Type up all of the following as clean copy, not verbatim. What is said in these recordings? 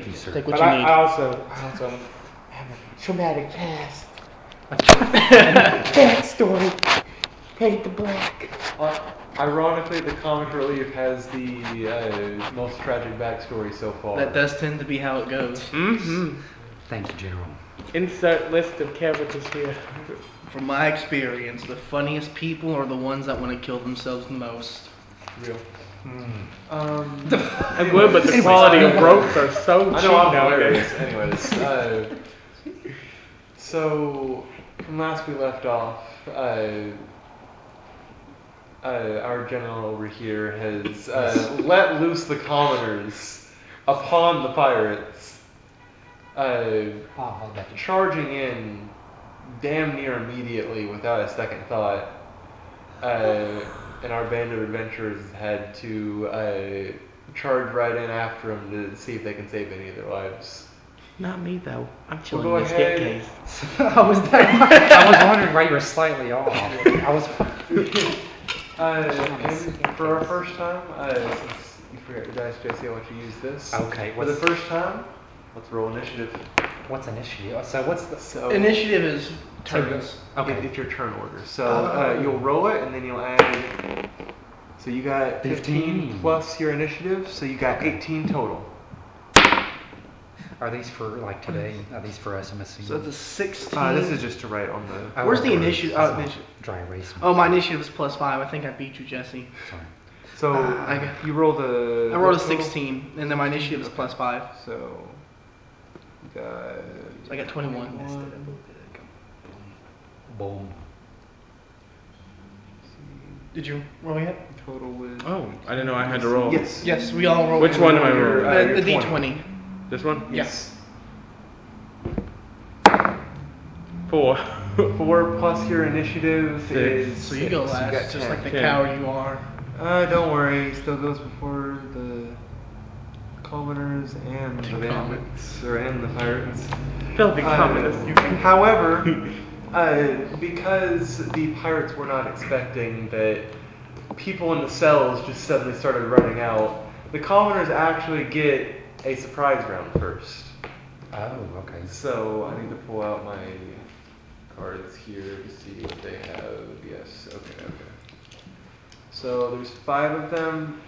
Thank you, sir. Take what But you need. I also have a traumatic past. Backstory. Paint the black. Ironically, the comic relief has the most tragic backstory so far. That does tend to be how it goes. Mm-hmm. Thank you, General. Insert list of characters here. From my experience, the funniest people are the ones that want to kill themselves the most. Real. I would, but the quality of ropes are so I cheap know I'm nowadays. hilarious. Anyways, so from last we left off, our general over here has let loose the commoners upon the pirates, charging in damn near immediately without a second thought. And our band of adventurers had to charge right in after them to see if they can save any of their lives. Not me though. I'm We'll chilling go in the ahead. staircase. I was wondering why you were slightly off. I was. And for our first time, since you forgot your dice, JC, I want you to use this. Okay. For the first time, let's roll initiative. What's initiative? So what's the? So Initiative is turns. Okay. It's your turn order. So you'll roll it, and then you'll add. So you got 15 plus your initiative, so you got 18 total. Are these for like today? Are these for SMSC? So it's a 16. This is just to write on the. Where's the initiative? Oh, initiative. Dry erase. Oh, my initiative is +5. I think I beat you, Jesse. Sorry. So you roll the. I rolled a total? 16, and then my initiative is +5. So. You got. So I got 21. Boom. Did you roll yet? Total was. Oh, I didn't know I had to roll. Yes. Yes, we all rolled. Which one am I rolling? The Your D20. This one? Yes. 4. 4 plus your initiative 6. is. So you go 6. last, got just 10. like the 10. coward you are. Don't worry, he still goes before the commoners and the bandits, or and the pirates. Filthy communist. However, because the pirates were not expecting that people in the cells just suddenly started running out, the commoners actually get a surprise round first. Oh, okay. So I need to pull out my cards here to see what they have. Yes, okay. So there's 5 of them.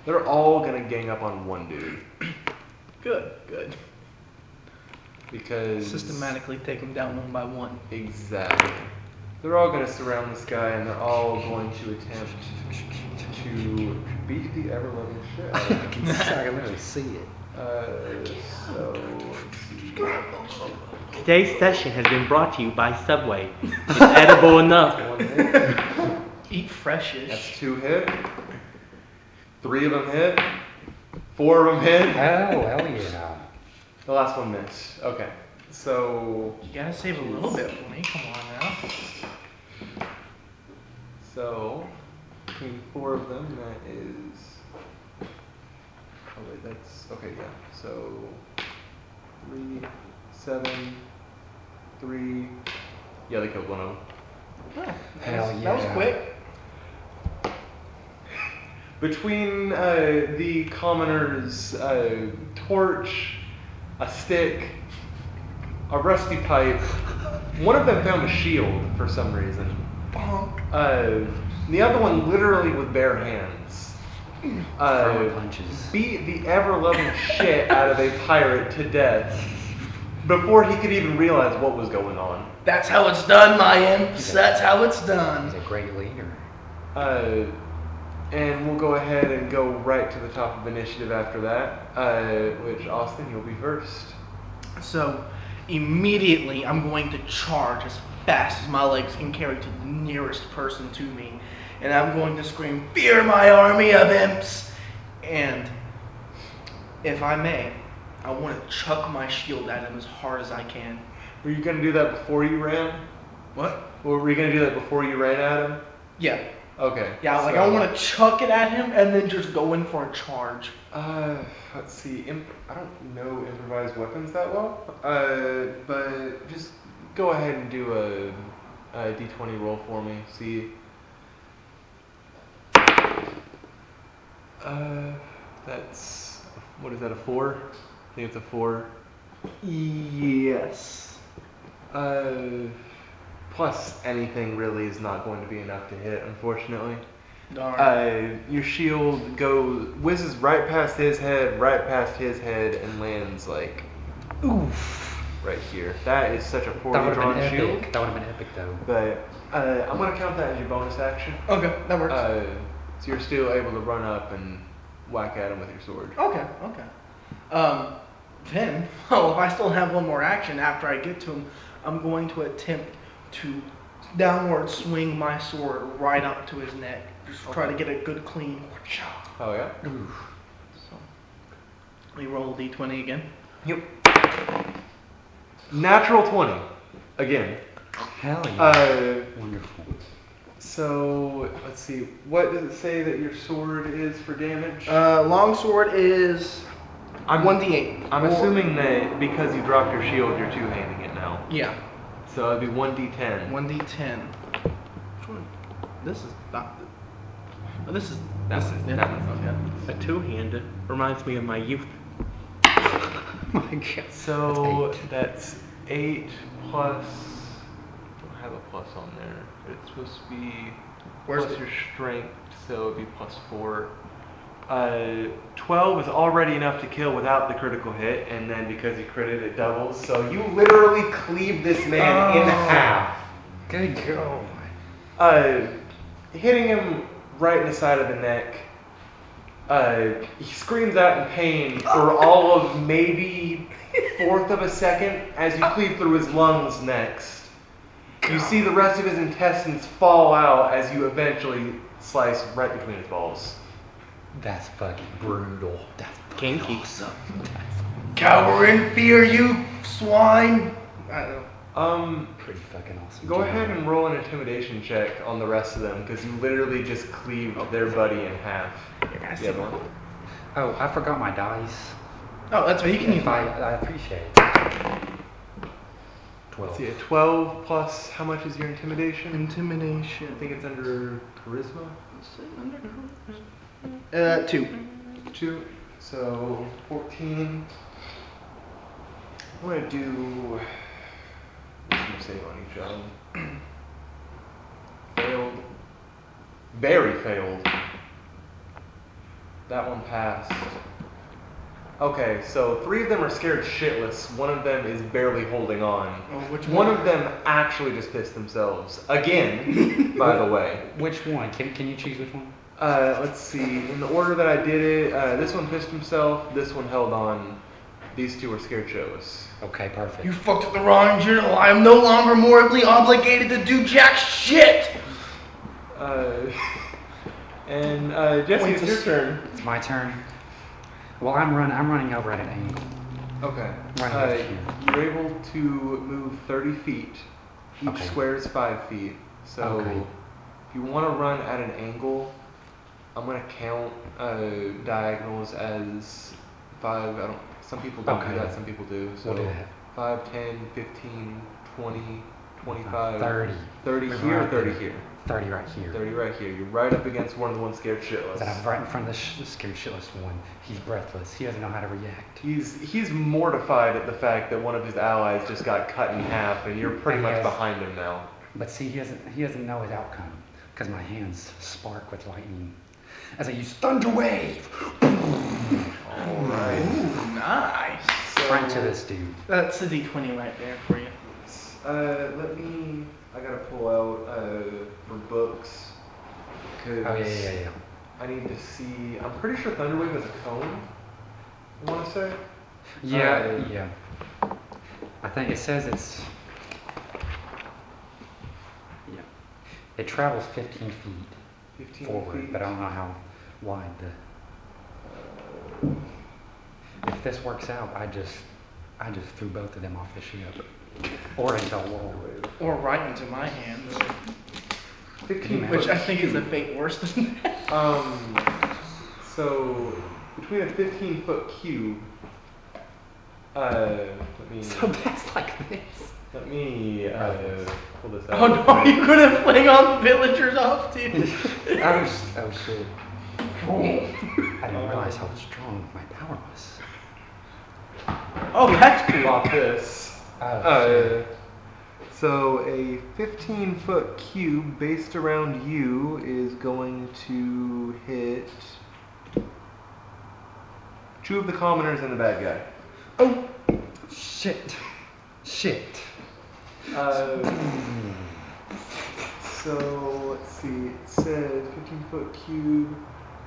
They're all gonna gang up on one dude. Good. Because Systematically take them down one by one. exactly. They're all gonna surround this guy and they're all going to attempt to beat the ever-loving shit out of him. I can literally see it. So let's see. Today's session has been brought to you by Subway. It's edible enough. 1 hit. Eat freshish. That's 2 hit. 3 of them hit. 4 of them hit. Oh, hell yeah. The last one missed. Okay. So You gotta save a little bit for me. Come on now. So between 4 of them, that is. Oh wait, that's okay. Yeah. So 3, 7, 3. Yeah, they killed one of them. Hell yeah. That was quick. Between the commoners' torch, a stick, a rusty pipe, one of them found a shield for some reason. The other one literally with bare hands. Throwing punches. Beat the ever-loving shit out of a pirate to death before he could even realize what was going on. That's how it's done, my imps. That's how it's done. He's a great leader. And we'll go ahead and go right to the top of initiative after that, which, Austin, you'll be first. So, immediately, I'm going to charge as fast as my legs can carry to the nearest person to me. And I'm going to scream, "Fear my army of imps!" And, if I may, I want to chuck my shield at him as hard as I can. Were you going to do that before you ran? What? Or were you going to do that before you ran at him? Yeah. Okay. Yeah, like so, I want to chuck it at him and then just go in for a charge. Let's see. I don't know improvised weapons that well. But just go ahead and do a d20 roll for me. See. That's, what is that, a 4? I think it's a 4. Yes. Plus anything really is not going to be enough to hit, unfortunately. Darn. Your shield whizzes right past his head, and lands like Oof. right here. That is such a That poorly would have drawn been shield. epic. That would have been epic though. But I'm gonna count that as your bonus action. Okay, that works. So you're still able to run up and whack at him with your sword. Okay. Then, if I still have one more action after I get to him, I'm going to attempt to downward swing my sword right up to his neck. Just try to get a good clean shot. Oh yeah. Oof. So, we roll d20 again. Yep. Natural 20. Again. Hell yeah. Wonderful. So let's see. What does it say that your sword is for damage? Longsword is 1d8. I'm assuming that because you dropped your shield, you're two-handing it now. Yeah. So it'd be 1d10. 1d10. Which one? This is not. Oh, this is. That this one. is- That yeah, one. okay. A two-handed reminds me of my youth. My God. So That's that's 8 plus. I don't have a plus on there. But it's supposed to be Where's plus the- your strength, so it'd be plus 4. 12 is already enough to kill without the critical hit, and then because you critted, it doubles. So you literally cleave this man in half. Good go. Hitting him right in the side of the neck. He screams out in pain for all of maybe 1/4 of a second as you cleave through his lungs next. You see the rest of his intestines fall out as you eventually slice right between his balls. That's fucking brutal. That's fucking Kinky. awesome. Cower in fear, you swine! I don't know. Pretty fucking awesome. Go ahead and roll an intimidation check on the rest of them because you literally just cleaved their buddy in half. The other one. Oh, I forgot my dice. Oh, that's right. You can use I mine. appreciate it. 12. Let's see, a 12 plus how much is your intimidation? Intimidation. I think it's under charisma. 2. 2. So 14. I'm gonna do. What's you save on each of them? Failed. Very failed. That one passed. Okay, so 3 of them are scared shitless. 1 of them is barely holding on. Oh, which One one? of them actually just pissed themselves. Again, by the way. Which one? Can you choose which one? Let's see. In the order that I did it, this one pissed himself, this one held on. These 2 are scared shitless. Okay, perfect. You fucked with the wrong journal. I am no longer morally obligated to do jack shit! Jesse, it's your turn. It's my turn. Well, I'm running over at an angle. Okay. Right over here. You're able to move 30 feet. Each Okay. square is 5 feet. So Okay. if you want to run at an angle, I'm gonna count diagonals as 5. Some people don't Okay. do that. Some people do. So We'll do that. 5, 10, 15, 20, 25, 30. 30 We're here, right 30 there. here. 30 right here. 30 right here. You're right up against one of the ones scared shitless. That I'm right in front of the scared shitless one. He's breathless. He doesn't know how to react. He's mortified at the fact that one of his allies just got cut in half, and you're pretty much Yes. behind him now. But see, he doesn't know his outcome because my hands spark with lightning as I use Thunder Wave. All right. Ooh, nice. Right to this dude. That's a d20 right there for you. I gotta pull out for books. Cause Oh yeah. I need to see. I'm pretty sure Thunderwave is a cone. I want to say. Yeah. I think it says it's. Yeah. It travels 15 feet 15 forward, feet. but I don't know how wide the. If this works out, I just threw both of them off the ship, or into a wall. Or right into my hands. 15 Which foot I think is a cube. fate worse than that. So between a 15-foot cube. Let me. So that's like this. Let me pull this out. Oh no, you could have fling all the villagers off too. Oh shit. I didn't realize how strong my power was. Oh, that's cool. bought this. Oh, So a 15-foot cube based around you is going to hit 2 of the commoners and the bad guy. oh, shit. So let's see. It says 15-foot cube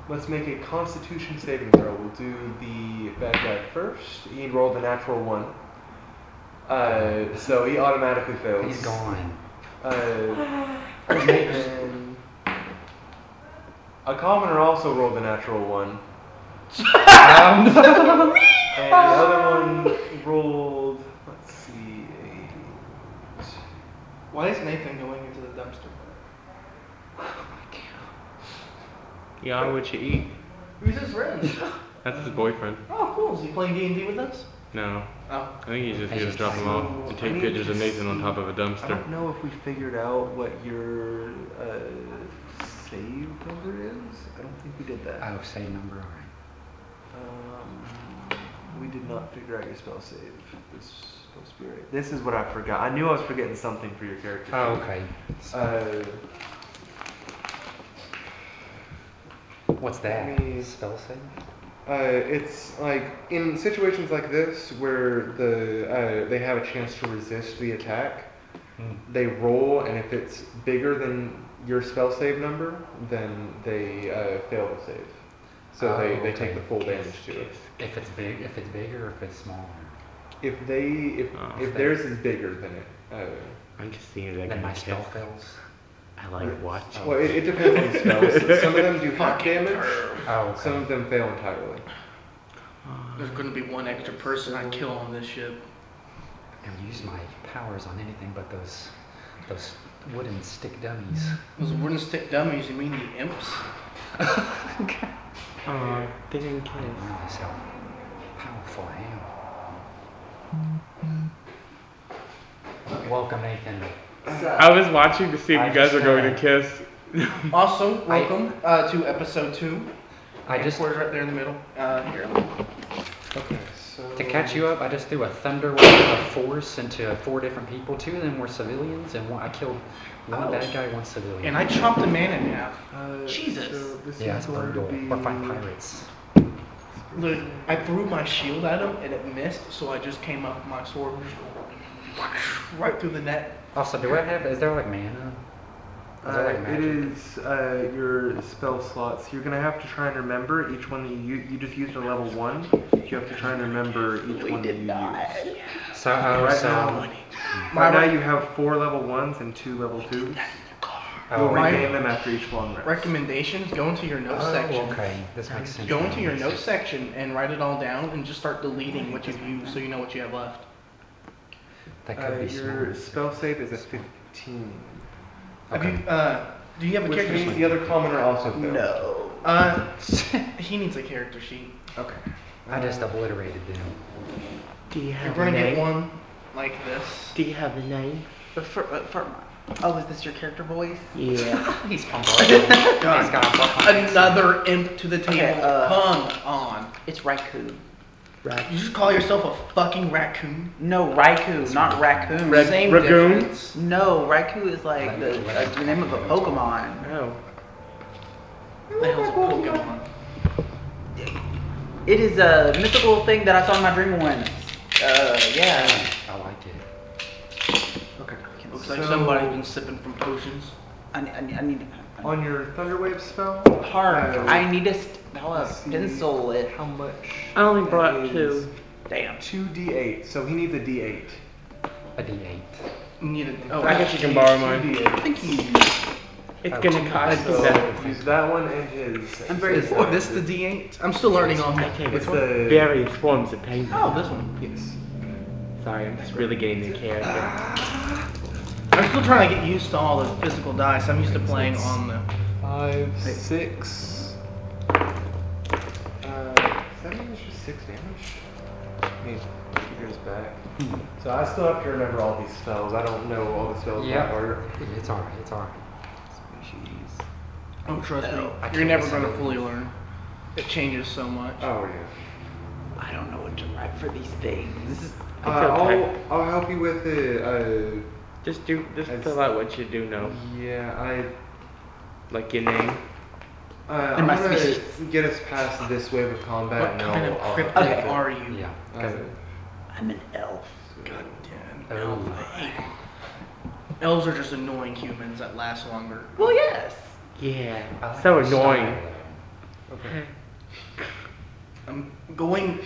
must make a Constitution saving throw. We'll do the bad guy first. He rolled a natural 1. So he automatically fails. He's gone. And a commoner also rolled a natural 1. And the other one rolled, let's see, 8. Why is Nathan going into the dumpster? Yeah, what you eat? Who's his friend? That's his boyfriend. Oh, cool. Is he playing D&D with us? No. Oh. I think he's just here to drop him off and take pictures of Nathan on top of a I dumpster. don't know if we figured out what your save number is. I don't think we did that. Oh, save number, alright. We did not figure out your spell save. This is supposed to be right. This is what I forgot. I knew I was forgetting something for your character. Oh, okay. What's that? Let me- Spell save? It's like in situations like this where they have a chance to resist the attack. They roll, and if it's bigger than your spell save number, then they fail to save. So they take the full damage to it. If it's bigger or if it's smaller. If theirs is bigger than it. I'm just seeing that Then my kind of spell kiss. fails. I like watching. Well, it depends on the spells. Some of them do half damage. Oh, okay. Some of them fail entirely. There's going to be one extra person I kill on this ship. I'll use my powers on anything but those wooden stick dummies. Those wooden stick dummies, you mean the imps? Okay. Aw, they didn't I didn't kiss. realize how powerful I am. Welcome, Nathan. I was watching to see if I you guys just, are going to kiss. Also, welcome to episode 2. I just Headquarters right there in the middle. Here. Okay, so to catch you up. I just threw a thunder wave of force into 4 different people. 2 of them were civilians, and I killed one bad guy, 1 civilian. And I chopped a man in half. Jesus. So this yeah, is it's going brutal. to be Or fight pirates. Look, I threw my shield at him and it missed, so I just came up with my sword right through the net. Also, is there like mana? Is there like It magic? is your spell slots. You're gonna have to try and remember each one that you just used a level 1. You have to try and remember each one that you use. So, Right now you have 4 level 1s and 2 level 2s. You'll right. regain them after each long rest. Recommendations, go into your notes section. Okay, this makes sense. Go now. into your notes section and write it all down and just start deleting what you've used so you know what you have left. That could be Your smart. spell save is a 15. Have you, do you have a Which character means sheet? the other commoner also fails. No. He needs a character sheet. Okay. I just obliterated them. Do you You're have gonna a get name? one like this. Do you have a name? Oh, is this your character voice? Yeah. He's pumped. He's got a buck on his Another imp to the table. Okay, Come on. It's raccoon. Right. You just call yourself a fucking raccoon? No, Raikou, not raccoon. Same Raccoon? difference. No, Raikou is like the name of a Pokemon. Oh. What the hell's a Pokemon? It is a mythical thing that I saw in my dream once. Yeah. I like it. Okay. Looks like somebody's been sipping from potions. I need On your Thunderwave spell, hard. I need to pencil it. how much? I only brought that 2. is Damn. 2d8. So he needs a d8. A D8. Need a, oh, I guess you can borrow mine. 2d8. Thank you. It's gonna cost So that. use that one and his. I'm very Is this the D8? I'm still learning on I that. take It's it. the Various forms of pain. Oh, this one. Yes. Sorry, I'm just really getting the character. I'm still trying to get used to all the physical dice. I'm used to playing on the. 5, 6. 7 is just 6 damage. Let me figure this back. So I still have to remember all these spells. I don't know all the spells by heart. It's alright, it's alright. Species. Oh, trust me. I You're can't never miss going to anything. fully learn. It changes so much. Oh yeah. I don't know what to write for these things. It's okay. I'll help you with it. Just fill out what you do know. Yeah, Like your name. I'm my gonna species. get us past this wave of combat. What and kind of I'll cryptid Okay. are you? Yeah. I'm an elf. God damn. Oh. Elf. I hate elves are just annoying humans that last longer. Well, yes. Yeah. I like So your style, annoying. though. Okay. I'm going.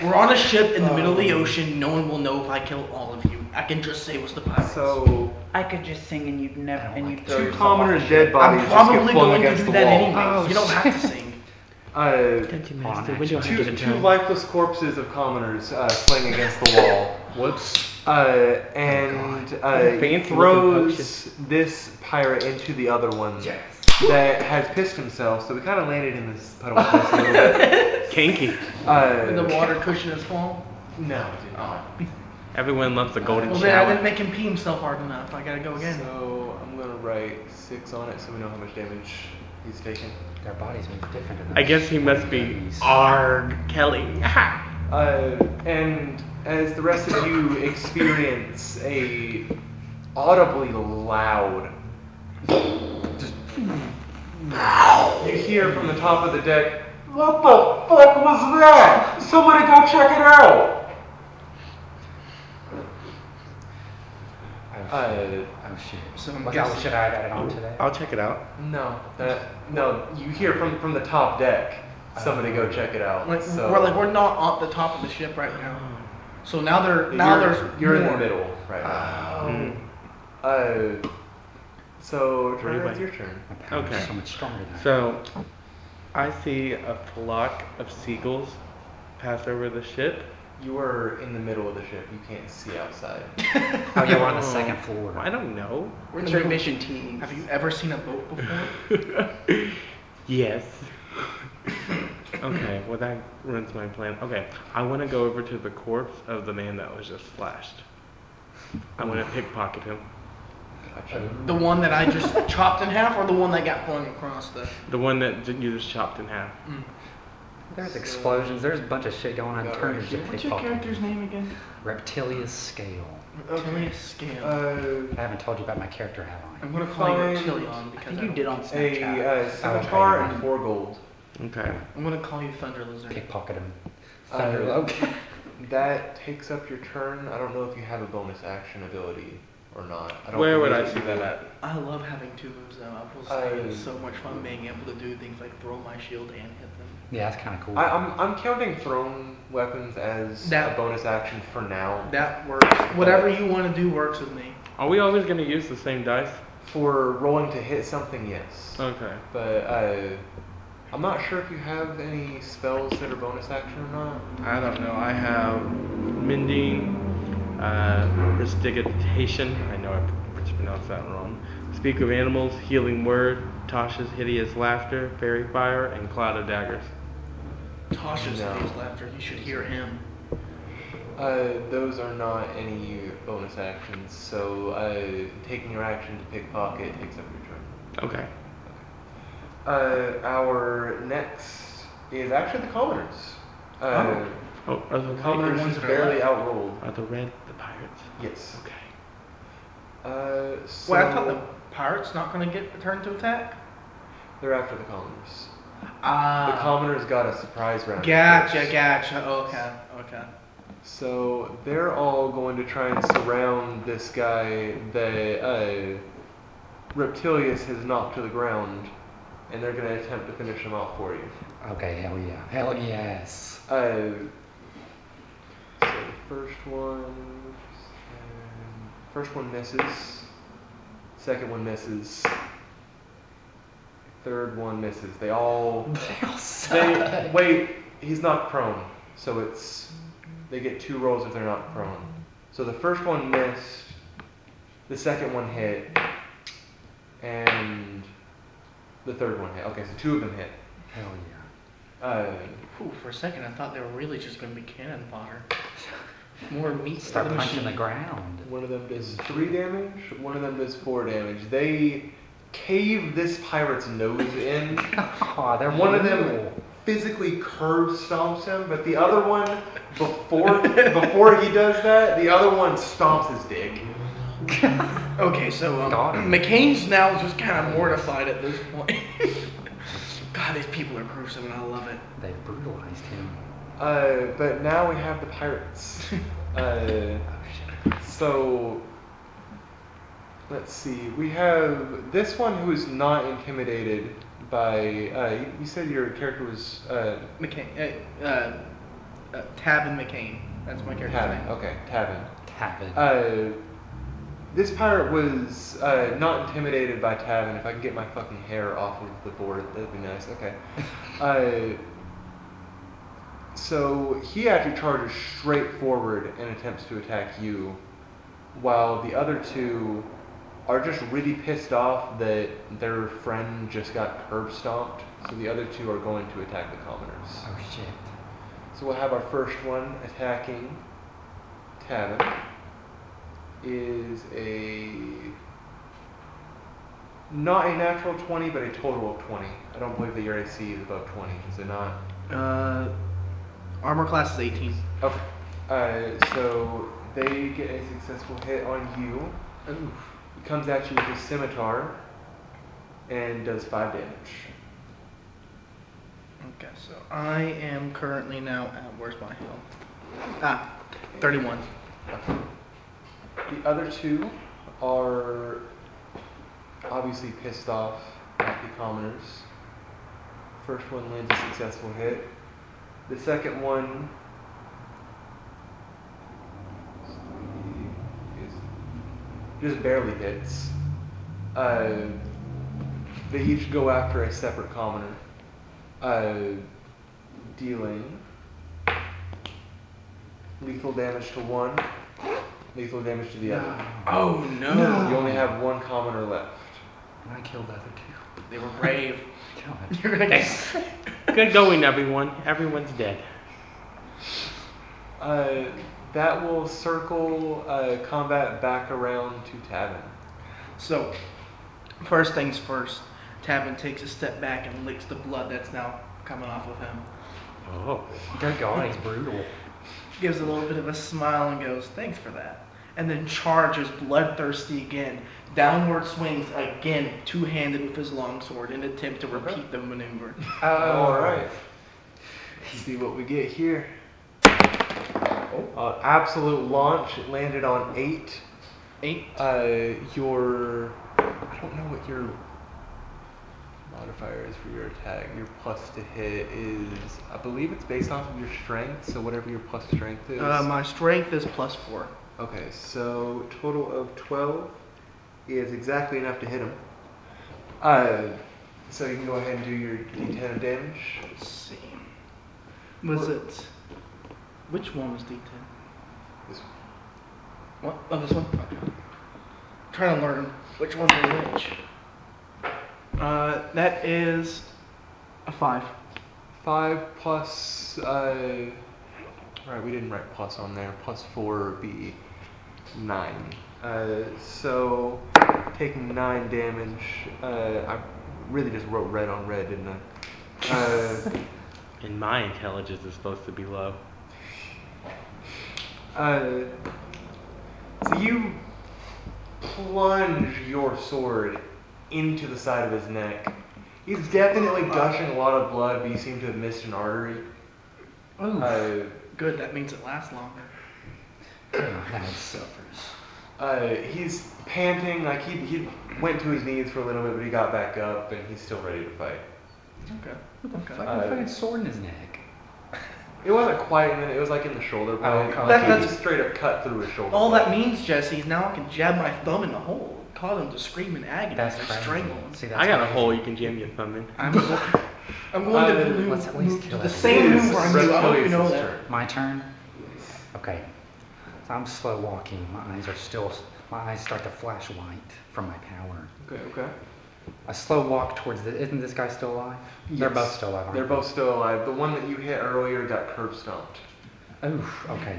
We're on a ship in the middle of the ocean. No one will know if I kill all of you. I can just say what's the pirates. So I could just sing and you'd never, and you'd throw two yourself commoners' off the dead ship. bodies I'm just get probably flung going to against do the that wall. anyways. Oh, You don't have to sing. Dungeon Master, when do I get a Two turn? lifeless corpses of commoners slaying against the wall. Whoops. And Fancy throws this pirate into the other one Yes. that has pissed himself. So we kind of landed in this puddle of piss a little bit. Kinky. And the water cushion is full. No, it did not. Everyone loves the golden Well, then I shower. didn't make him pee himself hard enough. I gotta go again. So I'm gonna write 6 on it so we know how much damage he's taking. Their bodies move different. in I those guess he must be movies. Arg Kelly. And as the rest of you experience a audibly loud, just you hear from the top of the deck, "What the fuck was that? Somebody go check it out!" Oh shit. So I'm Was guessing- that, should I have added on to that? I'll check it out. No, you hear from the top deck, somebody go check it out. Like, So we're not on the top of the ship right now. So now you're in the more. middle right now. Mm. So What do you Turner, it's like? your turn. My power's Okay. so much stronger than So, I see a flock of seagulls pass over the ship. You are in the middle of the ship. You can't see outside. Oh, yeah, we're on the second floor. I don't know. We're in What's the your middle. mission team? Have you ever seen a boat before? Yes. Okay, well that ruins my plan. Okay, I want to go over to the corpse of the man that was just flashed. I want to pickpocket him. The one that I just chopped in half, or the one that got flung across the? The one that you just chopped in half. There's explosions. There's a bunch of shit going on. Got Turner's right just here. What's your pickpocketing. character's name again? Reptilia's Scale. Okay, scale. I haven't told you about my character, have I? I'm gonna call you find- Reptilion I because think you did on A Snapchat. scimitar and 4 gold. Okay. I'm gonna call you Thunder Lizard. Pickpocket him. Uh, Thunder. Okay. That takes up your turn. I don't know if you have a bonus action ability or not. I don't Where would I believe see you that do. at? I love having two moves though. I will say it's so much fun being able to do things like throw my shield and hit them. Yeah, that's kind of cool. I'm counting thrown weapons as That- a bonus action for now. That works. Whatever you want to do works with me. Are we always going to use the same dice? For rolling to hit something, yes. Okay. But I'm not sure if you have any spells that are bonus action or not. I don't know. I have mending, prestidigitation. I know I pronounced that wrong. Speak of animals, healing word, Tasha's hideous laughter, fairy fire, and cloud of daggers. Tasha's No. his laughter. You should hear him. Those are not any bonus actions, so taking your action to pickpocket takes up your turn. Okay. Our next is actually the commoners. Oh, are the The red, commoners ones just that are barely left. outrolled. are the red the pirates? Yes. Okay. So Well, I thought the pirates not gonna get a turn to attack. they're after the commoners. The Ah. commoners got a surprise round. Gotcha, first. gotcha. Okay, okay. So they're all going to try and surround this guy that Reptilius has knocked to the ground, and they're going to attempt to finish him off for you. Okay, hell yeah. Hell yes. So first one misses. Second one misses. Third one misses. They all. They all suck. Wait, he's not prone, so they get 2 rolls if they're not prone. So the first one missed, the second one hit, and the third one hit. Okay, so 2 of them hit. Hell yeah. Ooh, for a second I thought they were really just gonna be cannon fodder. More meat for Start the punching machine. the ground. One of them does 3 damage, one of them does 4 damage. They cave this pirate's nose in. Oh, they're One of them brutal. physically curb stomps him, but the other one, before he does that, the other one stomps his dick. Okay, so Got him. McCain's now just kind of mortified at this point. God, these people are gruesome, and I love it. They brutalized him. But now we have the pirates. Oh shit. So let's see. We have this one who is not intimidated by. You said your character was McCain, Tabin McCain. That's my character's Tavin. name. Okay, Tavin. Tavin. This pirate was not intimidated by Tavin. If I can get my fucking hair off of the board, that'd be nice. Okay. So he actually charges straight forward and attempts to attack you, while the other two are just really pissed off that their friend just got curb stomped. So the other two are going to attack the commoners. Oh shit. So we'll have our first one attacking Tavin. Is not a natural 20, but a total of 20. I don't believe that your AC is above 20. Is it not? Armor class is 18. Okay. So they get a successful hit on you. Oof. He comes at you with his scimitar and does 5 damage. Okay, so I am currently now at, where's my health? 31. Okay. The other two are obviously pissed off at the commoners. First one lands a successful hit. The second one just barely hits. They each go after a separate commoner, dealing lethal damage to one, lethal damage to the other. Oh no! You only have one commoner left. And I killed the other two. They were brave. God. You're gonna get. Good going, everyone. Everyone's dead. That will circle combat back around to Tavin. So, first things first. Tavin takes a step back and licks the blood that's now coming off of him. Oh. Good God, he's brutal. Gives a little bit of a smile and goes, "Thanks for that." And then charges bloodthirsty again. Downward swings again, two-handed with his longsword in an attempt to repeat the maneuver. Alright. See what we get here. Absolute launch. It landed on 8. 8. Your... I don't know what your modifier is for your attack. Your plus to hit is... I believe it's based off of your strength, so whatever your plus strength is. My strength is +4. Okay, so total of 12 is exactly enough to hit him. So you can go ahead and do your d10 of damage. Let's see. Was it... Which one was D10? This What? Oh, this one? Okay. Trying to learn which ones are which. That is a 5. 5 plus, right, we didn't write plus on there. Plus 4 would be 9. So, taking 9 damage. I really just wrote red on red, didn't I? And my intelligence is supposed to be low. So you plunge your sword into the side of his neck. He's definitely gushing a lot of blood, but you seem to have missed an artery. Good, that means it lasts longer. That suffers. He's panting, like he went to his knees for a little bit, but he got back up, and he's still ready to fight. Okay. What the fuck? He fucking sword in his neck. It wasn't quite in it was like in the shoulder blade. Oh, Like that's- he just straight up cut through his shoulder All blade. that means, Jesse, is now I can jab my thumb in the hole, cause them to scream in agony That's and crazy. strangle him. See, that's I got a crazy. hole you can jam your thumb in. I'm going to let's at least move kill to the it. same It is move I do. I hope you know Reptilius' that. turn. My turn? Okay. So I'm slow walking. My eyes start to flash white from my power. Okay. I slow walk towards isn't this guy still alive? They're Yes. both still alive, aren't They're they? both still alive. The one that you hit earlier got curb stomped. Oof, okay.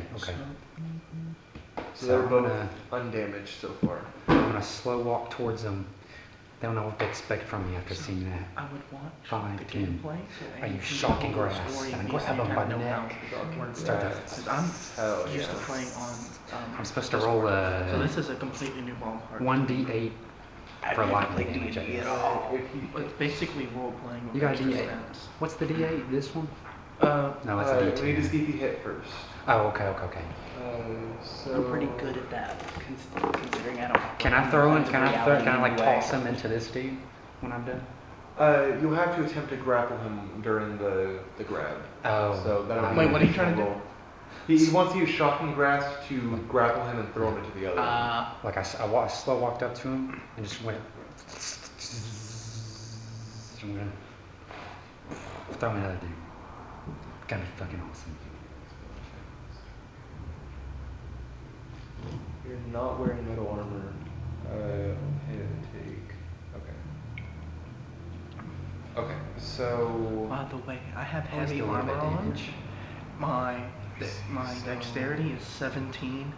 So they're I'm both gonna, undamaged so far. I'm gonna slow walk towards them They don't know what to expect from me after seeing that. I would watch Five, the 10. gameplay. So Are you anything shocking about the grass? story And I and grab basically him by kinda the know how neck. it works. Start to. Because I'm Hell used to yes. playing on. I'm supposed to Discord. roll So a this is a completely new ballpark. 1d8 for I've never lightning played damage. I D&D at guess. all. If you- It's basically role playing with You got a extra D8. stats. What's the D8? This one? Uh, No, it's a we D10. need to see if you hit first. Oh, okay. So I'm pretty good at that, considering I don't. Can I throw him? Can I like anyway. toss him into this dude when I'm done? You'll have to attempt to grapple him during the grab. Oh. So that'll be Wait, what are you trying to do? roll. He wants to use shocking grasp to grapple him and throw him into the other. Like I slow walked up to him and just went. I'm gonna throw another dude. Gonna be fucking awesome. You're not wearing metal armor. Hit and take. Okay. Okay. So. By the way, I have Always heavy do a little armor bit on. damage. My So- dexterity is 17,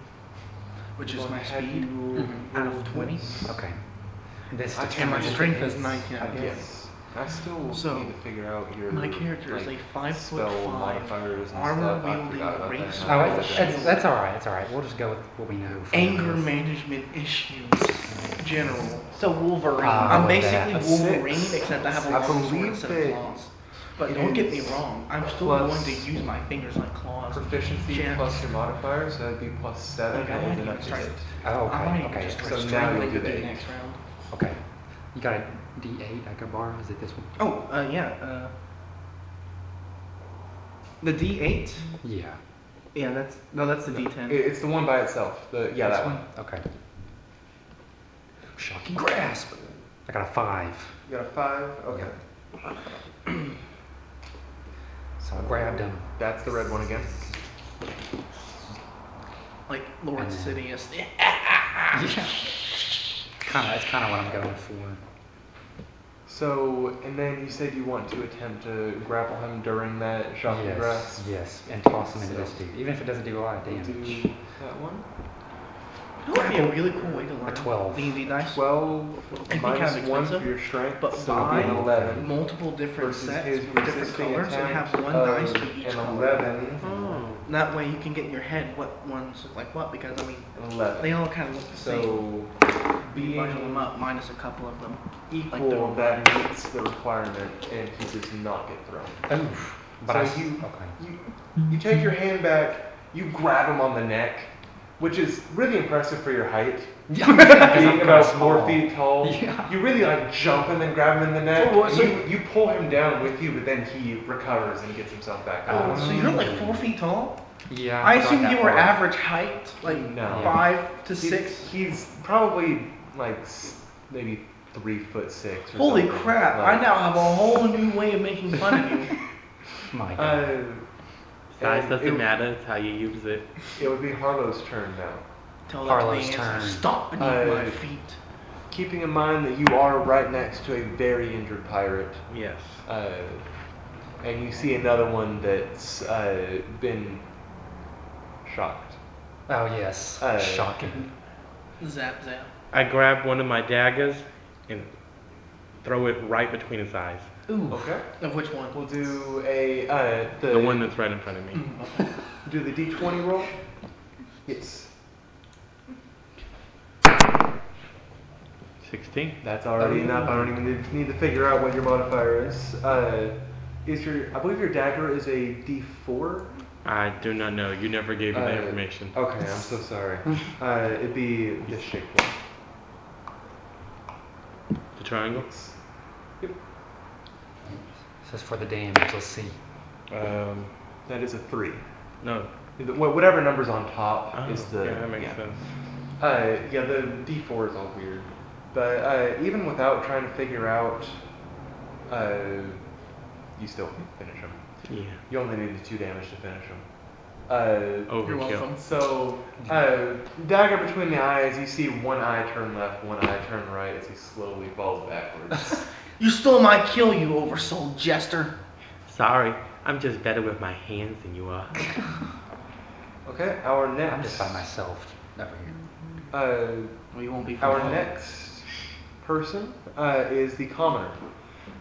which is I'm my gonna have speed you out roll of 20. this. Okay. This I And my determines strength if is it's- 19. I guess. Yes. I still So, need to figure out your. My character is like, a 5'5" spell modifiers and armor stuff. I wielding forgot about that. racer. Oh, I it's, apologize. that's all right. It's all right. We'll just go with what we know. for Anger this. management issues, general. So Wolverine. Ah. I'm with basically that. A Wolverine, six. except I have a I long sword believe instead of that claws. But it don't get me is wrong, I'm still plus going to use my fingers like claws. Proficiency Gems. plus your modifiers, so that'd be plus 7. Like, I that might was even enough to start- hit. Oh, I might okay. even Okay. just So start now strangling you'll you do the eight. next round. Okay. You got a D8 I could borrow? Is it this one? Oh, yeah. The D8? Yeah. Yeah, that's the D10. It's the one by itself. This That one? one. Okay. Shocking grasp. I got a 5. You got a 5? Okay. So I grabbed him. That's the red one again. Like Lord And then- Sidious. Yeah. That's kind of what I'm going for. So, and then you said you want to attempt to grapple him during that shocking Yes. grasp. Yes. And toss him into So- this dude, even if it doesn't do a lot of We'll damage. do that one. You know what would be a really cool way to learn 12. D&D dice? 12 It'd be minus kind of 1 expensive, for your strength, but so it'll be an buy 11. multiple different Versus sets his with different resisting colors and attack have one of dice for each an color. 11. Oh. That way you can get in your head what ones look like what, because I mean, An 11. they all kind of look the same. So, You bundle them being up minus a couple of them. equal, that meets the requirement, and he does not get thrown. Oof. But So I you- okay. You take your hand back, you grab him on the neck, which is really impressive for your height. Yeah, Being about 4 feet tall, Yeah. you really like jump him and grab him in the neck. Oh, and so- you pull him down with you, but then he recovers and gets himself back up. Oh, so you're like 4 feet tall? Yeah. I it's not assume that you were far. average height, like No. 5 to He's- 6. He's probably like maybe 3'6". Or Holy something. crap! Like, I now have a whole new way of making fun of you. My God. Size and doesn't matter, it's how you use it. It would be Harlow's turn now. Tell that to Harlow's the turn. ants, stop beneath my feet. Keeping in mind that you are right next to a very injured pirate, Yes. and you see another one that's been shocked. Oh yes. Shocking. Zap zap. I grab one of my daggers and throw it right between his eyes. Ooh. Okay. Of which one? We'll do a The one that's right in front of me. Okay. do the D20 roll. Yes. 16. That's already enough. I don't even need to figure out what your modifier is. I believe your dagger is a D4. I do not know. You never gave me that information. Okay, I'm so sorry. It'd be this shaped one. The triangle? Yep. This is for the damage. Let's see. That is a 3. No. Whatever number's on top Oh, is the. yeah, that makes sense. Yeah, the D4 is all weird. But even without trying to figure out, you still finish him. Yeah. You only needed 2 damage to finish him. Overkill. You're welcome. So, dagger between the eyes, you see one eye turn left, one eye turn right as he slowly falls backwards. You stole my kill, you oversold jester. Sorry, I'm just better with my hands than you are. Okay, our I'm just by next. myself over here. Well, you won't be for Our long. next person is the commoner.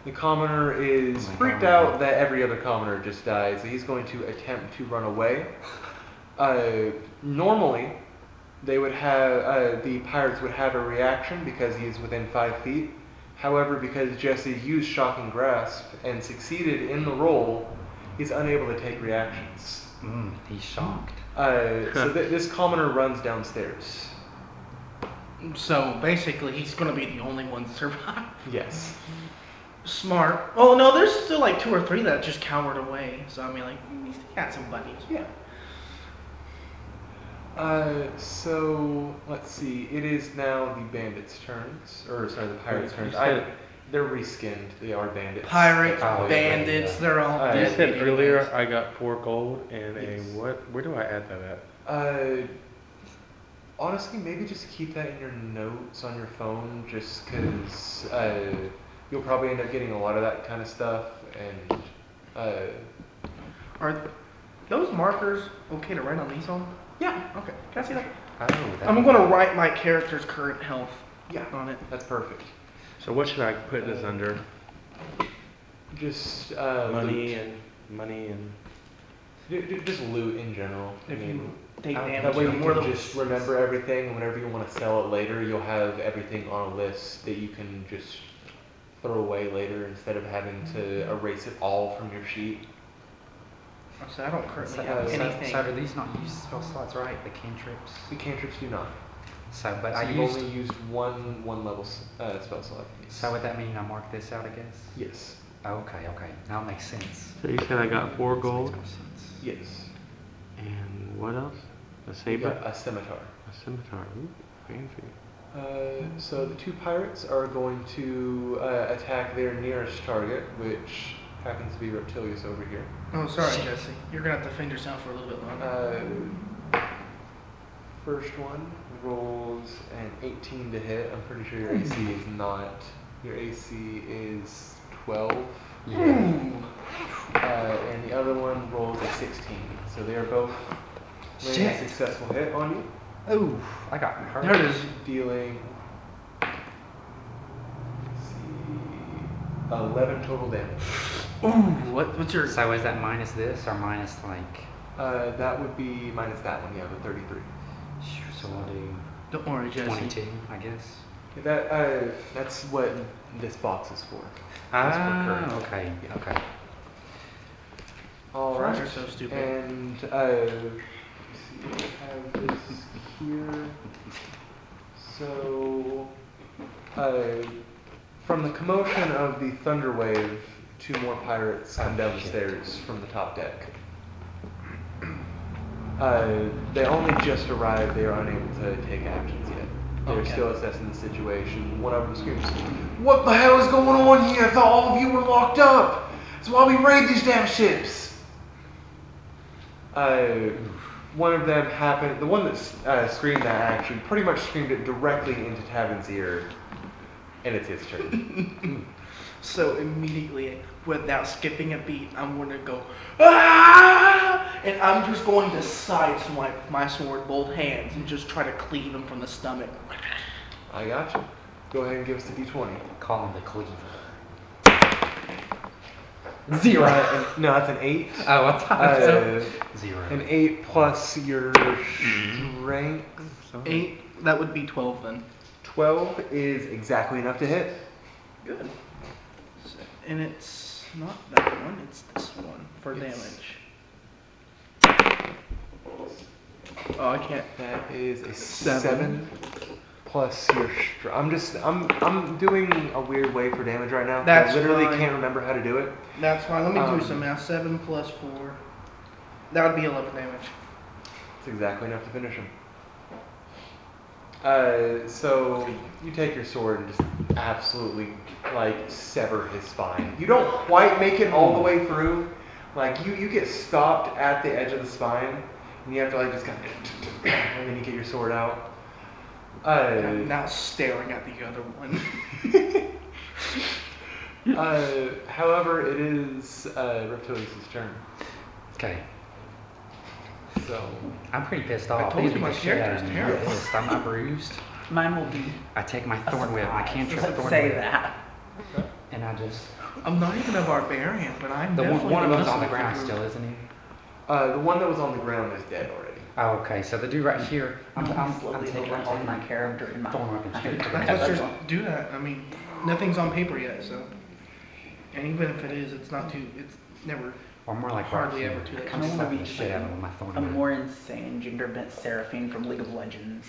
The commoner is Oh my freaked God. out that every other commoner just died, so he's going to attempt to run away. Normally, they would have the pirates would have a reaction because he is within 5 feet. However, because Jesse used shocking grasp and succeeded in the roll, he's unable to take reactions. He's shocked. So this commoner runs downstairs. So basically, he's gonna be the only one to survive. Yes. Smart. Oh no, there's still like 2 or 3 that just cowered away. So I mean, like, he's got some buddies. Yeah. So let's see. It is now the bandits' turns, or sorry, the pirates' turns. They're reskinned. They are bandits. Pirates, Oh, yeah, bandits, yeah. they're all You dead. said anyways. earlier I got 4 gold and Yes. a what? Where do I add that at? Honestly, maybe just keep that in your notes on your phone, just because you'll probably end up getting a lot of that kind of stuff. And Are those markers okay to write on these on? yeah, Okay. Can I see that? Oh, that I'm gonna write my character's current health yeah, on it. that's perfect. So what should I put this under? Just Money loot. and Just loot in general. If I you mean, take damage, that way you more can than just remember everything, and whenever you want to sell it later, you'll have everything on a list that you can just throw away later instead of having to erase it all from your sheet. So I don't currently So, have anything. so do these not use spell slots, right? The cantrips. The cantrips do not. So, but So I you've used. only used one level spell slot. So would that mean I mark this out? I guess. Yes. Okay. Okay. Now it makes sense. so you said I got 4 gold Makes more sense. Yes. and what else? A You saber? got a scimitar. A scimitar. Ooh, fancy. So the 2 pirates are going to attack their nearest target, which happens to be Reptilius over here. Oh, sorry, Jesse. You're gonna have to defend yourself for a little bit longer. First one rolls an 18 to hit. I'm pretty sure your AC is not. Your AC is 12. And the other one rolls a 16. So they are both landing a Shit. successful hit on you, Oh, I got hurt. There it is. dealing let's see, 11 total damage. Ooh, what's your? So is that minus this or minus like? That would be minus that one, yeah, the 33. So we'll do Don't worry, Jesse. 22, I guess. That's what this box is for. Ah, okay. Yeah. Okay. All Frogs right. are so stupid. And let's see, I have this here. So, from the commotion of the thunder wave, 2 more pirates come down the stairs from the top deck. They only just arrived. They are unable to take actions yet. They're Okay. still assessing the situation. One of them screams, "What the hell is going on here? I thought all of you were locked up. That's why we raid these damn ships." One of them happened. The one that screamed that actually pretty much screamed it directly into Tavin's ear, and it's his turn. So immediately, without skipping a beat, I'm going to go, ah! And I'm just going to sideswipe my sword, both hands, and just try to cleave him from the stomach. I got you. Go ahead and give us a d20. Call him the cleaver. 0. No, that's an 8. Oh, I thought so. Uh, 0. An 8 plus your strength. 8, that would be 12 then. 12 is exactly enough to hit. Good. And it's not that one, it's this one for It's- damage. Oh, I can't. That is a 7. 7 plus your I'm doing a weird way for damage right now. That's I literally fine. can't remember how to do it. That's fine. Let me do Um, some math. 7 plus 4. That would be 11 damage. It's exactly enough to finish him. So you take your sword and just absolutely like sever his spine. You don't quite make it all the way through. Like you get stopped at the edge of the spine, and you have to like just kind of, and then you get your sword out. I'm now staring at the other one. However, it is Reptilius' turn. Okay. So I'm pretty pissed I off. told These you beat my the shit out character's of me. terrible. I'm pissed. I'm not bruised. Mine will be. I take my thorn whip, my cantrip Let's thorn say whip, that. and I just. I'm not even a barbarian, but I'm The definitely one of them's on the muscle ground group. still, isn't he? The one that was on the ground is dead already. Oh, okay. So the dude right here, I'm slowly taking overhauling my character in my thorn whip and straight to the Let's head. just do that. I mean, nothing's on paper yet, so. And even if it is, it's not too. It's never. Or more like Hardly right ever here. too late. I'm I wanna slapping be the shit out of him with my thorn a whip. more insane gender bent Seraphine from League of Legends.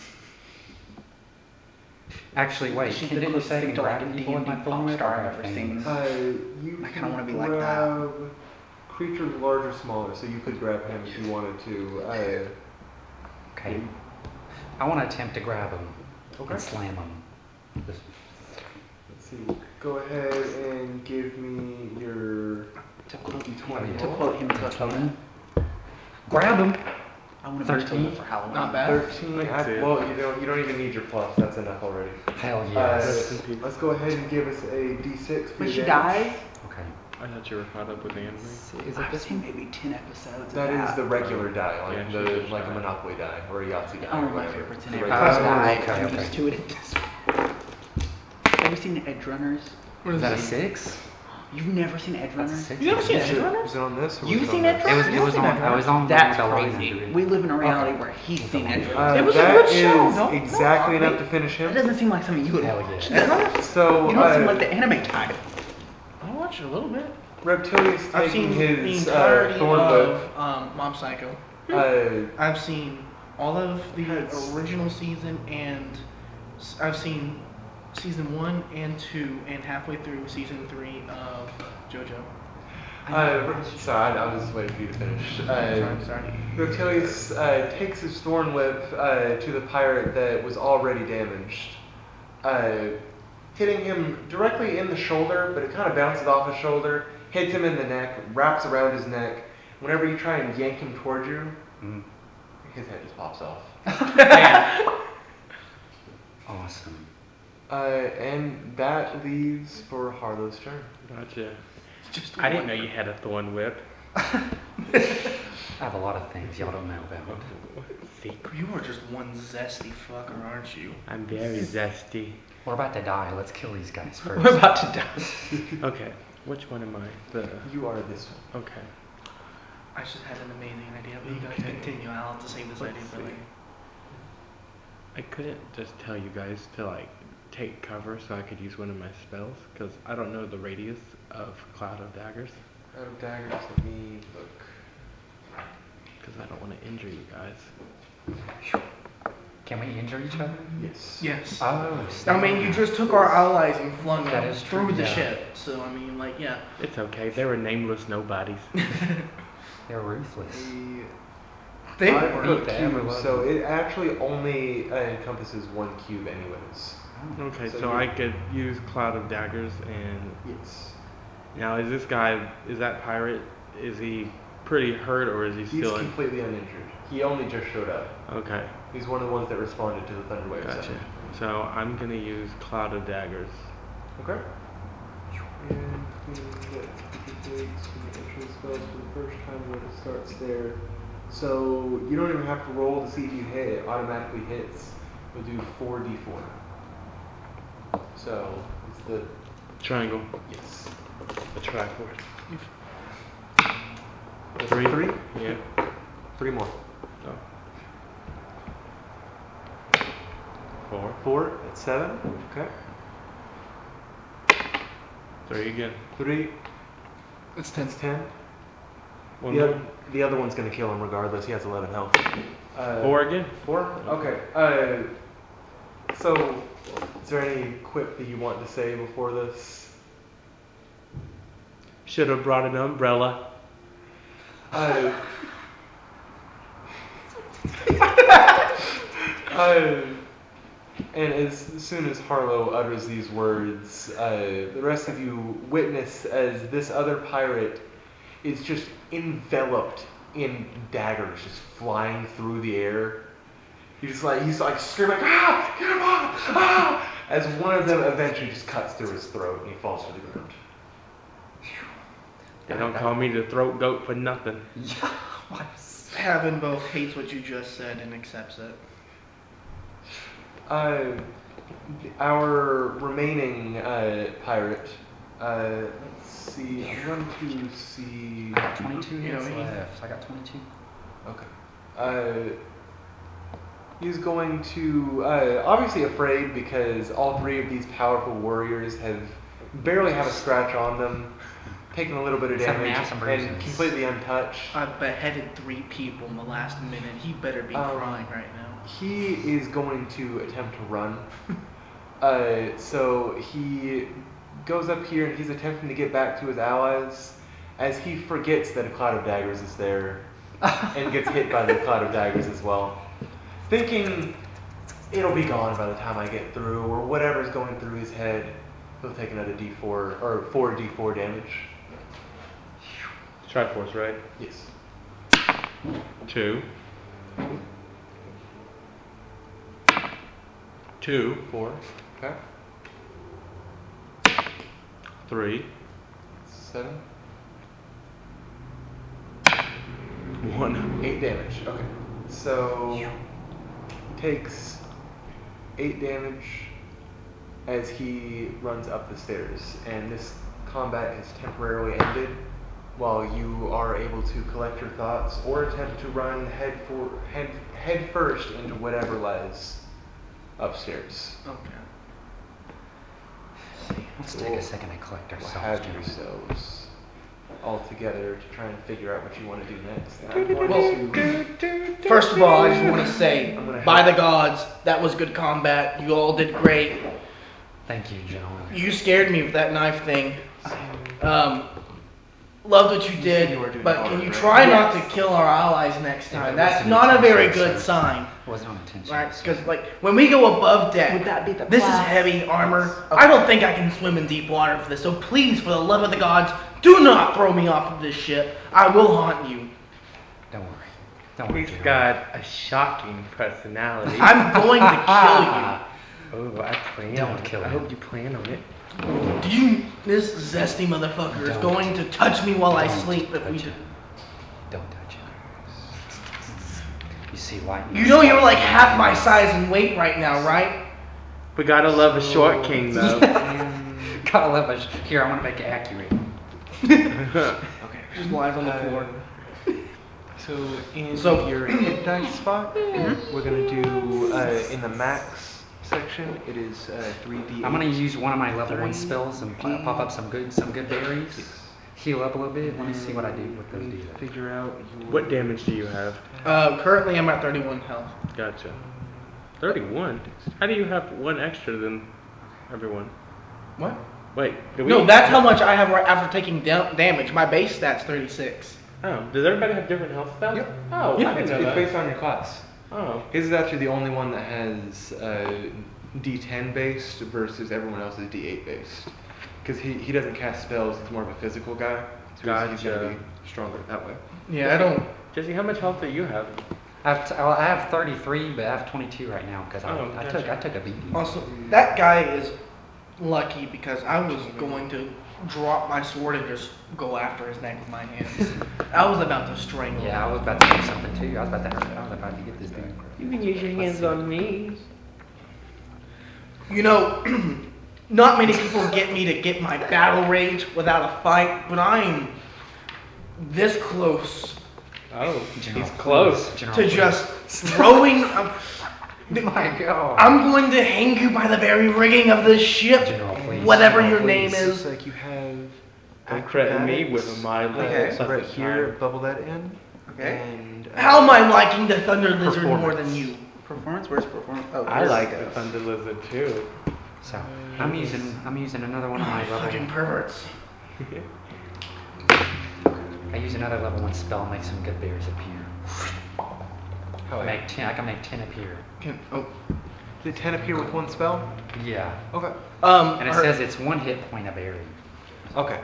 Actually, wait. She's Didn't the you closest say I thing can to like grab a people with D&D my thorn pop whip? star or I've ever things? seen. You I can kinda wanna be like that. grab creatures large or smaller, so you could grab him if you wanted to. Okay. I want to attempt to grab him Okay. and slam him. Just- Let's see. Go ahead and give me your To quote, D20 to roll. quote him to a totem, Grab him. I want to be a 13? totem for Halloween. Not bad. 13. I see it. Well, you don't even need your plus. That's enough already. Hell yes. Let's go ahead and give us a D6 for When your she damage. dies, Okay. I thought you were caught up with the anime. Is it I've this seen one? maybe 10 episodes That of is the regular die, like Yeah, the she just like a died. Monopoly die or a Yahtzee die. Oh, or my whatever. favorite's in The every regular- die. okay, I'm okay. used to it at this point. Have you seen Edge Runners? What Is that a it? 6? You've never seen Edge That's a Runners? 6. You never seen Is Edge it- Runners? Was it on this? Or You've was it seen on Edge this? Runners? It was on. I was on. That's the line crazy. under it. We live in a reality Okay. where he's seen Edge It Runners. was a That good show. is Don't exactly knock enough me. to finish him. That doesn't seem like something you would Hell watch. yeah. So You don't seem like the anime type. I watched it a little bit. Reptilius I've seen taking the his entirety thorn whip. of Mob Psycho. Uh, I've seen all of the That's- original season, and I've seen season 1 and 2, and halfway through season 3 of JoJo. sorry, I was waiting for you to finish. Sorry. Reptilius takes his thorn whip to the pirate that was already damaged, hitting him directly in the shoulder, but it kind of bounces off his shoulder, hits him in the neck, wraps around his neck. Whenever you try and yank him towards you, Mm. his head just pops off. Awesome. And that leaves for Harlow's turn. Gotcha. Just I didn't know you had a thorn whip. I have a lot of things y'all don't know about. Secret. You are just one zesty fucker, aren't you? I'm very zesty. We're about to die. Let's kill these guys first. We're about to die. Okay, which one am I? The You are this one. okay. I just had an amazing idea, but you guys continue. I'll have to save this Let's idea for see. later. I couldn't just tell you guys to like take cover so I could use one of my spells because I don't know the radius of Cloud of Daggers Out of daggers, let me look. because I don't want to injure you guys. Can we injure each other? Yes. Yes. Oh, I mean, you just took our allies and flung That them is true, through the yeah. ship. So, I mean, like, yeah. It's okay. They were nameless nobodies. They're ruthless. They I were. put They ever cubes, love so you. it actually only encompasses one cube anyways. Okay, So so you- I could use Cloud of Daggers and Yes. now is this guy, is that pirate, is he pretty hurt or is he He's still in? completely uninjured. He only just showed up. Okay, He's one of the ones that responded to the Thunderwave gotcha. sound. So I'm gonna use Cloud of Daggers. Okay. And spells for the first time when it starts there. So you don't even have to roll to see if you hit. It automatically hits. We'll do 4d4. So it's the Triangle, yes. a tricord. Three. Three. Yeah. 3 more. Oh. 4. 4. That's 7. Okay. 3 again. 3. It's That's 10. One The, more. oth- the other one's gonna kill him regardless. He has 11 health. 4 again. 4? Okay. So, is there any quip that you want to say before this? Should have brought an umbrella. Uh, and as soon as Harlow utters these words, the rest of you witness as this other pirate is just enveloped in daggers just flying through the air. He's like screaming, ah, get him off, ah, as one of them eventually just cuts through his throat and he falls to the ground. They don't call me the throat goat for nothing. Heaven both hates what you just said and accepts it. Our remaining pirate. Let's see. I'm going to see. I got 22 You know, hits he- left. I got 22. Okay. He's going to obviously afraid because all three of these powerful warriors barely have a scratch on them, taking a little bit of Except damage, mass and and bruises. completely untouched. I've beheaded 3 people in the last minute. He better be crying right now. He is going to attempt to run. So he goes up here and he's attempting to get back to his allies as he forgets that a cloud of daggers is there and gets hit by the cloud of daggers as well. Thinking it'll be gone by the time I get through or whatever's going through his head, he'll take another d4 or 4d4 damage. Triforce, right? Yes. 2. 2. 4. Okay. 3. 7. 1. 8 damage. Okay. So he takes 8 damage as he runs up the stairs, and this combat has temporarily ended while you are able to collect your thoughts or attempt to run head first into whatever lies upstairs. Okay. Let's take a second and collect We'll ourselves. have yourselves all together to try and figure out what you want to do next. First of all, I just want to say, I'm gonna by have- the gods, that was good combat. You all did great. Thank you, gentlemen. You scared me with that knife thing. Loved what you You did, said you were doing but hard, can you right? try not to kill our allies next Yeah, time? it That's wasn't not a very intentional, good sir. sign. It wasn't on intention. Right? Because like when we go above deck, Would that be the this is class? heavy armor. I don't think I can swim in deep water for this. So please, for the love of the gods, do not throw me off of this ship. I will haunt you. Don't worry. Don't worry. He's General. got a shocking personality. I'm going to kill Oh, I plan. Don't kill I him. hope you plan on it. you. This zesty motherfucker is Don't. going to touch me while I Don't sleep if we touch do. it. Don't touch it. You see lightning. You know you're like half my size and weight right now, right? We gotta love a short king, though. Gotta love us. Here, I want to make it accurate. Okay. Just lies on the floor. So in So- your hit dice spot, we're gonna do in the max section. It is 3d8. I'm gonna use one of my level 1 3D. spells and pop up some good berries. Yes. Heal up a little bit. Let me see what I do with those deals. Figure out your What damage do you have? Currently I'm at 31 health. Gotcha. 31? How do you have 1 extra than everyone? What? Wait, do we? No, that's how much I have right after taking damage. My base stat's 36. Oh, does everybody have different health stats? Yep. Oh, Yeah, I didn't It's, know it's that. based on your class. Oh. His is actually the only one that has D10 based versus everyone else is D8 based. Because he doesn't cast spells, he's more of a physical guy. So he's Gotcha. going to be stronger that way. Yeah, I don't. Jesse, how much health do you have? I have 33, but I have 22 right now because Oh, I gotcha. took a beating. Also, that guy is lucky because I was going to drop my sword and just go after his neck with my hands. I was about to strangle Yeah, I him. was about to do something too. I was about to get this dude. You can use your hands on me. You know, not many people get me to get my battle rage without a fight, but I'm this close Oh, General, he's close. please. General, to please. just throwing. My God. I'm going to hang you by the very rigging of this ship, General, please. whatever General, your name please. is. Looks like you have Don't threaten me acrobatics. with my Okay. So right here, bubble that in. Okay. And How am I liking the Thunder Lizard more than Performance. you? Performance? Where's performance? Oh, I there's like it the goes. Thunder Lizard too. So I'm using another one of my Fucking level. perverts. I use another level 1 spell and make some good berries appear. Oh, I can make 10 appear. Did 10 appear with one spell? Yeah. Okay. And it Her- says it's 1 hit point a berry. Okay.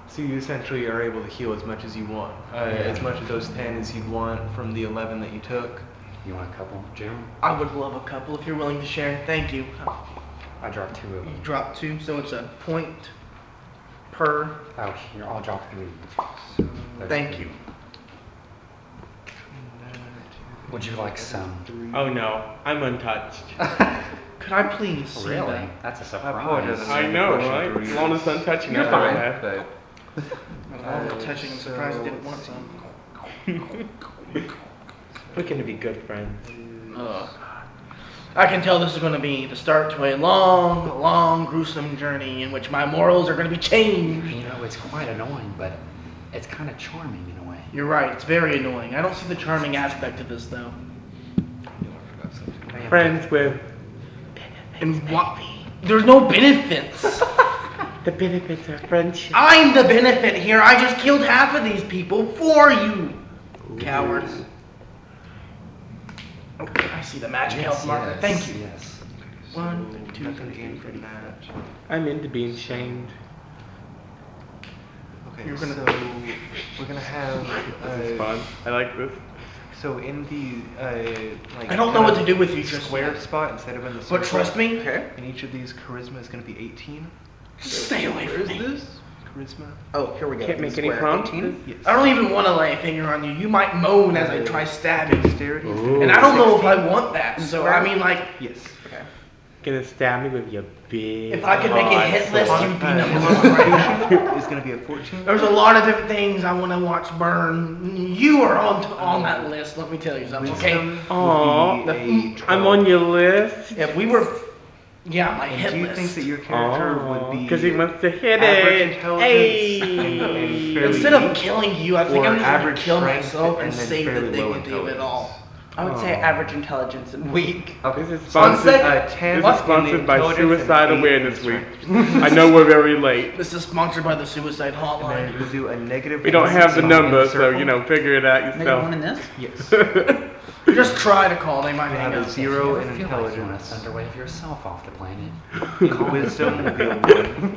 So you essentially are able to heal as much as you want. As much of those 10 as you'd want from the 11 that you took. You want a couple, General? I would love a couple if you're willing to share. Thank you. I dropped 2 of You them. drop 2, so it's a point per. Oh, here, I'll drop 3. Thank you. Would you like some? Oh no, I'm untouched. Could I please see Really? that? That's a I apologize. surprise. I know, right? As long as I'm touching You're it, fine. man. I'm touching and surprised I didn't want some. We're gonna be good friends. Ugh. I can tell this is going to be the start to a long, long, gruesome journey in which my morals are going to be changed. You know, it's quite annoying, but it's kind of charming in a way. You're right, it's very annoying. I don't see the charming aspect of this, though. Friends with And what? There's no benefits. the benefits of friendship. I'm the benefit here. I just killed half of these people for you, cowards. Okay, I see the magic health marker. Thank you. Yes. 1, 2, Nothing 3, gained 4, from 5. that. I'm into being shamed. Okay, You're gonna- so we're gonna have. This is fun. I like this. So in the like. I don't know what to do with you just square yet. spot instead of in the circle. But trust me, In each of these, charisma is gonna be 18. stay away from me. this? Charisma. Oh, here we go. Can't make any Square. promises. 18? Yes. I don't even want to lay a finger on you. You might moan as I try stabbing. Dexterity. is Ooh. And I don't know if I want that. So, I mean, like, Yes. Okay. Gonna stab me with your big. if I could make a hot hit list, sword. you'd be number one right now. Constitution is gonna be a 14. There's a lot of different things I want to watch burn. You are on that list, let me tell you something, okay? Wisdom Aw, would be a 12. I'm on your list. If we were, yeah, my And hit do you list. think that your character would be Because he wants to hit average it. intelligence Hey. and fairly Instead of killing you, I think or I'm just going average to kill strength myself and and then save the fairly low dignity of it all. I would say Aw. average intelligence and weak. This is One sponsored. second. 10 This is in the sponsored by intelligence and Suicide 8 in Awareness Week. strength. I know we're very late. This is sponsored by the Suicide And Hotline. then we'll do a negative. We don't have the 1 number, in so circle. you know, figure it out Negative 1 in yourself. this? Yes. Just try to call, they might We'll hang have a up. 0 in If you feel like you want to intelligence. thunderwave yourself off the planet. Wisdom will be a 1.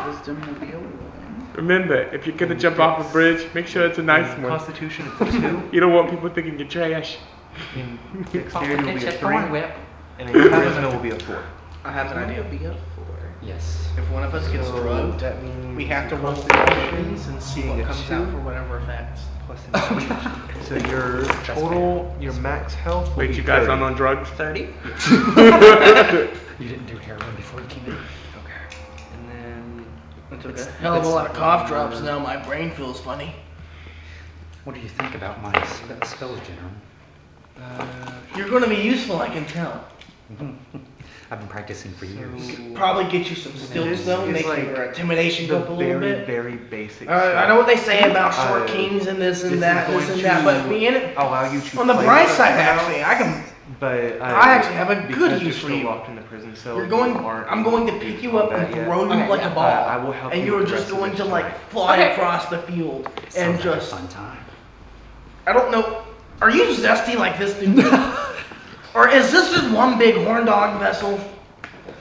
Wisdom will be a 1. Remember, if you're gonna jump off a bridge, make sure it's a nice one. Constitution is a 2. You don't want people thinking you're trash. In Off dexterity the will be pitch a at 3. Thorn Whip. And in charisma will be a 4. I have an idea. Will be a 4. Yes. If one of us gets So drugged, that means we have to roll the Constitution options and see being what a comes 2 out for whatever effects. plus intelligence. So your total, your max health will Wait, be you guys 30. aren't on drugs? 30? You didn't do heroin before you came in? And then I took a hell of a lot of cough drops, now my brain feels funny. What do you think about my spells, General? You're going to be useful, I can tell. I've been practicing for years. Probably get you some stilts This though, is make like your intimidation go the up a little very, bit. very basic. I know what they say about short Uh, kings and this this and is that, going this and that, but to being it allow you to on the play bright with side, now, actually, I can. But I actually have a good because use you're for still you. locked in the prison cell. You're going. you aren't I'm going to able pick do you up and combat yet. throw you Okay, like yeah. a ball, I will help and you you're with the just rest of going this to like try. fly Okay. across the field and Sounds like a just. fun time. I don't know. Are you zesty like this, dude? Or is this just one big horn dog vessel?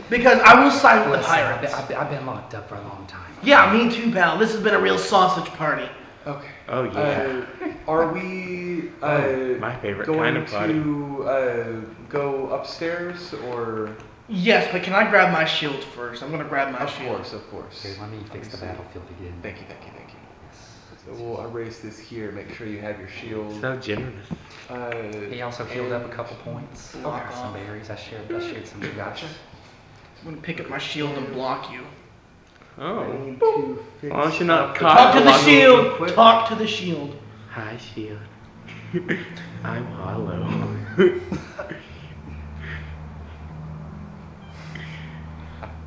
Because I will side with the Listen, pirates. I've been locked up for a long time. Yeah, me too, pal. This has been a real sausage party. Okay. Oh yeah. Are we My favorite going kind of party. to go upstairs or? Yes, but can I grab my shield first? I'm gonna grab my Of shield. course, of course. Here, let me fix the battlefield again. Thank you, thank you, thank you. So we'll erase this here. Make sure you have your shield. So generous. He also healed up a couple points. Block Some off. berries. I shared some gotcha. I'm gonna pick up my shield and block you. Oh. need to fix Why don't you not up cock Talk to the block me? shield. Equip. Talk to the shield. Hi, shield. I'm hollow.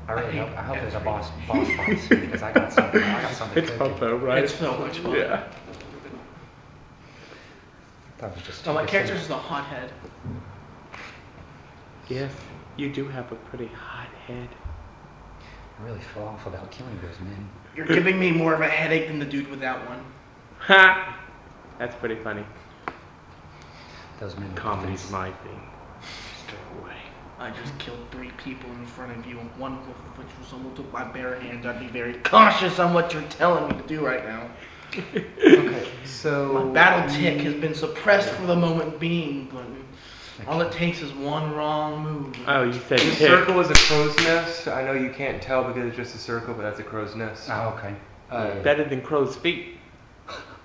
I hope there's a boss fight soon because I got something. It's cooking. fun though, right? It's so much fun. Yeah. That was just Oh, my 2%. character's the hothead. Yes, you do have a pretty hot head. I really fell off about killing those men. You're giving me more of a headache than the dude without one. Ha! That's pretty funny. Those men. were Comedy's defense. my thing. Stay away. I just killed 3 people in front of you, and one of which was someone took my bare hands. I'd be very cautious on what you're telling me to do right now. Okay, so My battle tick has been suppressed for the moment being, but all it takes is one wrong move. Oh, you said This tick. circle is a crow's nest. I know you can't tell because it's just a circle, but that's a crow's nest. Oh, okay. Better than crow's feet.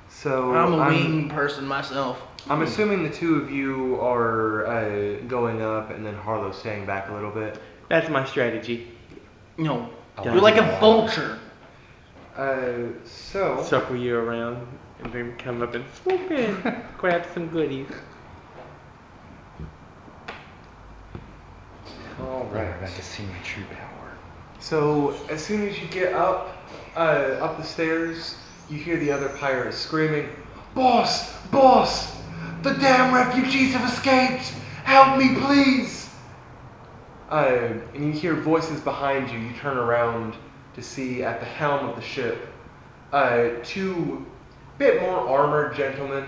So I'm a wing person myself. I'm assuming the two of you are going up, and then Harlow's staying back a little bit. That's my strategy. No, I you're like like it. a vulture. So Circle you around and then come up and swoop in, grab some goodies. all Right, right. I got to see my true power. So as soon as you get up the stairs, you hear the other pirates screaming, "Boss! Boss! The damn refugees have escaped! Help me, please!" And you hear voices behind you. You turn around to see at the helm of the ship two bit more armored gentlemen.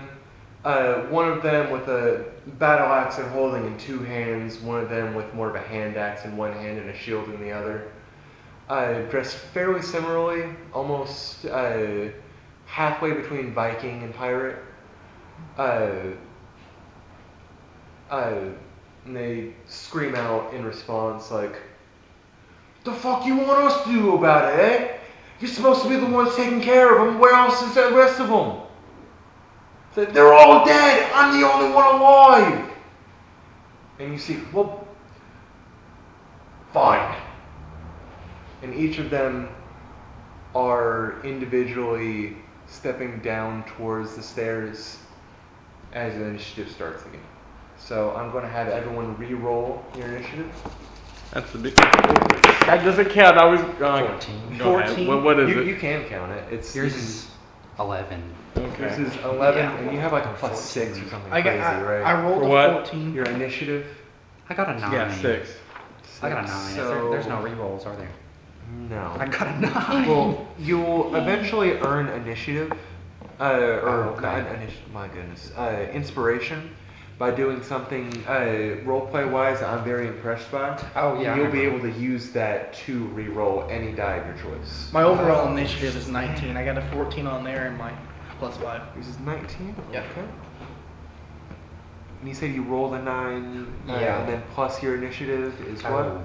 One of them with a battle axe and holding in two hands. One of them with more of a hand axe in one hand and a shield in the other. Dressed fairly similarly, almost halfway between Viking and pirate. And they scream out in response like, "The fuck you want us to do about it, eh? You're supposed to be the ones taking care of them. Where else is the rest of them?" Said, "They're all dead. I'm the only one alive." And you see, well, fine. And each of them are individually stepping down towards the stairs as the initiative starts again. So I'm going to have everyone re-roll your initiative. That's a big. That doesn't count. I was 14. Go ahead. 14? What is You it? can count it. It's Yours is 11. Okay. Yours is 11, Yeah. and you have like a plus 6 or something I crazy, I right? rolled For a what? 14. Your initiative? I got a 9. Yeah, 6. I got a 9. There's no rerolls, are there? No. I got a 9. Well, you'll eventually earn initiative, or Oh, okay. not my goodness, inspiration by doing something roleplay wise that I'm very impressed by. Oh, yeah, I You'll be remember. able to use that to re-roll any die of your choice. My overall initiative is 19. I got a 14 on there and my plus 5. Yours is 19. Yeah. Okay. And you said you rolled a 9, Yeah. and then plus your initiative is what? Oh.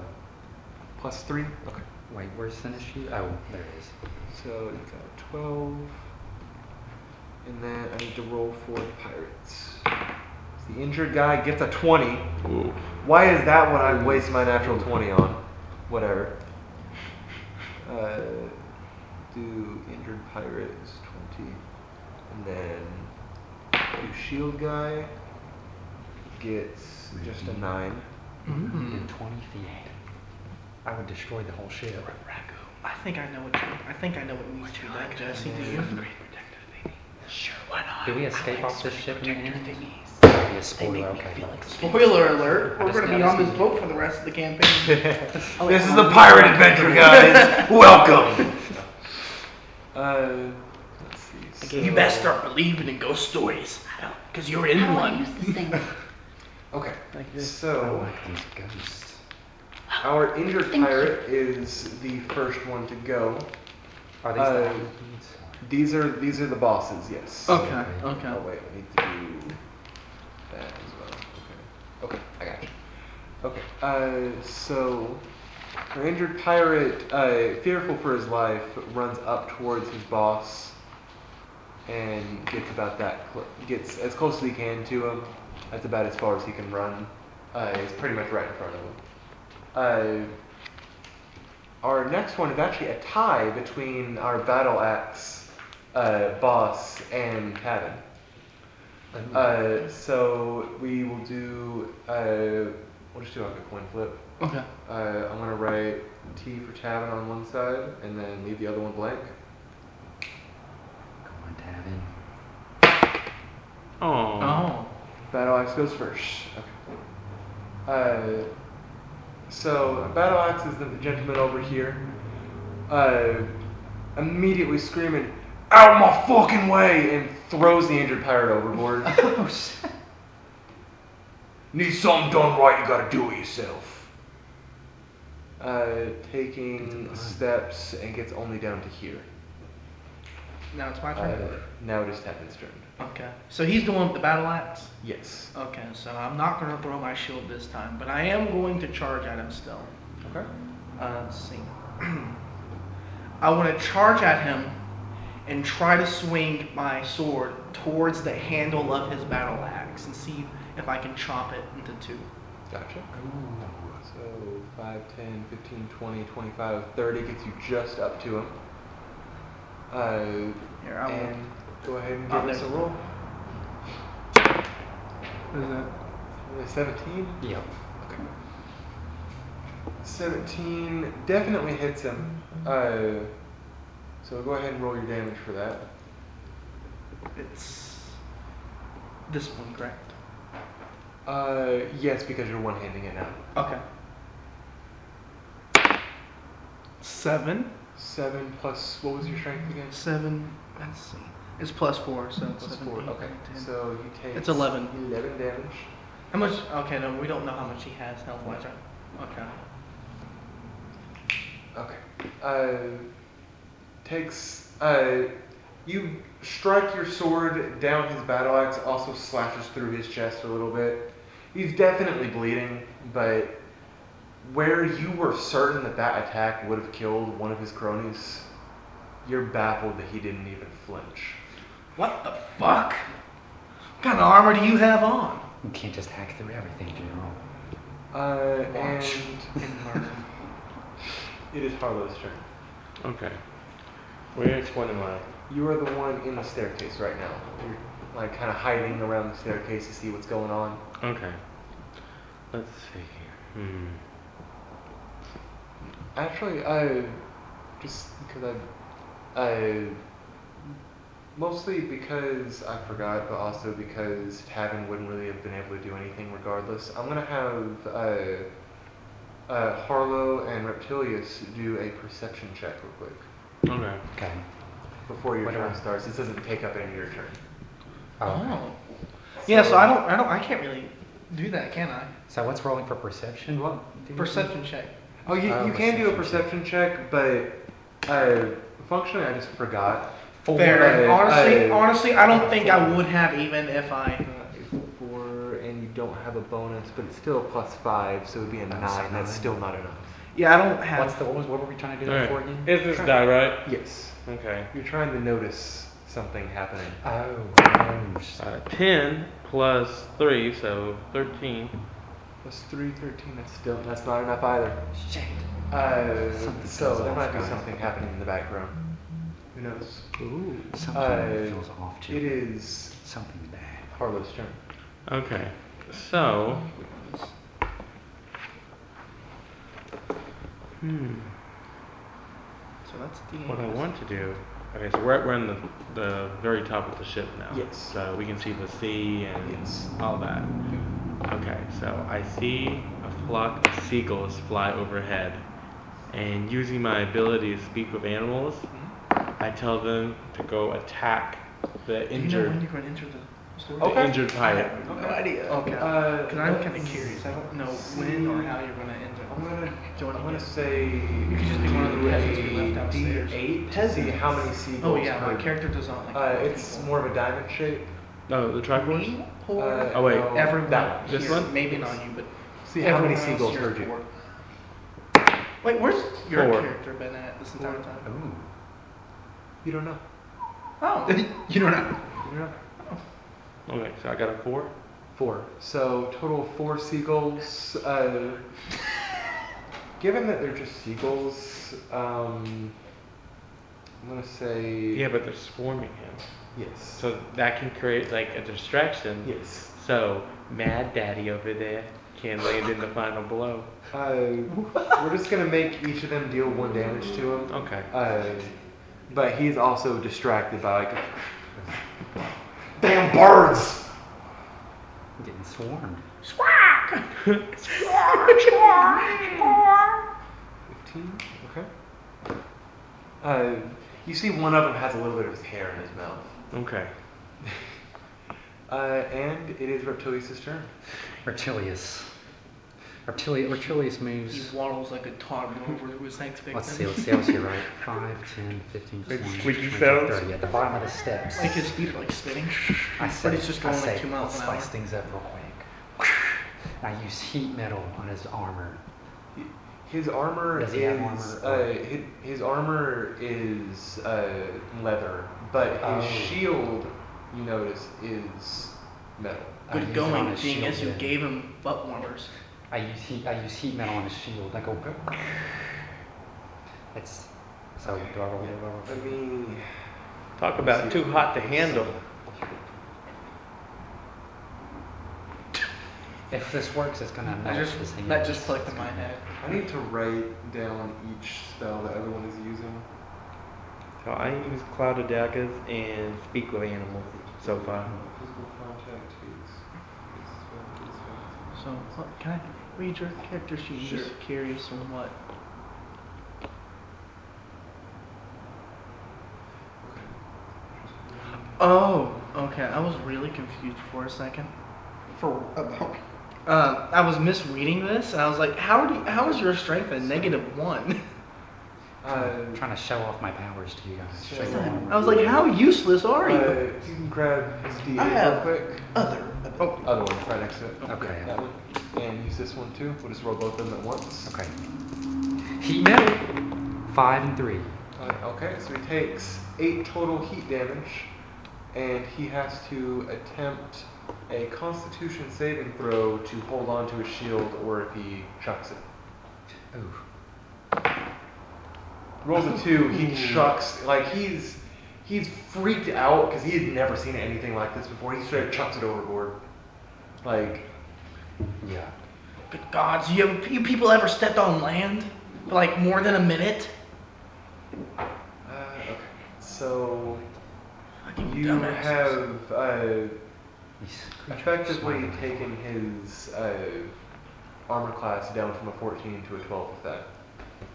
Plus 3. Okay. Wait, where's the initiative? Oh, there it is. So you got 12, and then I need to roll for the pirates. So the injured guy gets a 20. Ooh. Why is that what I waste my natural 20 on? Whatever. Do injured pirate is 20, and then do shield guy gets just a 9. Mm-hmm. In 20 feet. I would destroy the whole ship. I think I know what needs to be done, Jesse. Do you? Sure, why not? Do we escape off this ship in the end? That'd be a spoiler, okay. Spoiler alert: we're going to be on this boat for the rest of the campaign. This is the pirate adventure, guys. Welcome. Let's see. So, You best start believing in ghost stories, because you're in How do I one. use this thing? Okay. Like this. I So like these ghosts. our injured Thank you. pirate is the first one to go. Are these Uh, the islands? These are the bosses. Yes. Okay. Oh Okay. wait, I need to do that as well. Okay. Okay, I got you. Okay. So our injured pirate, fearful for his life, runs up towards his boss and gets about gets as close as he can to him. That's about as far as he can run. He's pretty much right in front of him. Our next one is actually a tie between our battle axe boss and Cabin. So we will do. We'll just do like a coin flip. Okay. I'm gonna write T for Tavin on one side and then leave the other one blank. Come on, Tavin. Oh. Battle axe goes first. Okay. So battle axe is the gentleman over here. Immediately screaming, "Out my fucking way!" and throws the injured pirate overboard. Oh, shit. Need something done right, you gotta do it yourself. Taking steps and gets only down to here. Now it's my turn. Now it is Tavin's turn. Okay. So he's the one with the battle axe. Yes. Okay. So I'm not going to throw my shield this time, but I am going to charge at him still. Okay. Let's see. I want to charge at him and try to swing my sword towards the handle of his battle axe. axe and see if I can chop it into two. Gotcha. So 5, 10, 15, 20, 25, 30 gets you just up to him. Here, I will. And go ahead and Oh, give us a there's- roll. What is that? 17? Yep. Okay. 17 definitely hits him. So go ahead and roll your damage for that. It's this one, correct? Yes, because you're one-handing it now. Okay. 7. 7 plus, what was your strength again? 7. Let's see. It's +4, so it's Plus 7, 4. 8, Okay. 9, 10. So he takes It's 11. 11 damage. How much? Okay, no, we don't know how much he has health-wise, right? Okay. Okay. You strike your sword down his battle axe, also slashes through his chest a little bit. He's definitely bleeding, but where you were certain that that attack would have killed one of his cronies, you're baffled that he didn't even flinch. What the fuck? What kind of armor do you have on? You can't just hack through everything, General. Watch. And it is Harlow's turn. Okay. Where are you explaining why? You are the one in the staircase right now. You're like kind of hiding around the staircase to see what's going on. Okay. Let's see here. Actually, just because mostly because I forgot, but also because Tavin wouldn't really have been able to do anything regardless. I'm gonna have Harlow and Reptilius do a perception check real quick Okay. Okay. before your What do turn I- starts. This doesn't take up any of your turn. Oh. Yeah, so I can't really do that, can I? So what's rolling for perception? What? do you- Perception check. Oh, you can do a perception check, but functionally I just forgot. Fair. And I- honestly, I don't think I would have even if I. 4, and you don't have a bonus, but it's still +5, so it would be a 9. so That's 9. still not enough. Yeah, I don't have. What were we trying to do Alright. that for again? Is this die right? Yes. Okay. You're trying to notice something happening. Oh. 10 plus 3, so 13. +3, 13. That's not enough either. Shit. Something So feels there off, might be guys. something happening in the background. Who knows? Ooh. Something feels off too. It is Something bad. Harlow's turn. Okay. So. So that's the. What I want to do. Okay, so we're in the very top of the ship now. Yes. So we can see the sea and Yes. all that. Okay, so I see a flock of seagulls fly overhead, and using my ability to speak with animals, I tell them to go attack the Do you know injured, when you're going to enter the store? the injured I pirate. have no idea. Okay. Because I'm kind of curious. I don't know when or how you're going to enter. I'm gonna say You could just be one of the peasants we left downstairs. D8 to see how many seagulls. Oh yeah, my could- character does not like. It's more of a diamond shape. Oh, the triforce? Me? Or Oh, wait. no, everyone that one. This here, one? maybe not you, but See how many everyone else seagulls here's heard you. four. Wait, where's your 4. character been at this entire time? Ooh. You don't know. Oh, you don't know. You don't know. Okay, so I got a 4. 4. So total 4 seagulls. Given that they're just seagulls, I'm gonna say Yeah, but they're swarming him. yes. So that can create like a distraction. Yes. So Mad Daddy over there can land in the final blow. We're just gonna make each of them deal 1 damage to him. Okay. But he's also distracted by like damn birds. I'm getting swarmed. 15. Okay. You see one of them has a little bit of his hair in his mouth. Okay. And it is Reptilius' turn. Reptilius. Reptilius He moves. waddles like a toddler over to his next victim. Let's see. I was here right. 5, 10, 15, 20, squeaky 25, sounds? 30. At the bottom of the steps. Like his feet are like spinning. I say, but it's just going I say, like 2 miles let's an hour. spice things up real quick. I use heat metal on his armor. His armor Does is he have armor? his armor is leather, but his Oh. shield, you notice, is metal. I Good use it on going, his genius. shield, You then. gave him butt warmers. I use heat metal on his shield. I go. It's so. Do I roll? I mean, Talk about too hot to handle. If this works, it's gonna melt his hand. That just clicked in my head. I need to write down each spell that everyone is using. So I use Cloud of Daggers and Speak with Animals so far. Physical contact takes. So, can I read your character sheet? I'm just curious on what. Oh, okay. I was really confused for a second. I was misreading this, and I was like, how is your strength a -1? I'm trying to show off my powers to you guys. So- Show you all. I was like, how useless are you? You can grab his D8 I have real quick. Other. Oh, other one, right next to it. Okay. Yeah, that one. And use this one too. We'll just roll both of them at once. Okay. Heat metal. 5 and 3. Okay, so he takes 8 total heat damage, and he has to attempt a Constitution saving throw to hold on to his shield, or if he chucks it. Ooh. Rolls a 2, he chucks, like he's freaked out because he had never seen anything like this before. He straight up chucks it overboard. Like, Yeah. Good gods, you people ever stepped on land for like more than a minute? okay. So Fucking you dumbasses. have He's effectively smiling. taken his armor class down from a 14 to a 12 with that.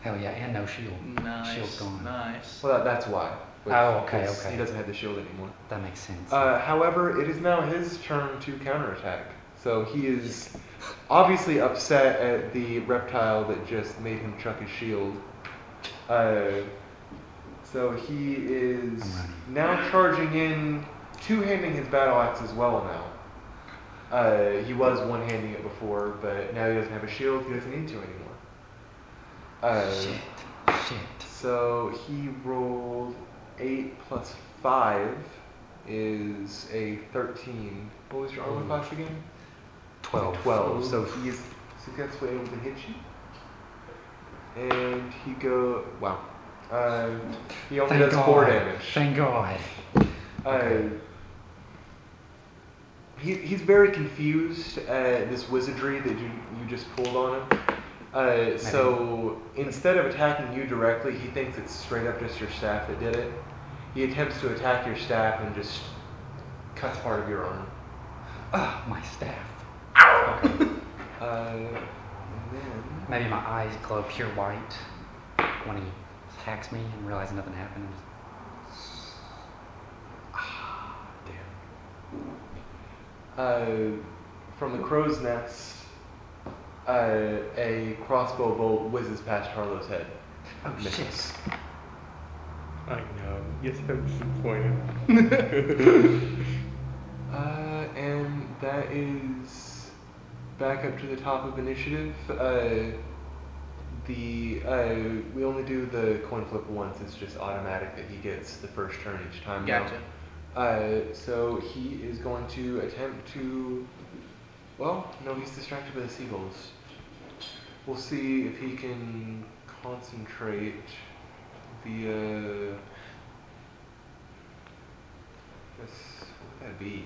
Hell yeah, and no shield. Shield's Nice, gone. nice. Well, that's why. Oh, okay, Because okay. He doesn't have the shield anymore. That makes sense. However, it is now his turn to counterattack. So he is obviously upset at the reptile that just made him chuck his shield. So he is I'm running. now charging in, two-handing his battle axe as well now. He was one-handing it before, but now he doesn't have a shield. He doesn't need to anymore. Shit. So he rolled 8 plus 5 is a 13. What was your armor class again? 12. 12. So he's successfully able to hit you. And he wow. He only Thank does 4 God. damage. Thank God. He's very confused at this wizardry that you just pulled on him. So instead of attacking you directly, he thinks it's straight up just your staff that did it. He attempts to attack your staff and just cuts part of your arm. Ugh, my staff. And then Maybe my eyes glow pure white when he attacks me and realize nothing happened. Damn. From the crow's nest, a crossbow bolt whizzes past Harlow's head. Oh Misses. shit. I know. You're so disappointed. And that is back up to the top of initiative. We only do the coin flip once. It's just automatic that he gets the first turn each time. now. Gotcha. So he is going to attempt to. Well, no, he's distracted by the seagulls. We'll see if he can concentrate via. What would that be?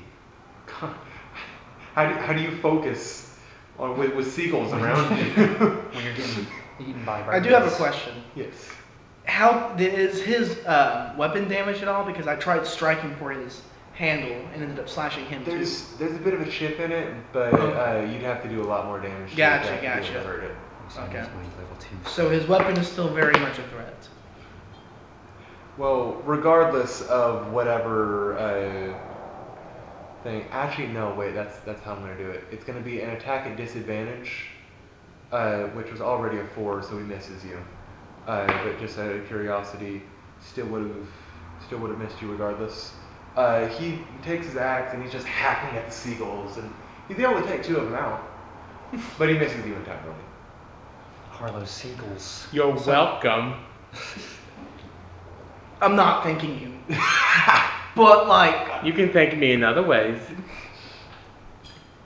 How do you focus on with seagulls around you? When you're getting eaten by I do have a rabbits. question. Yes. How is his weapon damaged at all? Because I tried striking for his handle and ended up slashing him There's a bit of a chip in it, but you'd have to do a lot more damage. Gotcha, to be able to gotcha. hurt it. So Okay. he's my level 2. too. So his weapon is still very much a threat. Well, regardless of whatever thing. Actually, no. Wait, that's how I'm gonna do it. It's gonna be an attack at disadvantage, which was already a 4, so he misses you. But just out of curiosity, still would have missed you regardless. He takes his axe and he's just hacking at the seagulls, and he's able to take 2 of them out, but he misses you entirely. Harlow seagulls. You're welcome. I'm not thanking you. But like, You can thank me in other ways.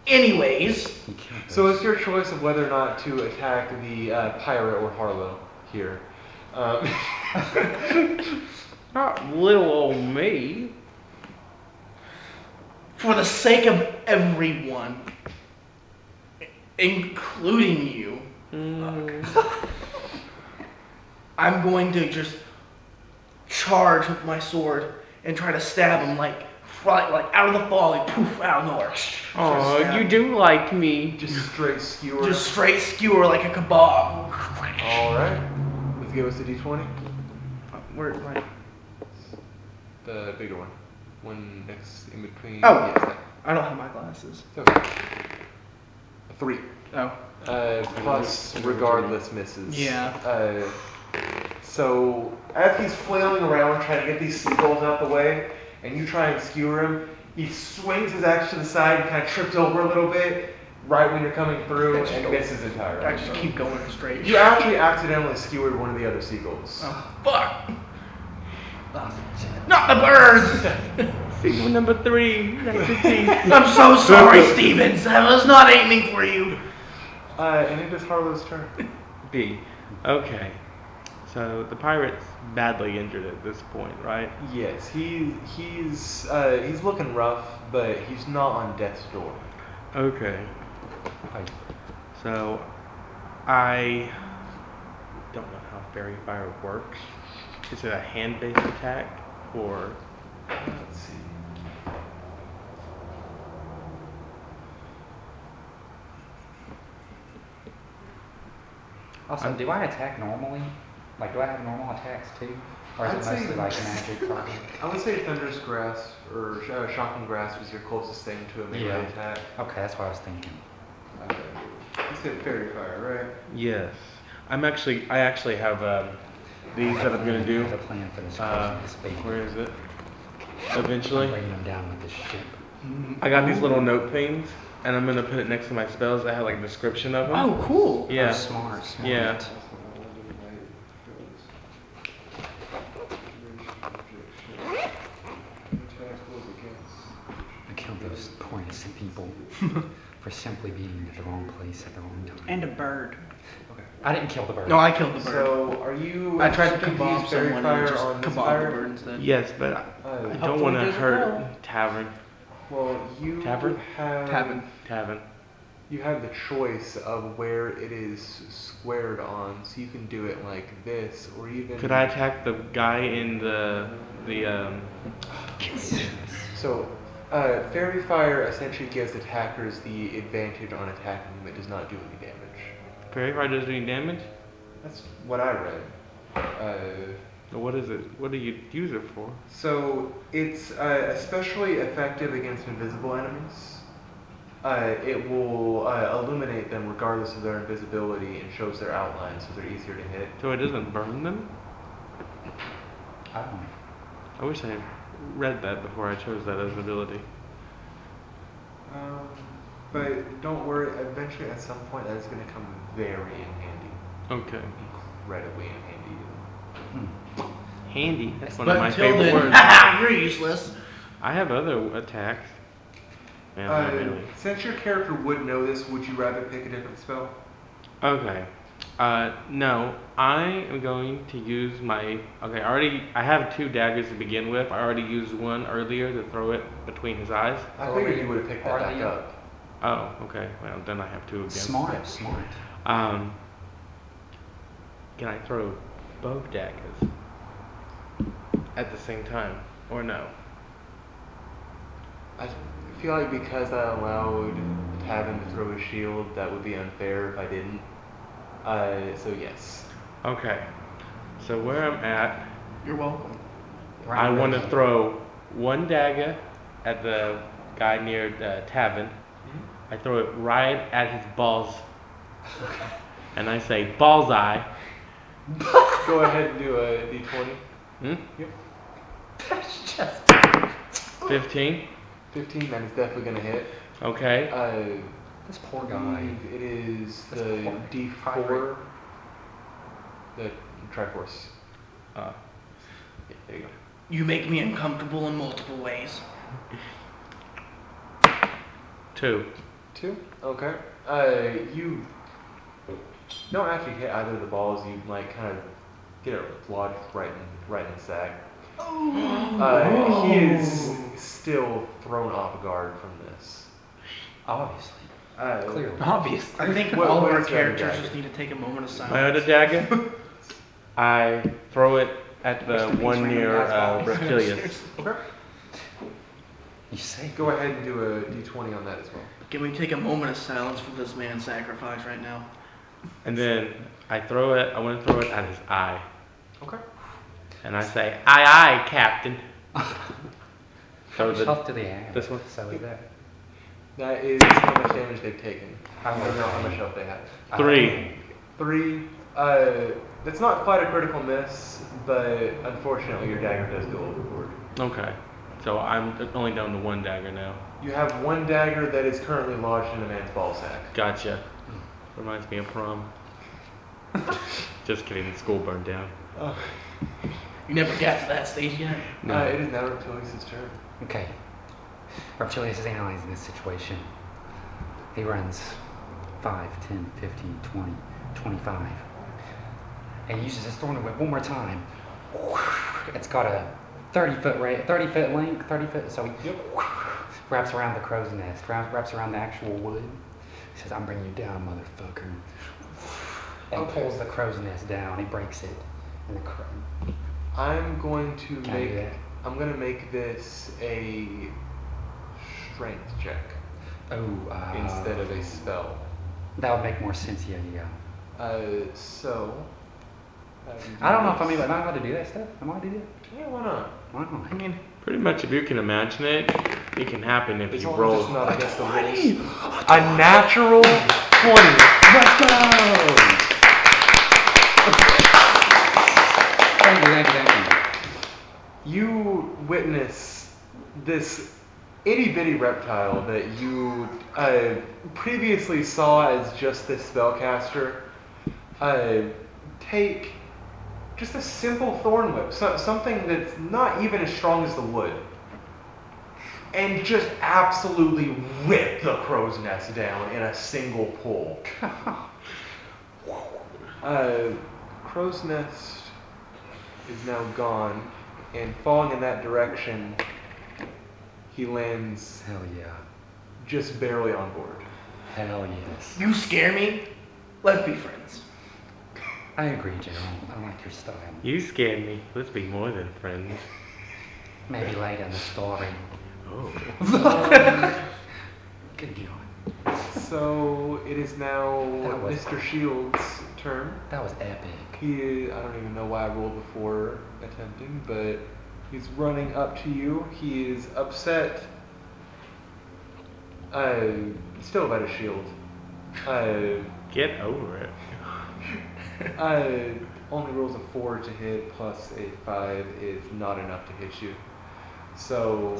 Anyways, You killed So those. it's your choice of whether or not to attack the pirate or Harlow here. Um, Not little old me. for the sake of everyone, including you, I'm going to just charge with my sword and try to stab him like out of the fall, like poof, out of nowhere. Oh, Stab you him. do like me. just straight skewer. Just straight skewer like a kebab. Alright. Let's give us a d20. Where, like, The bigger one. One next in between. Oh. Yes, that. I don't have my glasses. It's okay. A 3. Oh. Plus, regardless, misses. Yeah. So, as he's flailing around trying to get these seagulls out the way, and you try and skewer him, he swings his axe to the side and kind of trips over a little bit right when you're coming through and misses entirely. I just keep going straight. You actually accidentally skewered one of the other seagulls. Oh, fuck. Oh, not the bird! Sequel number 3. Nice to see. I'm so sorry, Stevens. I was not aiming for you. And it is Harlow's turn. B. Okay. So the pirate's badly injured at this point, right? Yes, he's looking rough, but he's not on death's door. Okay. Like, So I don't know how fairy fire works. Is it a hand-based attack or? Let's see. also, do I attack normally? Like, do I have normal attacks too? Or is I'd it say- mostly like magic? Or... I would say Thunderous Grasp or Shocking Grasp is your closest thing to a melee Yeah. attack. Okay, that's what I was thinking. You said Fairy Fire, right? Yes. I actually have these that I'm gonna do. I have a plan for this person, this baby. Where is it? I'm Eventually. bringing them down with this ship. I got these little note things, and I'm gonna put it next to my spells. I have like a description of them. Oh, cool. Yeah. Oh, smart, smart. Yeah. I killed those poor innocent people for simply being at the wrong place at the wrong time. And a bird. I didn't kill the bird. No, I killed the bird. So, are you? I tried to attempting kebab use Fairy someone Fire and just on this kebab the pirate? bird instead. Yes, but I Uh, don't want to does it hurt well. Tavern. well, you Tavern? have Tavern. You have the choice of where it is squared on, so you can do it like this, or even. Could I attack the guy in the So, Fairy Fire essentially gives attackers the advantage on attacking them. It does not do any damage. Fairy Fire does any damage? That's what I read. What is it? What do you use it for? So it's especially effective against invisible enemies. It will illuminate them regardless of their invisibility and shows their outlines, so they're easier to hit. So it doesn't burn them? I don't know. I wish I had read that before I chose that as an ability. But don't worry, eventually at some point that is going to come very in handy. Okay. Incredibly in handy. Handy. That's one But of my until favorite then, words. you're useless. I have other attacks. Man, not really. Since your character would know this, would you rather pick a different spell? Okay. No, I am going to use my. Okay, I have 2 daggers to begin with. I already used one earlier to throw it between his eyes. I figured you would have picked that back up. Oh, okay. Well, then I have 2 again. Smart, smart. Can I throw both daggers at the same time, or no? I feel like because I allowed Tavin to throw his shield, that would be unfair if I didn't. So yes. Okay. So where I'm at, You're welcome. I want to throw 1 dagger at the guy near Tavin. I throw it right at his balls, and I say bullseye. Go ahead and do a d20. Hmm? Yep. 15. 15, that is definitely going to hit. Okay. This poor I guy. believe it is That's the poor D4, pirate. the Triforce. Uh, Yeah, there you go. You make me uncomfortable in multiple ways. 2. 2? Okay. You don't actually hit either of the balls. You like kind of get it lodged right in the sack. He is still thrown off guard from this. Obviously. Clearly. Obviously. I think What- all of what our is the other characters dagger? just need to take a moment of silence. My other dagger, I throw it at the one near Reptilius. Okay. You say. Go ahead and do a d20 on that as well. Can we take a moment of silence for this man's sacrifice right now? And then I throw it, I want to throw it at his eye. Okay. And I say, aye, aye, Captain. How much health do they have? this one? So is that. That is how much damage they've taken. I Oh, don't know how okay. much health they have. 3. 3. That's not quite a critical miss, but unfortunately your dagger does go overboard. Okay. So I'm only down to 1 dagger now. You have 1 dagger that is currently lodged in a man's ball sack. Gotcha. Reminds me of prom. Just kidding, the school burned down. Oh. You never got to that stage yet? No. It is now Reptilius' turn. Okay. Reptilius is analyzing this situation. He runs 5, 10, 15, 20, 25. And he uses his thorn whip one more time. It's got a 30-foot length, 30 foot. So he wraps around the crow's nest, wraps around the actual wood. He says, "I'm bringing you down, motherfucker." And pulls the crow's nest down. He breaks it. And the crow. I'm going to Can I do that? I'm going to make this a strength check instead of a spell. That would make more sense, yeah. So. I don't know if am I allowed to do that stuff? Am I allowed to do that? Yeah, why not? Why not? I mean, Pretty much, if you can imagine it, it can happen if As you long as roll. it's not against the rules. A natural 20. Let's go! Thank you. You witness this itty bitty reptile that you previously saw as just this spellcaster take just a simple thorn whip, something that's not even as strong as the wood, and just absolutely rip the crow's nest down in a single pull. Crow's nest is now gone, and falling in that direction, he lands Hell yeah. just barely on board. Hell yes. you scare me. Let's be friends. I agree, General. I like your style. You scared me. Let's be more than friends. Maybe later in the story. Oh. Good deal. So it is now That was- Mr. Shields' turn. That was epic. I don't even know why I rolled before attempting, but he's running up to you. He is upset. Still about his shield. Get over it. Only rolls a 4 to hit, plus a 5 is not enough to hit you. So,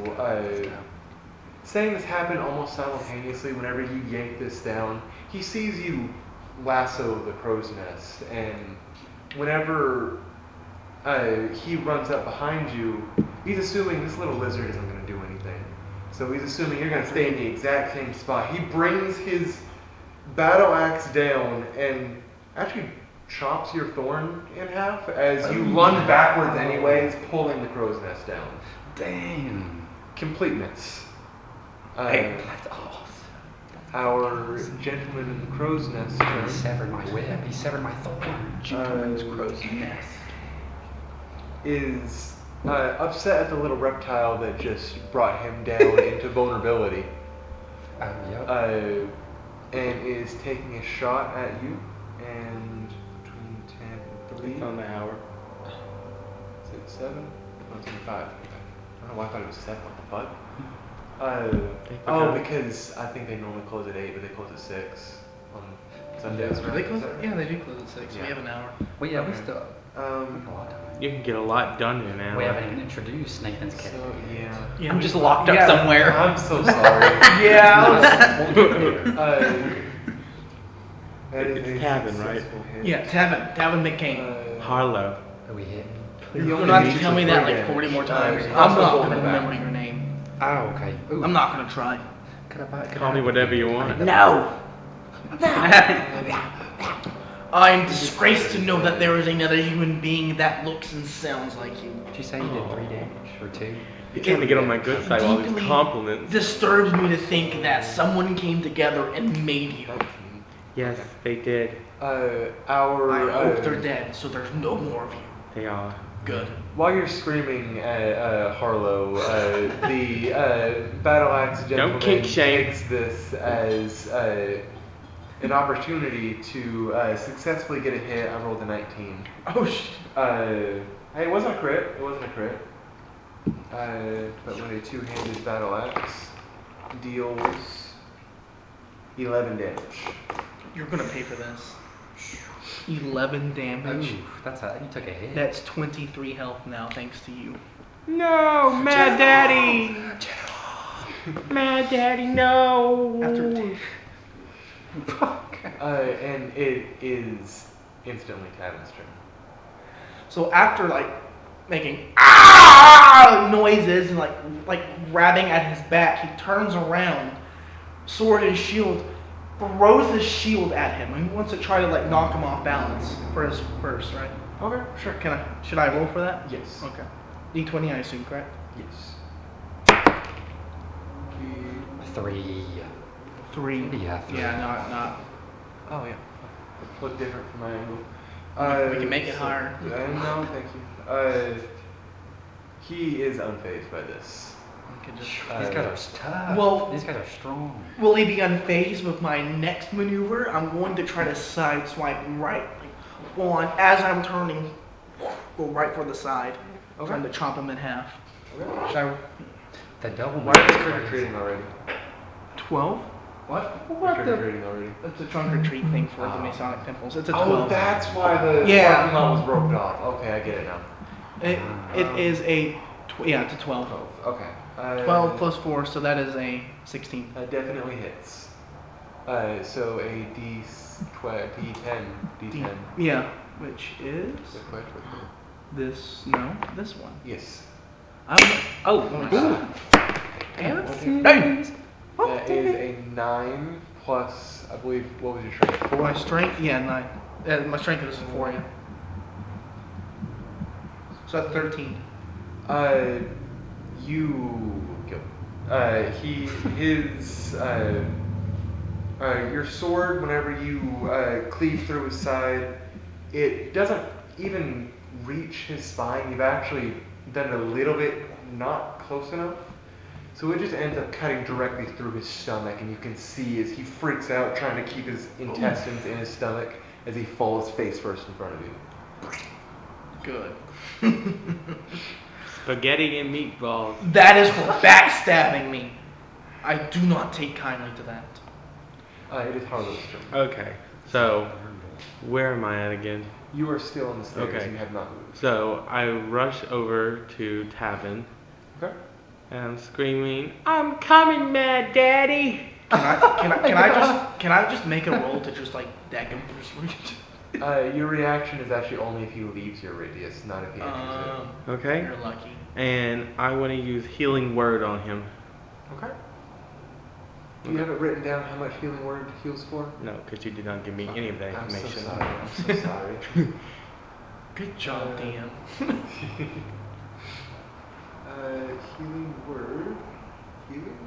saying this happened almost simultaneously whenever you yank this down. He sees you lasso the crow's nest, and whenever he runs up behind you, he's assuming this little lizard isn't going to do anything. So he's assuming you're going to stay in the exact same spot. He brings his battle axe down and actually chops your thorn in half as you run backwards anyways, pulling the crow's nest down. Damn. Complete miss. That's awesome. Our gentleman in the crow's nest He turn severed my whip. He severed my thorn. Gentleman's crow's nest. is upset at the little reptile that just brought him down into vulnerability, Yep. and is taking a shot at you. And between 10 and 3, It's on the hour. is it 7? No, it's only 5. Okay. I don't know why I thought it was 7. What the fuck? Because I think they normally close at 8, but they close at 6 on Sundays. Yeah. right? They close, Is that right? yeah, they do close at 6. Yeah. We have an hour. Well, yeah, we Okay. still. A lot of time. You can get a lot done in an hour. We haven't even introduced Nathan's So, character. Yeah, I'm we- just locked up yeah. somewhere. I'm so sorry. Yeah. That is It's a Tavin, right? successful hit. Yeah, Tavin McCain. Harlow. Are we hit? You're gonna have to tell me that like 40 more times. I'm not gonna remember your name. Oh, okay. Ooh. I'm not gonna try. Call me whatever you want. No! I'm disgraced to know that there is another human being that looks and sounds like you. Did you say you did 3 damage or 2? You're trying to get on my good side with all these Deeply compliments. disturbs me to think that someone came together and made you. Yes, they did. I hope they're dead, so there's no more of you. They are. Good. While you're screaming at Harlow, the battle axe gentleman kink shame. takes this as an opportunity to successfully get a hit. I rolled a 19. Oh shit. Hey, it wasn't a crit. It wasn't a crit. But with a two-handed battle axe, deals 11 damage. You're gonna pay for this. 11 damage. Ooh, you took a hit. That's 23 health now, thanks to you. No, Mad Daddy! Mad Daddy, no! After And it is instantly Tavin's turn. So after like making noises and like grabbing at his back, he turns around, sword and shield, throws his shield at him, and he wants to try to like knock him off balance for his first, right? Okay, sure. Should I roll for that? Yes. Okay. D20, I assume, correct? Yes. 3. 3. Yeah, 3. Yeah, not. Oh yeah. Look different from my angle. We can make it higher. No, thank you. He is unfazed by this. We can just. These guys are tough. Well- these guys are strong. Will he be unfazed with my next maneuver? I'm going to try to sideswipe right, like, on as I'm turning, go right for the side, trying to chop him in half. Okay. Should I? The double. Why is trick or treating already? 12? What? What Trick the- or treating already? It's a trunk or treat thing for the Oh. Masonic temples. It's a 12. Oh, that's why the Yeah. parking lot was roped off. Okay, I get it now. It is a, yeah, it's a 12. 12. Okay. 12 plus 4, so that is a 16. Definitely hits. So a D10. Yeah, which is Good question. this, this one. Yes. Oh, That is a 9 plus, I believe, what was your strength? my strength, yeah, 9. My strength is 4, yeah. So that's 13. You kill. Your sword, whenever you cleave through his side, it doesn't even reach his spine. You've actually done it a little bit not close enough. So it just ends up cutting directly through his stomach, and you can see as he freaks out, trying to keep his intestines in his stomach as he falls face first in front of you. Good. Spaghetti and meatballs. That is for backstabbing me. I do not take kindly to that. It is Harlow's turn. Okay, so where am I at again? You are still on the stairs. Okay. You have not moved. So I rush over to Tavin Okay. and I'm screaming, "I'm coming, Mad Daddy!" Can I just make a roll to just like deck him for sweet? Your reaction is actually only if he leaves your radius, not if he enters Okay, You're lucky. and I want to use Healing Word on him. it. Okay. Do you have it written down how much healing word heals for? No, because you did not give me any of that I'm so information. sorry. I'm so sorry. Good job, DM. Healing word. Healing.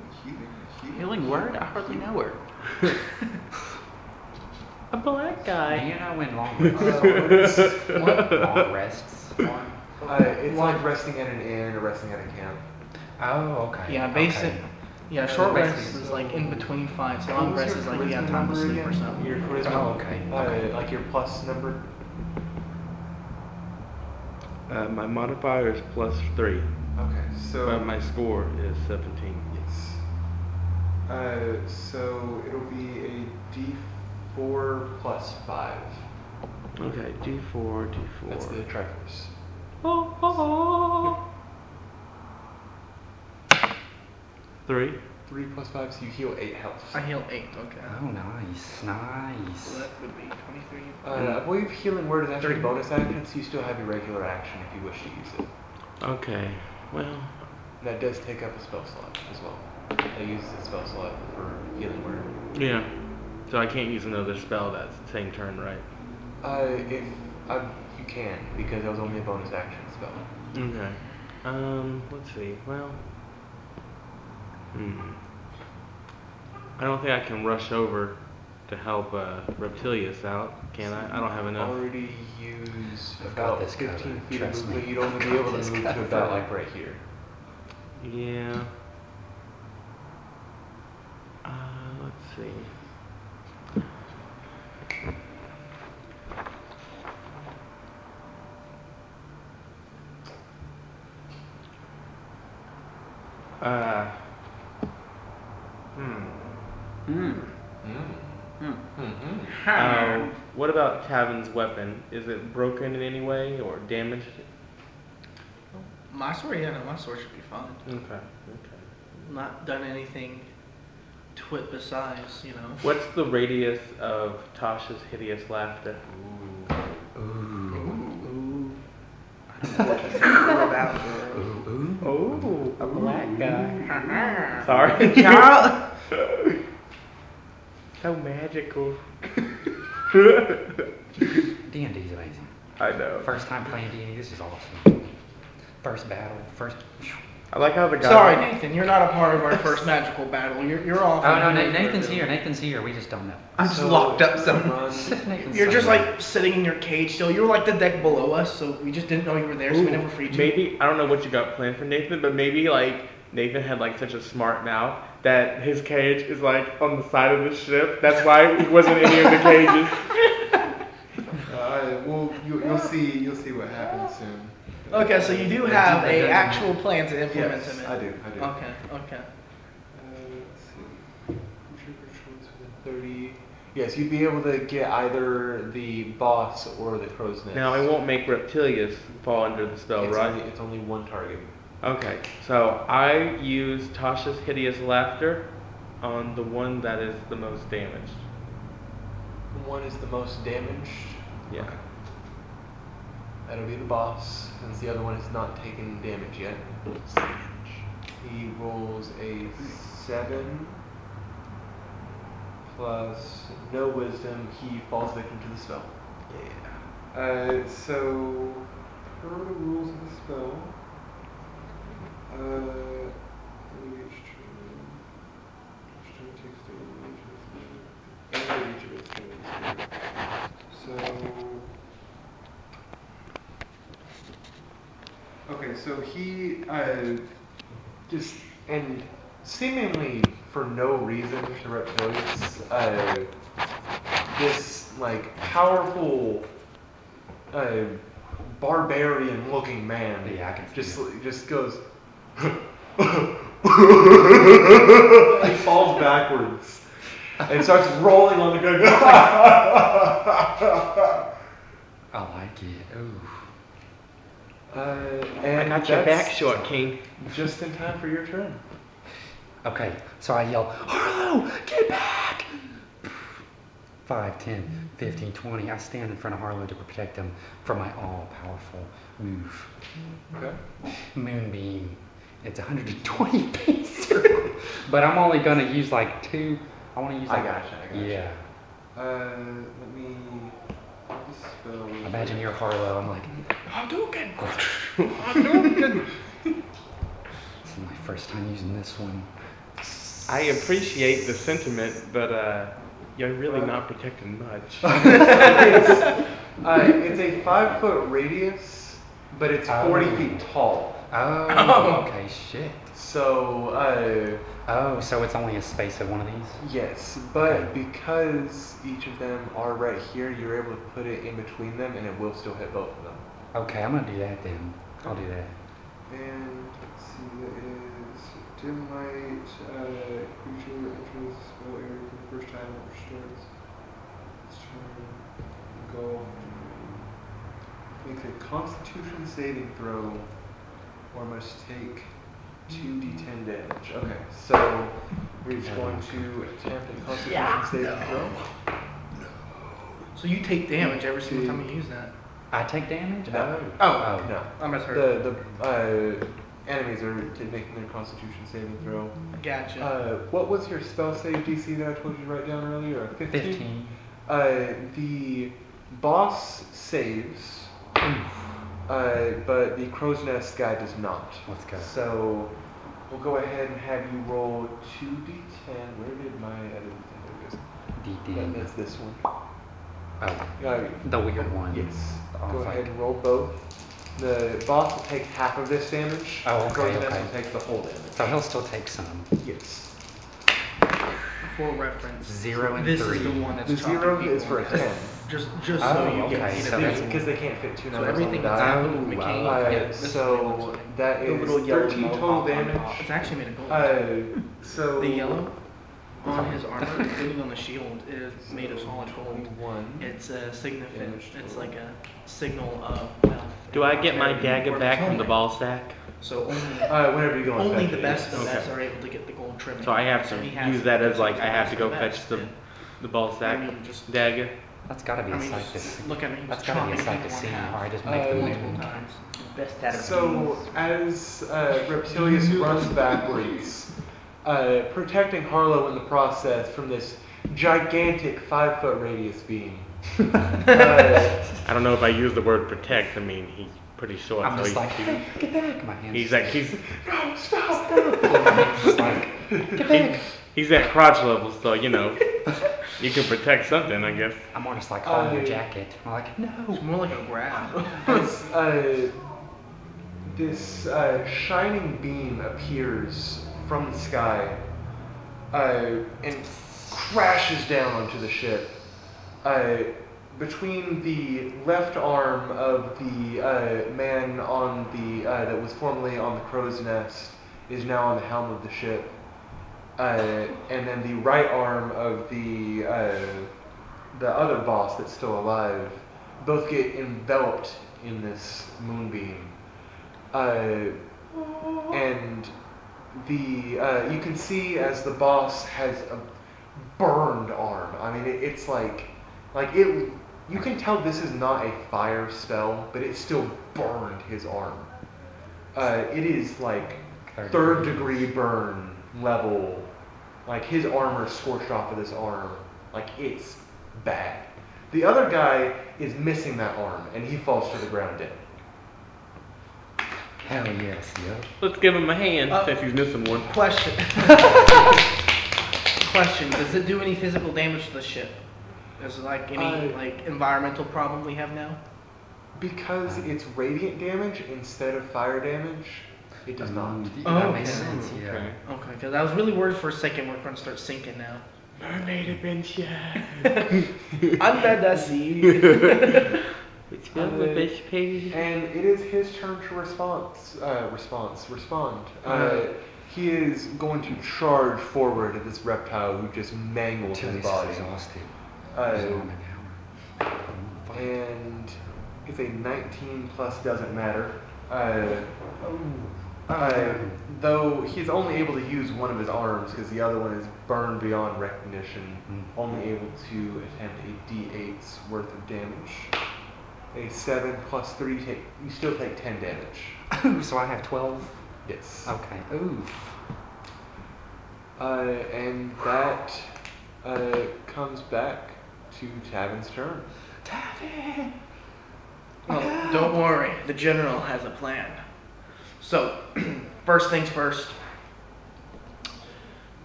Healing word? I hardly know her. A black Do guy. you know when long rests? Long rests are? It's like resting at an inn or resting at a camp. Oh, okay. Yeah, okay. basic. Yeah, short rest is like in between fights. Long rest is like you have time to sleep or something. Your charisma. Oh, okay. Like your plus number. My modifier is +3, Okay, so. but my score is 17. Yes. So it'll be a D4 plus 5. Okay, D4, D4. That's the Triforce. Oh, oh, oh. 3. 3 plus 5, so you heal 8 health. I heal 8. Okay. Oh, nice, nice. So that would be 23. I believe healing word is actually a bonus action, so you still have your regular action if you wish to use it. Okay, well, That does take up a spell slot as well. I use the spell slot for healing word. Yeah. So I can't use another spell that same turn, right? If you can, because that was only a bonus action spell. Okay. Let's see. Well, I don't think I can rush over to help Reptilius out, can I? I don't have enough. Already used I've got about this 15 covered, feet of trust movement. me. You'd only be able to This move to covered. about like right here. Yeah. Let's see. What about Tavin's weapon? Is it broken in any way or damaged? My sword, yeah, no, my sword should be fine. Okay. Not done anything to it besides, you know. What's the radius of Tasha's hideous laughter? Ooh. I don't know what to say about her. Oh, a black guy. Sorry. Child. So magical. D&D's amazing. I know. First time playing D&D, this is awesome. First battle, I like how the guy. Sorry, Nathan, you're not a part of our first magical battle. You're off. Oh no, Nathan's here. Nathan's here. We just don't know. I'm just locked up somewhere. Nathan's You're just somewhere. like sitting in your cage still. You're like the deck below us, so we just didn't know you were there, so we never freed you. Maybe I don't know what you got planned for Nathan, but maybe like Nathan had like such a smart mouth that his cage is like on the side of the ship. That's why he wasn't in any of the cages. Well, you'll see what happens soon. Okay, so you do have a actual plan to implement Yes, him in. I do. Okay. Let's see. Creature controls within 30. Yes, you'd be able to get either the boss or the crow's nest. Now I won't make Reptilius fall under the spell, right? It's only one target. Okay, so I use Tasha's hideous laughter on the one that is the most damaged. One is the most damaged. Yeah. Okay. That'll be the boss, since the other one has not taken damage yet. He rolls a 7 plus no wisdom. He falls victim to the spell. Yeah. So per the rules of the spell, each turn takes damage, and each of its turns. Okay, so he just, and seemingly for no reason to Reptilius, this like powerful barbarian-looking man, Yeah, I can see just goes. He falls backwards and starts rolling on the ground. I like it. Ooh. And I got your that's back short, King. just in time for your turn. Okay, so I yell, Harlow, get back! 5, 10, 15, 20. I stand in front of Harlow to protect him from my all-powerful move. Okay. Moonbeam. It's 120 piece. But I'm only going to use like 2. I want to use I like... gotcha. Yeah. Let me dispel. Imagine you're Harlow. I'm like, Hadouken! this is my first time using this one. I appreciate the sentiment, but you're really not protecting much. It's a 5-foot radius, but it's 40 feet tall. Oh, okay, shit. So, Oh, so it's only a space of one of these? yes, but because each of them are right here, you're able to put it in between them, and it will still hit both of them. Okay, I'm going to do that then. I'll do that. And let's see, that is dim light. Creature enters the spell area for the first time or starts its turn. Go. Make a Constitution saving throw, or must take 2d10 damage. Okay, so we're just going to attempt a Constitution saving throw. So you take damage every single time you use that. I take damage? No. Oh. No. I misheard. enemies are making their Constitution saving throw. Gotcha. What was your spell save DC that I told you to write down earlier? 15? 15. The boss saves, but the crow's nest guy does not. Let's go. So we'll go ahead and have you roll 2d10. Where did my other d10 go? DD. That's this one. Oh, the weird one. Yes. Oh, Go fuck. ahead and roll both. The boss will take half of this damage. Oh, The crow's okay, nest okay. will take the whole damage. So he'll still take some. Yes. For reference, 0 and this 3. is the one that's The chopping 0 people is for a in half. 10. Just Oh, so you okay, get so the that's- Because they can't fit 2 So numbers everything on the that's die. happened with Oh, McCain, wow. yeah, this is So what it looks like. that The is little yellow 13 total mohawk on damage. top. It's actually made of gold. So The yellow on his armor, including on the shield, is made of solid gold. 21. It's a significant. Damage It's total. like a signal of wealth. Do I get my and dagger wealth. back from the ball sack? So only Whenever you go and only fetch the it, best of Okay. us are able to get the gold trimming. So I have to he has use it that as because like he's I have to go the fetch best, the ball I sack mean, just dagger. That's gotta be I a mean, sight to just see. look at me. He was That's gotta be a chopping sight to people in see. half Or I just make the multiple moon. times. Best out of So as Reptilius runs backwards, protecting Harlow in the process from this gigantic 5-foot radius beam. I don't know if I use the word protect. I mean, he's pretty short, I'm so just like, hey, get back! My hands. he's No, stop! just like, get back! he's at crotch level, so you know you can protect something, I guess. I'm more just like holding your jacket. I'm like, no. It's more like a grab. This shining beam appears from the sky and crashes down onto the ship. Between the left arm of the man on the that was formerly on the crow's nest is now on the helm of the ship, and then the right arm of the other boss that's still alive, both get enveloped in this moonbeam. And you can see as the boss has a burned arm. I mean, it's like it. You can tell this is not a fire spell, but it still burned his arm. It is like third degree burn level. Like his armor scorched off of this arm. Like it's bad. The other guy is missing that arm, and he falls to the ground dead. Hell yes, yo. Let's give him a hand since he's missing one. Question. Question. Does it do any physical damage to the ship? Is it like any like environmental problem we have now? Because it's radiant damage instead of fire damage, it does not. That makes Okay. sense, yeah. Okay. Okay, because I was really worried for a second we're going to start sinking now. Mermaid adventure. Under the sea. It's filled with fish pigs. And it is his turn to respond. He is going to charge forward at this reptile who just mangled Until his he's body. exhausted. And it's a 19 plus doesn't matter. Though he's only able to use one of his arms because the other one is burned beyond recognition, only able to attempt a d8's worth of damage. A 7 plus 3, you still take 10 damage. Ooh, so I have 12? Yes. Okay. Ooh. And that comes back to Tavin's turn. Tavin! Well, don't worry. The general has a plan. So, first things first.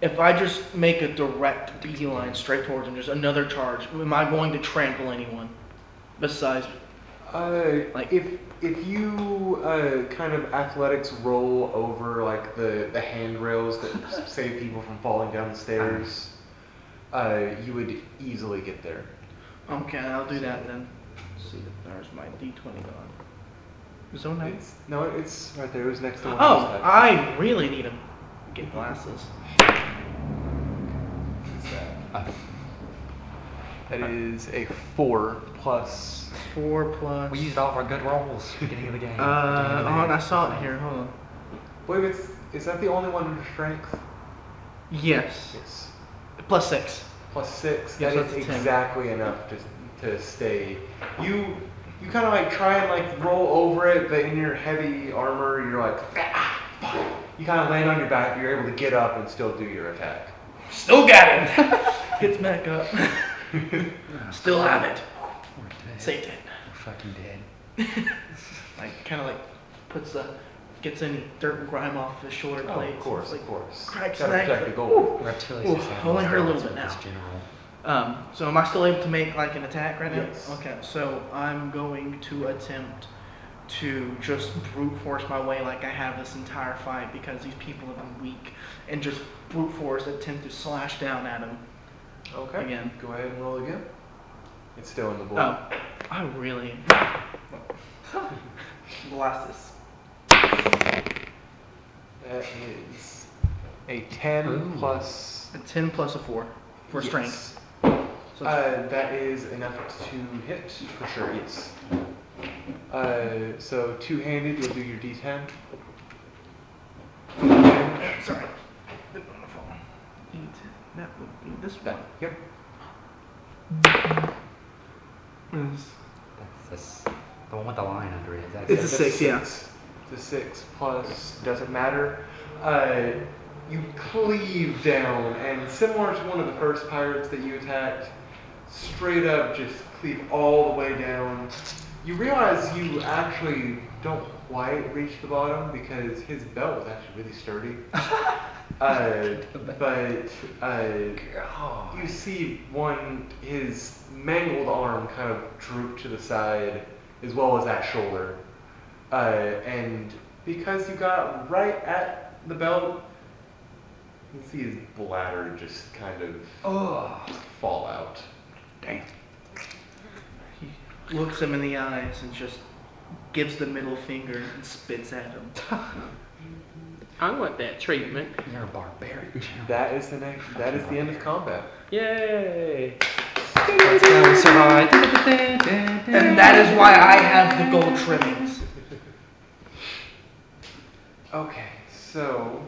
If I just make a direct beeline straight towards him, just another charge, am I going to trample anyone? Besides, Like if you kind of athletics roll over like the handrails that save people from falling down the stairs, you would easily get there. okay, I'll do that then. Let's see, there's my D20 gone. Zone 9? It's right there. It was next to one. Oh, of those I really need to get glasses. That is a 4 plus. 4 plus. We used all of our good rolls at the beginning of the game. I saw it here. Hold on. Wait, is that the only one under strength? Yes. Yes. Plus 6. Plus 6. Yes, That that's is a 10. exactly enough to stay. You kind of like try and like roll over it, but in your heavy armor, you're like, You kind of land on your back. You're able to get up and still do your attack. Still got him. Gets back up. Still have it. We're dead. Saved it. We're fucking dead. Like kind of like gets any dirt and grime off his shoulder blades. Of course, It's like, of course. cracks Gotta neck. protect the Like, gold. Reptilius Ooh, is I only hurt a little with bit this now. general. So am I still able to make like an attack right now? Yes. Okay, so I'm going to attempt to just brute force my way like I have this entire fight because these people have been weak, and just brute force attempt to slash down at them. Okay. Again. Go ahead and roll again. It's still in the board. Oh, I really blast this. That is a 10 Ooh. plus. A 10 plus a 4 for Yes. strength. So That is enough to hit for sure. Yes. So two-handed, you'll do your D10. sorry. Didn't want to fall. That would be this one. Yep. That's this, the one with the line under it. That's It's a it. 6, yeah. It's a 6 plus, doesn't matter. You cleave down, and similar to one of the first pirates that you attacked, straight up just cleave all the way down. You realize you actually don't quite reach the bottom because his belt was actually really sturdy. But you see his mangled arm kind of droop to the side, as well as that shoulder. And because you got right at the belt, you can see his bladder just kind of fall out. Damn. He looks him in the eyes and just gives the middle finger and spits at him. I want that treatment. You're a barbarian. General. That is the end of combat. Yay! Let's go, we survived. And that is why I have the gold trimmings. Okay, so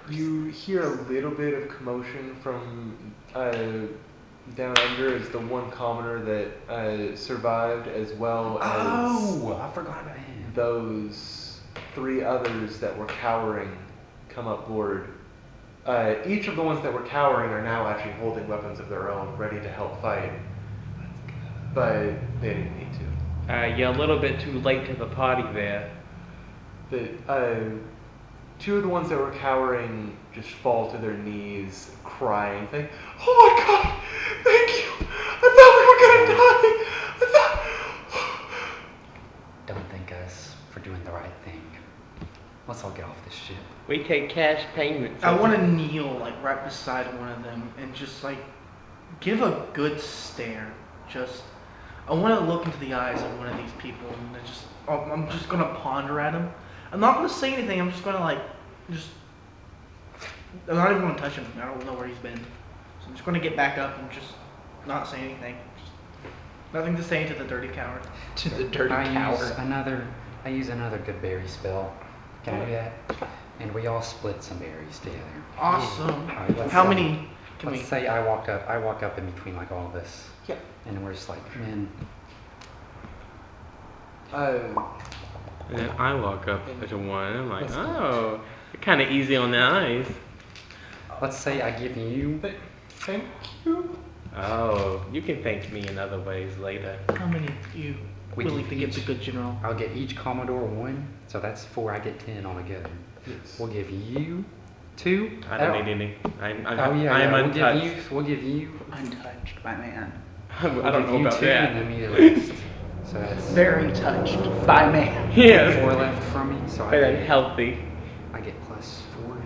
you hear a little bit of commotion from down under as the one commoner that survived, as well as I forgot about him. those 3 others that were cowering come up board. Each of the ones that were cowering are now actually holding weapons of their own, ready to help fight. But they didn't need to. You're a little bit too late to the party there. The 2 of the ones that were cowering just fall to their knees, crying, saying, "Oh my God, thank you! I thought we were gonna die! Don't thank us for doing the right thing. Let's all get off this ship. We take cash payments. I want to kneel like right beside one of them and just like give a good stare. I want to look into the eyes of one of these people and I'm just gonna ponder at him. I'm not gonna say anything. I'm just gonna I'm not even gonna touch him. I don't know where he's been. So I'm just gonna get back up and just not say anything. Just nothing to say to the dirty coward. To the dirty I coward. use another good berry spell. Can I do that? And we all split some berries together. Awesome. All right, let's How say- many can we? Let's say I walk up in between like all of us. Yeah. And we're just like, man, And then I walk up to one and I'm like, oh, you're kind of easy on the eyes. let's say I give you Thank you." Oh, you can thank me in other ways later. How many you We willing give to give each- the good general? I'll get each Commodore 1, so that's 4. I get 10 altogether. Yes. We'll give you 2. I don't need any. I'm We'll give you. Untouched by man. I We'll don't give know you about 2 that. and then me the rest. So that's Very touched by man. Yes. 4 left from me. So Very healthy. I get plus 4 health.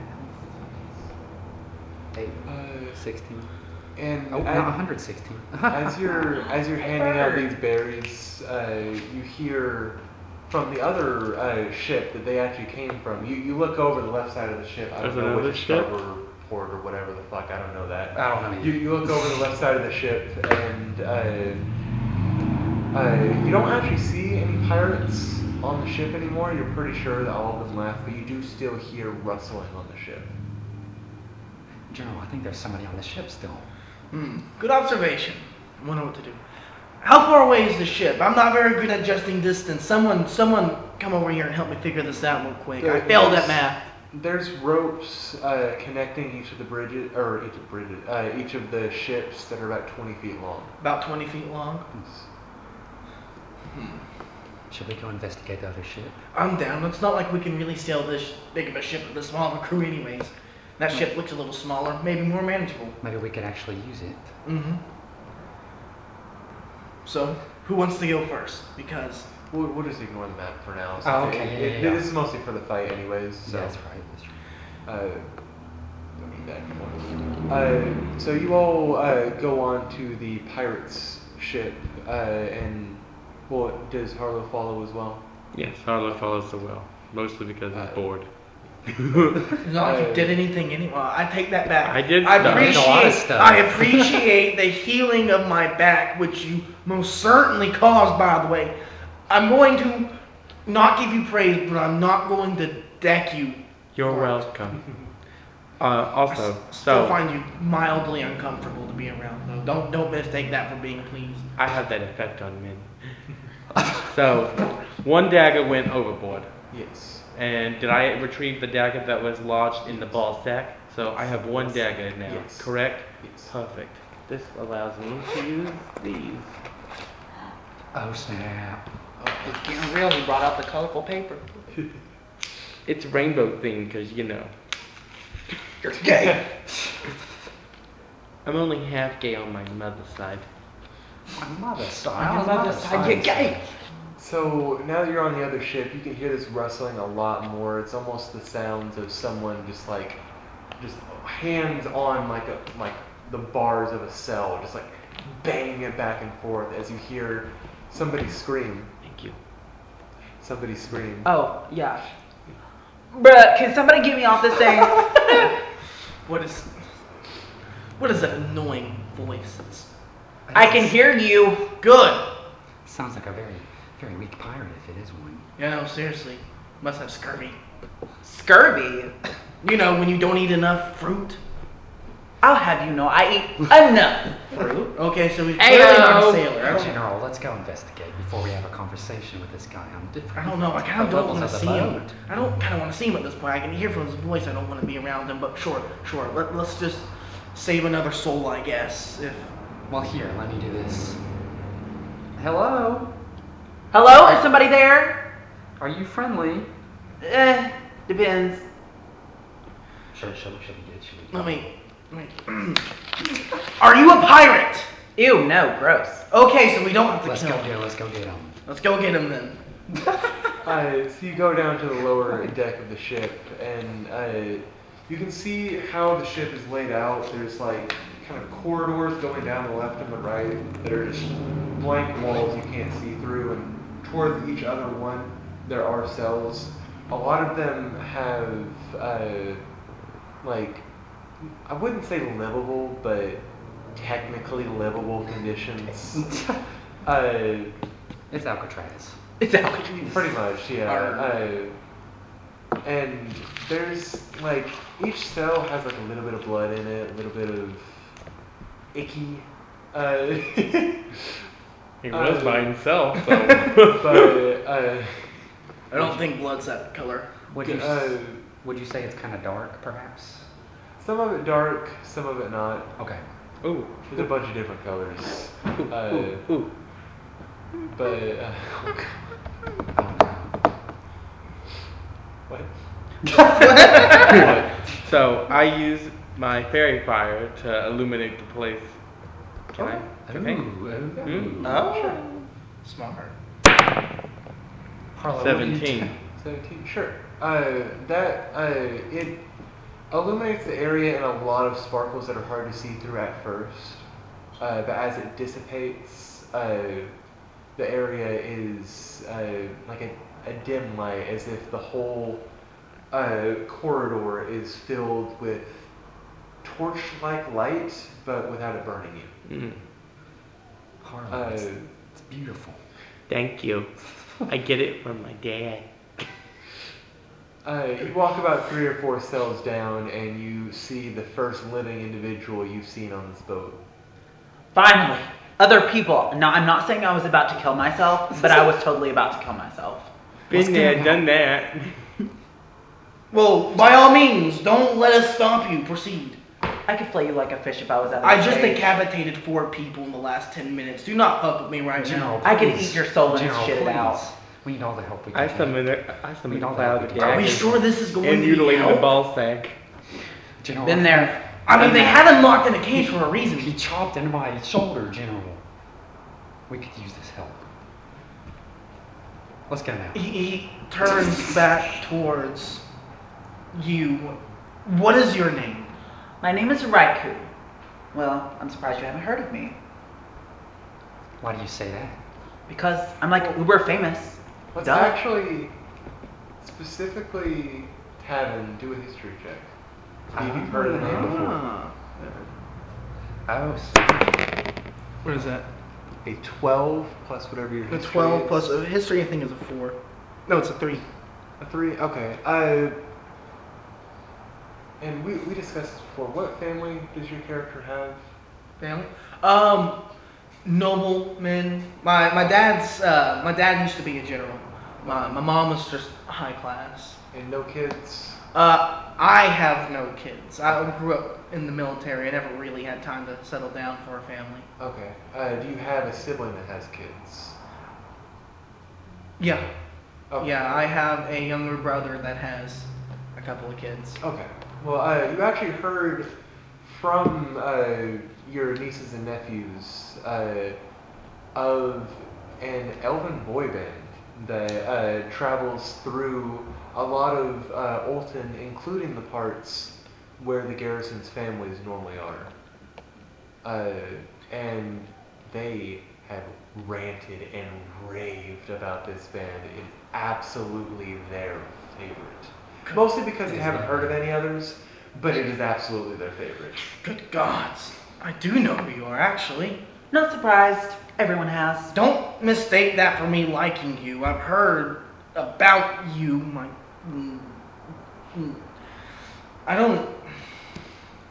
8, 16. And Oh, not 116. as you're handing out these berries, you hear from the other ship that they actually came from. You look over the left side of the ship. I don't There's know another which ship? starboard port or whatever the fuck. I don't know that. I don't know. You look over the left side of the ship, and you don't actually see any pirates on the ship anymore. You're pretty sure that all of them left, but you do still hear rustling on the ship. General, I think there's somebody on the ship still. Good observation. I wonder what to do. How far away is the ship? I'm not very good at adjusting distance. Someone come over here and help me figure this out real quick. I failed at math. There's ropes connecting each of the bridges, or each of the ships that are about 20 feet long. About 20 feet long? Should we go investigate the other ship? I'm down. It's not like we can really sail this big of a ship with this small of a crew anyways. That ship looks a little smaller, maybe more manageable. Maybe we could actually use it. Mm-hmm. So, who wants to go first? Because... We'll just ignore the map for now. Oh, okay, yeah. This is mostly for the fight anyways. So. Yeah, that's right. Don't need that. So you all go on to the pirates' ship, and does Harlow follow as well? Yes, Harlow follows the well, mostly because he's bored. It's not like you did anything anyway. I take that back. I did I stuff. I did a lot of stuff. I appreciate the healing of my back, which you most certainly caused, by the way. I'm going to not give you praise, but I'm not going to deck you. You're welcome. Also, Still so find you mildly uncomfortable to be around, though. Don't mistake that for being pleased. I have that effect on men. So, one dagger went overboard. Yes. And did I retrieve the dagger that was lodged in the ball sack? So I have one dagger now, Yes. correct? Yes. Perfect. This allows me to use these. Oh, snap. It's getting real. He brought out the colorful paper. It's rainbow themed because, you know, You're gay. I'm only half gay on my mother's side. My mother's On side. your mother's side, you're gay. So now that you're on the other ship, you can hear this rustling a lot more. It's almost the sounds of someone just hands on like the bars of a cell, just like banging it back and forth as you hear somebody scream. Thank you. Somebody scream. Oh, yeah. Bruh, can somebody get me off this thing? What is that annoying voice? I can hear you. Good. Sounds like a very, very weak pirate if it is one. Yeah, no, seriously. Must have scurvy. Scurvy. You know, when you don't eat enough fruit. I'll have you know I eat enough fruit. Okay, so he's Ayo. clearly not a sailor. I don't, General, let's go investigate before we have a conversation with this guy on different. I don't know. I kind of don't want to levels see of the him. boat. I don't kind of want to see him at this point. I can hear from his voice. I don't want to be around him. But sure. Let's just save another soul, I guess. If Well, here, let me do this. Hello? Hello? Is somebody there? Are you friendly? Depends. Should we get it? Should we? let me. Are you a pirate? Ew, no, gross. Okay, so we don't have to Let's kill go him. get him. Let's go get him then. So you go down to the lower deck of the ship, and you can see how the ship is laid out. There's like kind of corridors going down the left and the right that are just blank walls you can't see through, and towards each other one there are cells. A lot of them have like, I wouldn't say livable, but technically livable conditions. It's Alcatraz. It's out. Pretty much, yeah. And there's like, each cell has like a little bit of blood in it, a little bit of icky. He was by himself, so. But I don't think blood's that color. Would you say it's kind of dark, perhaps? some of it dark, some of it not. Okay. Ooh. There's a bunch of different colors. Ooh. But what? So I use my fairy fire to illuminate the place. Can I? Okay. Oh, smart. Harlow, what do you 17. do? 17, sure. It illuminates the area in a lot of sparkles that are hard to see through at first. But as it dissipates, the area is like a dim light, as if the whole corridor is filled with torch-like light, but without it burning you. Mm. Harlow, it's beautiful. Thank you. I get it from my dad. You walk about 3 or 4 cells down, and you see the first living individual you've seen on this boat. Finally, Other people. No, I'm not saying I was about to kill myself, but I was totally about to kill myself. Been there, done that. Well, by all means, don't let us stop you. Proceed. I could flay you like a fish if I was out of I the just cage. decapitated 4 people in the last 10 minutes. Do not fuck with me right General, now. I could please. eat your soul and General, shit it please. out. We need all the help we can I get. summoned We a don't cloud have of to- Are we gases sure this is going and to be mutilated the help? ball sack. General, Been there. I mean, they Done had that. him locked in a cage for a reason. He chopped into my shoulder, General. We could use this help. Let's get him out. He turns back towards you. What is your name? My name is Raikou. Well, I'm surprised you haven't heard of me. Why do you say that? Because I'm like uber famous. Let's Duh. actually specifically Tavin do a history check. See if you've heard of the name before. Ah. Oh, What is that? A 12 plus whatever your A history 12 is. plus history, I think, is a 4. No, it's a 3. A 3? Okay. And we discussed this before. What family does your character have? Family? Noblemen. My dad used to be a general. My mom was just high class. And no kids? I have no kids. I grew up in the military. I never really had time to settle down for a family. Okay. Do you have a sibling that has kids? Yeah. Okay. Yeah, I have a younger brother that has a couple of kids. Okay. Well, you actually heard from your nieces and nephews of an elven boy band that travels through a lot of Olton, including the parts where the garrison's families normally are. And they have ranted and raved about this band. It's absolutely their favorite. Mostly because they haven't heard of any others, but it is absolutely their favorite. Good gods. I do know who you are, actually. Not surprised. Everyone has. Don't mistake that for me liking you. I've heard about you. I don't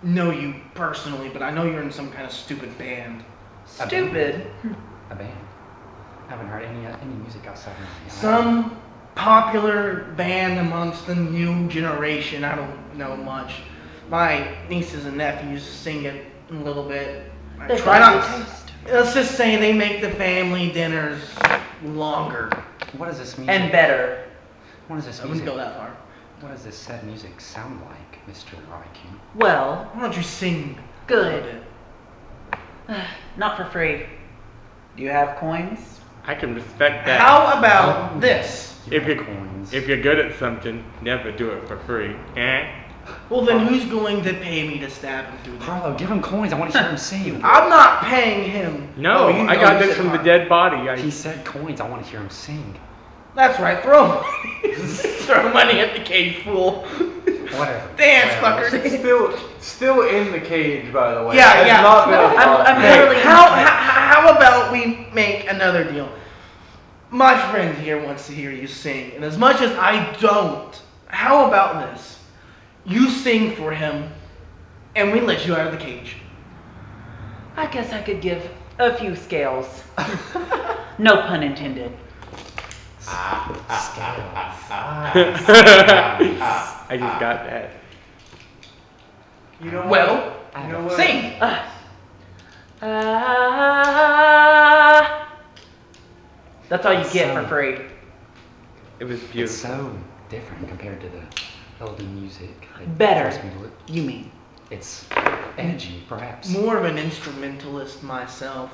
know you personally, but I know you're in some kind of stupid band. Stupid. a band. I haven't heard any music outside of my Some popular band amongst the new generation. I don't know much. My nieces and nephews sing it a little bit. I They've try got not. good taste. Let's just say they make the family dinners longer. What does this music? And better. What does this I wouldn't music? go that far. What does this sad music sound like, Mr. IQ? Well, Why don't you sing? Good. A little bit? not for free. Do you have coins? I can respect that. How about this? If you're, coins. if you're good at something, never do it for free. Eh? Well, then who's going to pay me to stab him through the... Harlow, give him coins. I want to hear him sing. I'm not paying him. No, Oh, you I know got you this said from the not. dead body. He said coins. I want to hear him sing. That's right, throw money. Throw money at the cage, fool. Whatever. Dance, Whatever. fucker. Still in the cage, by the way. Yeah, Has yeah. not been No, I'm unlocked. literally- How about we make another deal? My friend here wants to hear you sing, and as much as I don't, how about this? You sing for him, and we let you out of the cage. I guess I could give a few scales. No pun intended. I just got that. You know Well, what? You know what? sing. That's all you get for So- free. It was It's beautiful. so different compared to the elven music. that Better. forced me to look. You mean? It's edgy, perhaps. More of an instrumentalist myself.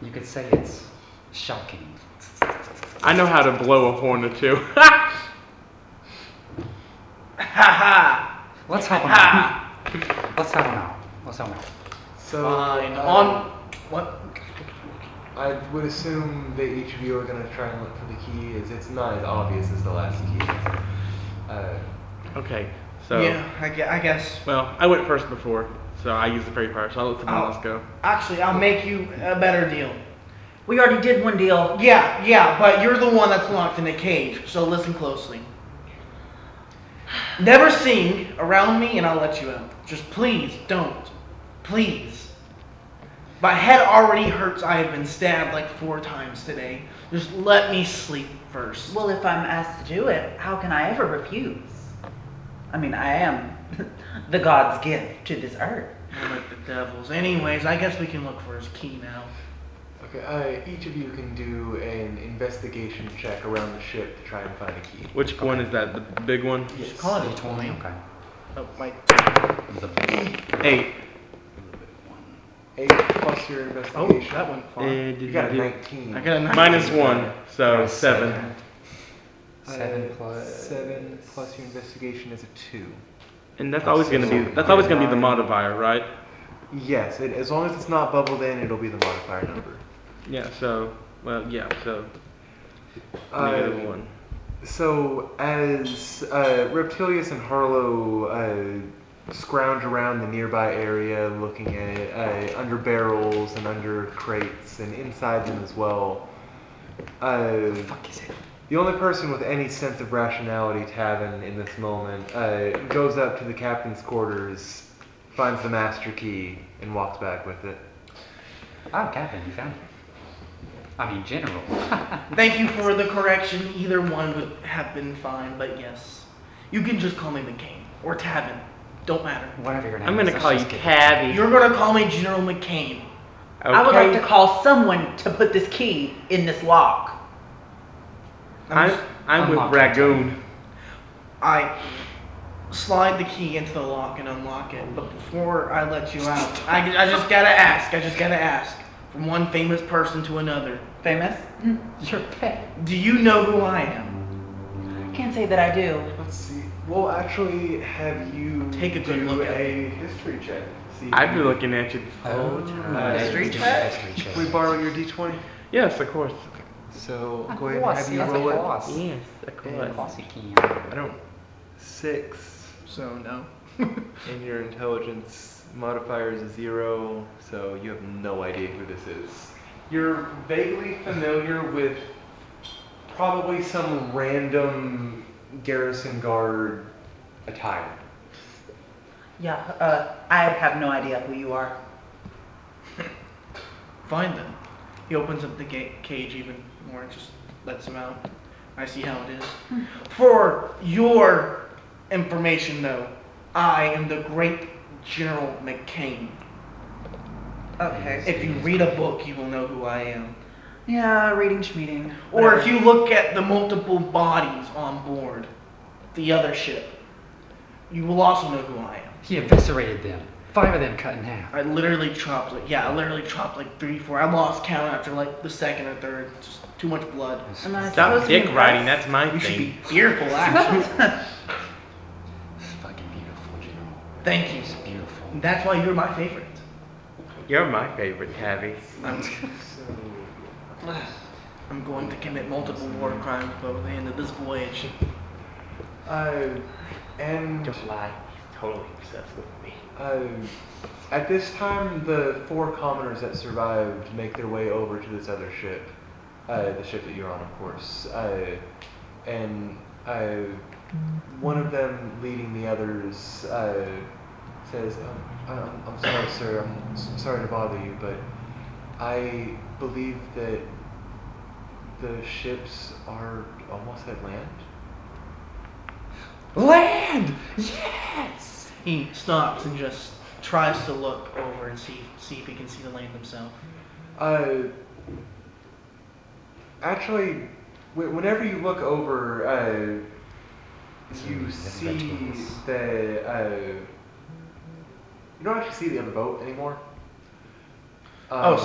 You could say it's shocking. I know how to blow a horn or two. Ha ha. Let's help him Ha. out. Let's help him out. Let's help him out. So, Fine. On what? I would assume that each of you are going to try and look for the key, as it's not as obvious as the last key. Okay, so Yeah, I guess. well, I went first before, so I used the free part. So I'll let someone Oh. else go. Actually, I'll make you a better deal. We already did one deal. Yeah, but you're the one that's locked in a cage, so listen closely. Never sing around me and I'll let you out. Just please don't. Please. My head already hurts. I have been stabbed like 4 times today. Just let me sleep first. Well, if I'm asked to do it, how can I ever refuse? I mean, I am the god's gift to this earth. I'm like the devil's. Anyways, I guess we can look for his key now. Okay, each of you can do an investigation check around the ship to try and find a key. Which one is that? The big one? You should call it a D20, 20. okay. Oh, my. The 8. 8 plus your Oh, investigation. that went far. You got a 19. I got a 19. Minus 1, so 7. 7 plus 7 plus your investigation is a 2. And that's always gonna be the modifier, right? Yes, as long as it's not bubbled in, it'll be the modifier number. Yeah. So Uh, -1. So as Reptilius and Harlow scrounge around the nearby area, looking at it under barrels and under crates and inside them as well, fuck is it? the only person with any sense of rationality, Tavin, in this moment, goes up to the captain's quarters, finds the master key, and walks back with it. Oh, Captain, you found it. I mean, General. Thank you for the correction. Either one would have been fine, but yes. You can just call me McCain. Or Tavin. Don't matter. Whatever your name I'm is. gonna let's call you just get it. Tabby. You're gonna call me General McCain. I would like to call someone to put this key in this lock. I'm with Unlock it. Ragoon. I slide the key into the lock and unlock it. But before I let you out, I just gotta ask. From one famous person to another. Famous? Your pet. Do you know who I am? Can't say that I do. Let's see. We'll actually have you Take a good do look at a history check. See I've been looking at you the Oh, whole time. history check? check. Can we borrow your d20? Yes, of course. So Of go ahead and course, have you yes, roll of it. course. Yes, of course. Of course you can. I don't. 6. So, no. And your intelligence modifier is 0, so you have no idea who this is. You're vaguely familiar with probably some random garrison guard attire. Yeah, I have no idea who you are. Fine then. He opens up the cage even more and just lets him out. I see how it is. For your information though, I am the great General McCain. Okay. If you read a book, you will know who I am. Yeah, reading schmeeding. Or if you look at the multiple bodies on board the other ship, you will also know who I am. He eviscerated them. 5 of them cut in half. I literally chopped like 3, 4. I lost count after like the second or third. Just too much blood. Am I supposed Stop to be dick riding, impressed? that's my You should be thing. fearful, actually. It's fucking beautiful, General. Thank you. It's beautiful. That's why you're my favorite. You're my favorite, Tabby. I'm going to commit multiple war crimes by the end of this voyage. And Don't lie. Totally obsessed with me. at this time, the 4 commoners that survived make their way over to this other ship, the ship that you're on, of course. And one of them, leading the others, says, "I'm sorry, sir. I'm sorry to bother you, but I believe that the ships are almost at land." Land! Yes! He stops and just tries to look over and see if he can see the land himself. Actually, whenever you look over, you That's see vegetables. the. You don't actually see the other boat anymore. Well,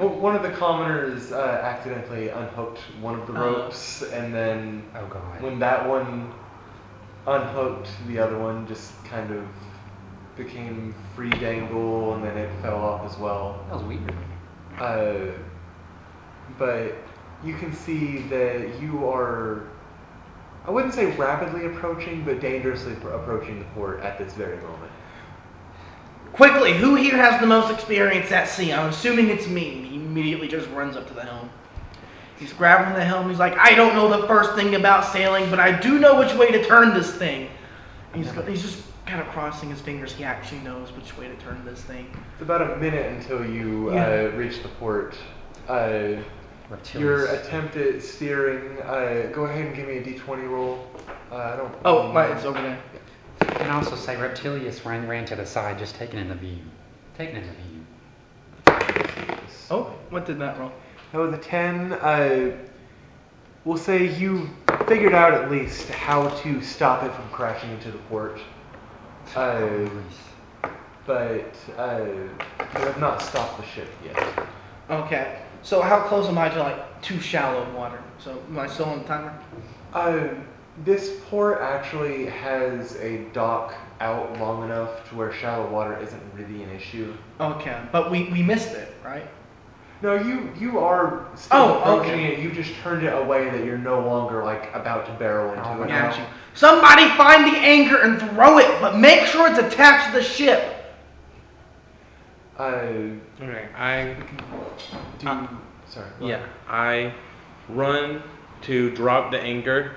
one of the commoners accidentally unhooked one of the ropes, and then Oh god. when that one unhooked, the other one just kind of became free dangle, and then it fell off as well. That was weird. But you can see that you are, I wouldn't say rapidly approaching, but dangerously approaching the port at this very moment. Quickly, who here has the most experience at sea? I'm assuming it's me. He immediately just runs up to the helm. He's grabbing the helm. He's like, I don't know the first thing about sailing, but I do know which way to turn this thing. He's just kind of crossing his fingers he actually knows which way to turn this thing. It's about a minute until you reach the port. Your attempt at steering, go ahead and give me a d20 roll. I don't. Oh, it's over there. You can also say Reptilius ran to the side, just taking in the view. Taking in the view. Oh, what did that roll? That was a 10. We'll say you figured out at least how to stop it from crashing into the port. But you have not stopped the ship yet. Okay. So how close am I to like too shallow water? So am I still on the timer? This port actually has a dock out long enough to where shallow water isn't really an issue. Okay, but we missed it, right? No, you are still approaching okay. it. You just turned it away that you're no longer like about to barrel into it. Got you. Somebody find the anchor and throw it, but make sure it's attached to the ship. Okay, I sorry. yeah, I run to drop the anchor.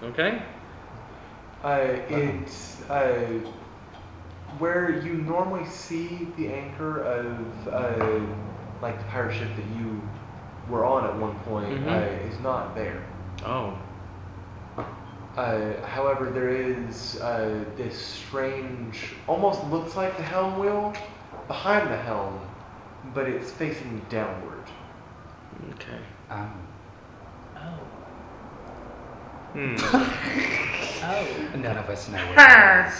Okay. It's where you normally see the anchor of like the pirate ship that you were on at one point is not there. Oh. However, there is this strange, almost looks like the helm wheel behind the helm, but it's facing downward. Okay. Oh. Oh. None of us know what it is.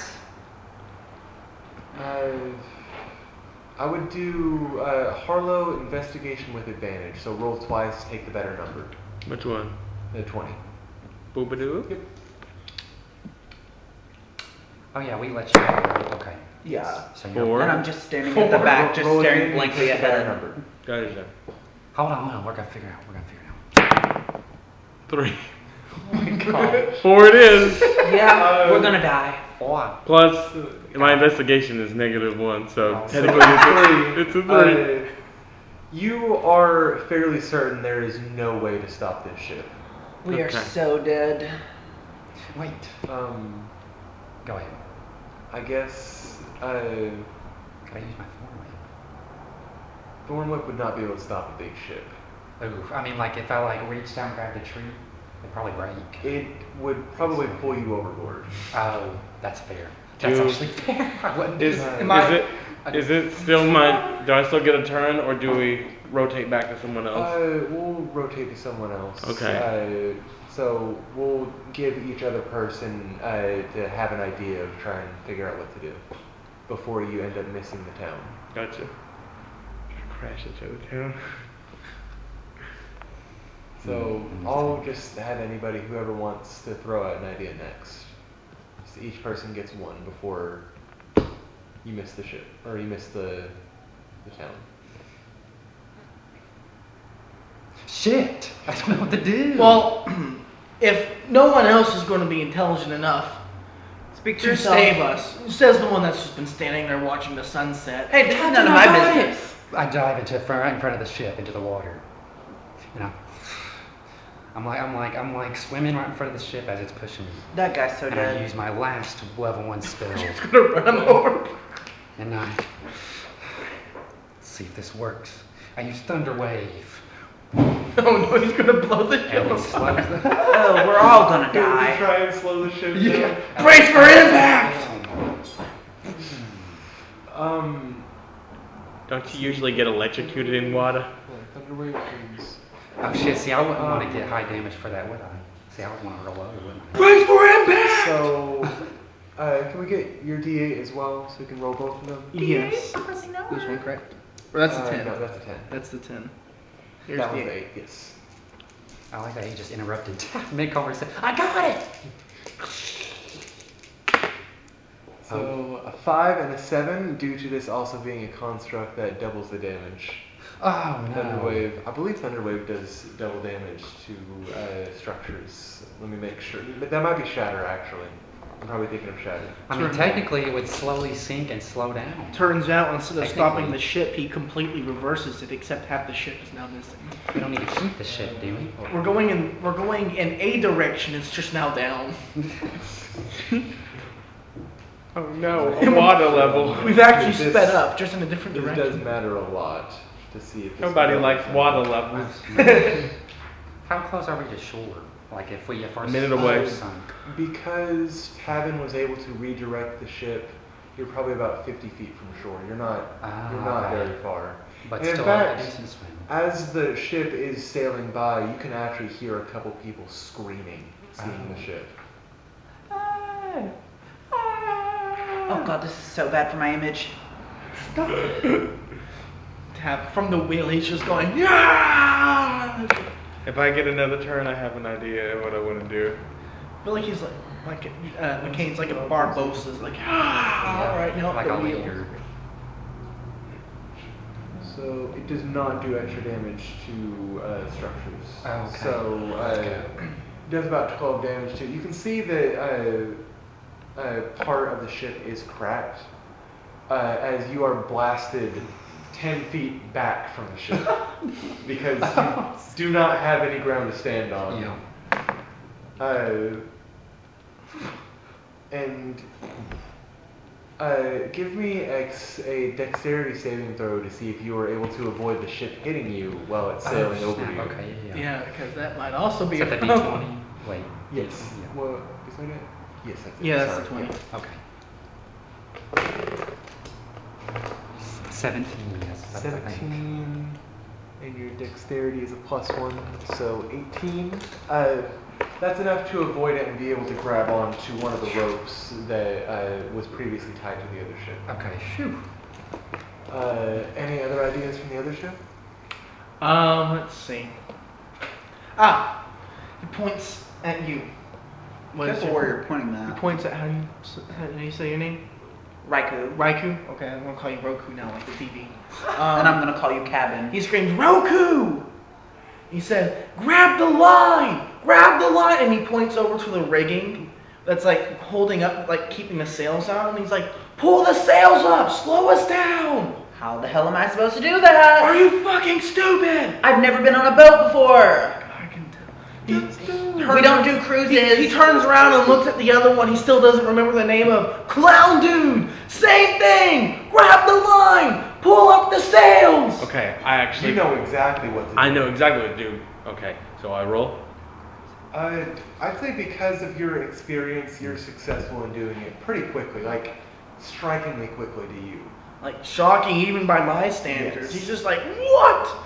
I would do Harlow investigation with advantage. So roll twice, take the better number. Which one? The 20. Boobadoo? Yep. Oh yeah, we let you know. Okay. Yeah. So Four. And I'm just standing at the back, just Roll staring again, blankly take the better ahead. number. Got it. Hold on. We're gonna figure it out. 3. Oh my god. 4 it is. Yeah, we're gonna die. 4. Plus, my investigation is -1, so Oh, technically it's a 3. You are fairly certain there is no way to stop this ship. We are Okay. so dead. Wait. Go ahead. I guess Can I use my thorn Thornwhip would not be able to stop a big ship. whip? Ooh. I mean, like if I like reach down, grab the tree, it'd probably break. It would probably pull you overboard. Oh, that's fair. That's Do- actually fair. I wouldn't do Is that. is it still my? Do I still get a turn, or do we rotate back to someone else? We'll rotate to someone else. Okay. So we'll give each other person to have an idea of trying to figure out what to do before you end up missing the town. Gotcha. Crash into the town. So I'll just have anybody, whoever wants to throw out an idea next. So each person gets one before you miss the ship, or you miss the town. Shit. I don't know what to do. Well, if no one else is going to be intelligent enough Speak to save us, says the one that's just been standing there watching the sunset. Hey, this is none of my business. I dive into right in front of the ship into the water. You know. I'm like swimming right in front of the ship as it's pushing me. That guy's so And I dead. use my last level 1 spell. It's going to run him over. And let's see if this works. I use Thunder Wave. Oh no, he's going to blow the ship And it apart. slows the Oh, we're all gonna die. Try and slow the ship Yeah. down. Brace for impact! Don't you usually get electrocuted in water? Thunderwave is... Oh shit, see I wouldn't want to get high damage for that, would I? See, I would want to roll over, wouldn't I? Brace for impact! So, can we get your D8 as well, so we can roll both of them? Yes. This one, correct? Or that's a 10. No, that's a 10. That's the 10. Here's That the was 8. 8, yes. I like that he just interrupted mid-conversation. I got it! So, a 5 and a 7, due to this also being a construct that doubles the damage. Oh no. Thunderwave, I believe Thunderwave does double damage to structures. Let me make sure. But that might be Shatter, actually. I'm probably thinking of Shatter. I mean, technically it would slowly sink and slow down. Turns out, instead of Technically. stopping the ship, he completely reverses it, except half the ship is now missing. We don't need to keep the ship, do we? We're going in a direction, it's just now down. Oh no, a water level. We've actually This- sped up, just in a different This direction. does matter a lot to see if this Nobody will likes work. water levels. How close are we to shore? Like if we first minute away. sunk. Because Tavin was able to redirect the ship, you're probably about 50 feet from shore. You're not okay. very far. But And in still fact, a decent swim. as the ship is sailing by, you can actually hear a couple people screaming, seeing the ship. Oh god, this is so bad for my image. From the wheel, he's just going, yeah! If I get another turn, I have an idea of what I want to do. I feel like he's like McCain's like a Barbosa's, like, ah, all right, now Like the a wheel. leader. So it does not do extra damage to structures. Oh, okay. So it does about 12 damage to. You can see that part of the ship is cracked as you are blasted 10 feet back from the ship because you do not have any ground to stand on. Yeah. And give me a dexterity saving throw to see if you are able to avoid the ship hitting you while it's sailing over snap. you. Okay, yeah. Yeah, because that might also be Is that the a problem. D20? Wait. Yes. Yeah. Well, is that it? Yes, that's it. Yeah, that's Sorry. the 20. Okay. 17, yes. That's, I think. 17, and your dexterity is a +1, so 18. That's enough to avoid it and be able to grab onto one of the ropes that was previously tied to the other ship. Okay, phew. Any other ideas from the other ship? Let's see. Ah, he points at you. What is Careful your- where you're pointing He that. points at how do you say your name? Raikou. Raikou? Okay, I'm gonna call you Roku now, like the TV. And I'm gonna call you Cabin. He screams, Roku! He says, grab the line! Grab the line! And he points over to the rigging that's like holding up, like keeping the sails out. And he's like, pull the sails up! Slow us down! How the hell am I supposed to do that? Are you fucking stupid? I've never been on a boat before. I can tell. We don't do cruises. He turns around and looks at the other one. He still doesn't remember the name of Clown Dude. Same thing. Grab the line. Pull up the sails. Okay, I actually You know exactly what to do. I know exactly what to do. Okay, so I roll. I'd say because of your experience, you're successful in doing it pretty quickly, like strikingly quickly to you. Like shocking even by my standards. Yes. He's just like, what?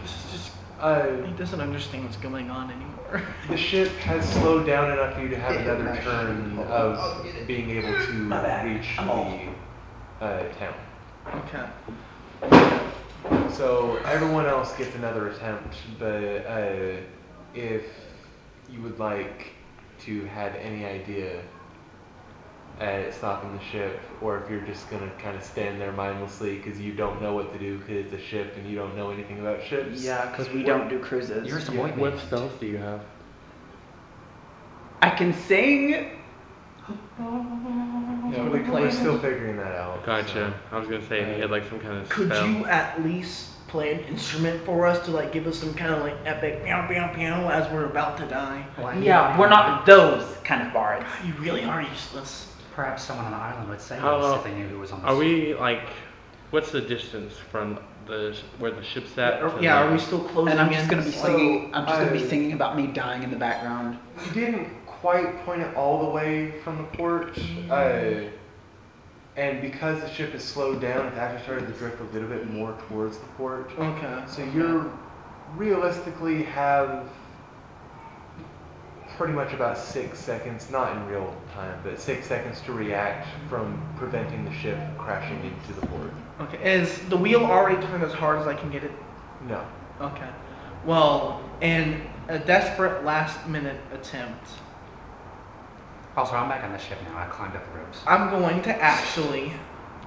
It's just, Uh, he doesn't understand what's going on anymore. The ship has slowed down enough for you to have Yeah, another nice. turn Hold on. of I'll get it. being able to My bad. reach I'm old. the town. Okay. So everyone else gets another attempt, but if you would like to have any idea at stopping the ship, or if you're just gonna kind of stand there mindlessly because you don't know what to do because it's a ship and you don't know anything about ships. Yeah, because we don't do cruises. Yours to Yeah, boy What band. spells do you have? I can sing. Yeah, we we're playing? still figuring that out. Gotcha. I was gonna say he had like some kind of Could spell. you at least play an instrument for us to like give us some kind of like epic meow meow meow as we're about to die? Yeah, we're not those kind of bards. You really are useless. Perhaps someone on the island would say How- this if they knew who was on the Are we like? What's the distance from where the ship's at? to Yeah, the- are we still closing And I'm in? just gonna be So, singing. I'm just gonna be I- singing about me dying in the background. You didn't quite point it all the way from the port, and because the ship is slowed down, it's actually started to drift a little bit more towards the port. Okay. So you're realistically have pretty much about 6 seconds, not in real time, but 6 seconds to react from preventing the ship crashing into the port. Okay. Is the wheel already turned as hard as I can get it? No. Okay. Well, in a desperate last minute attempt, Also, I'm back on the ship now. I climbed up the ropes. I'm going to actually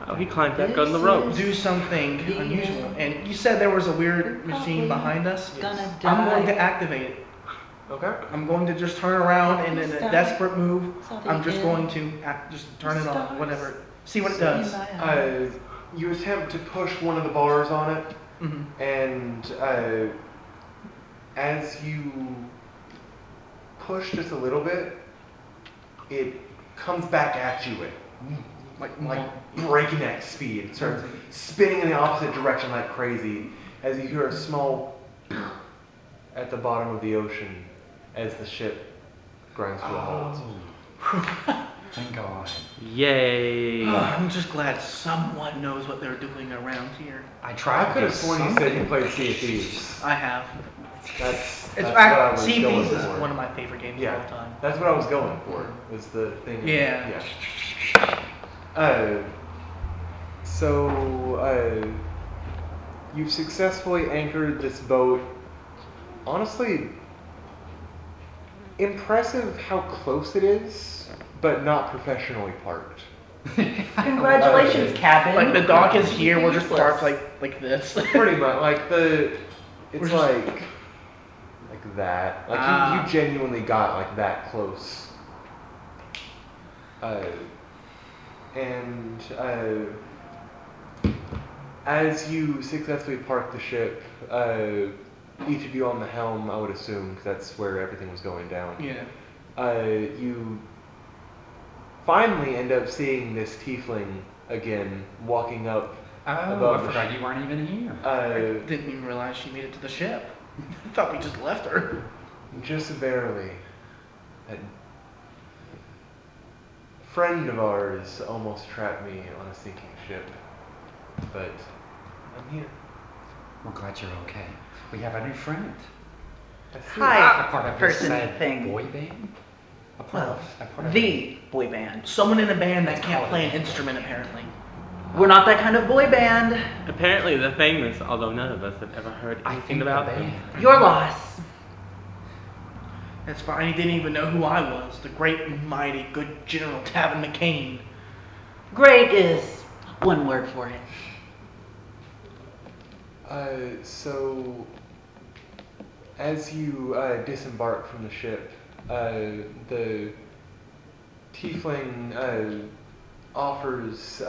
Oh, he climbed back on the ropes. do something unusual. And you said there was a weird machine behind us. Gonna I'm going to die. activate it. Okay. I'm going to just turn around and in a Stop. desperate move, Saw the I'm just end. going to just turn it on, whatever. See what it does. You attempt to push one of the bars on it, Mhm. and as you push just a little bit, it comes back at you at Like breakneck speed. It starts spinning in the opposite direction like crazy as you hear a small at the bottom of the ocean as the ship grinds to a halt. Thank God. Yay! I'm just glad someone knows what they're doing around here. I tried. I could have to do sworn you said you something. played Sea of Thieves. I have. That's It's what I was Sea going Thieves is for. one of my favorite games of all Yeah, time. that's what I was going for. Was the thing? Yeah. So you've successfully anchored this boat. Honestly, impressive how close it is, but not professionally parked. Congratulations, cabin. Like the dock is here, we're just Useless. parked like this. Pretty much, like We're it's just- like that. Like you genuinely got like that close. And as you successfully park the ship, each of you on the helm, I would assume, because that's where everything was going down. Yeah. You finally end up seeing this tiefling again, walking up. Oh, above I the forgot you weren't even here. I didn't even realize she made it to the ship. I thought we just left her. Just barely. A friend of ours almost trapped me on a sinking ship, but I'm here. We're glad you're okay. We have a new friend. I see. Hi, A part of person your sad thing. boy band? A part Well, of, a part of the boy band. Someone in a band that can't play an instrument, apparently. We're not that kind of boy band. Apparently they're famous, although none of us have ever heard I anything think about the them. band. Your loss. That's fine. He didn't even know who I was. The great and mighty good General Tavin McCain. Great is one word for it. So as you disembark from the ship, the tiefling offers,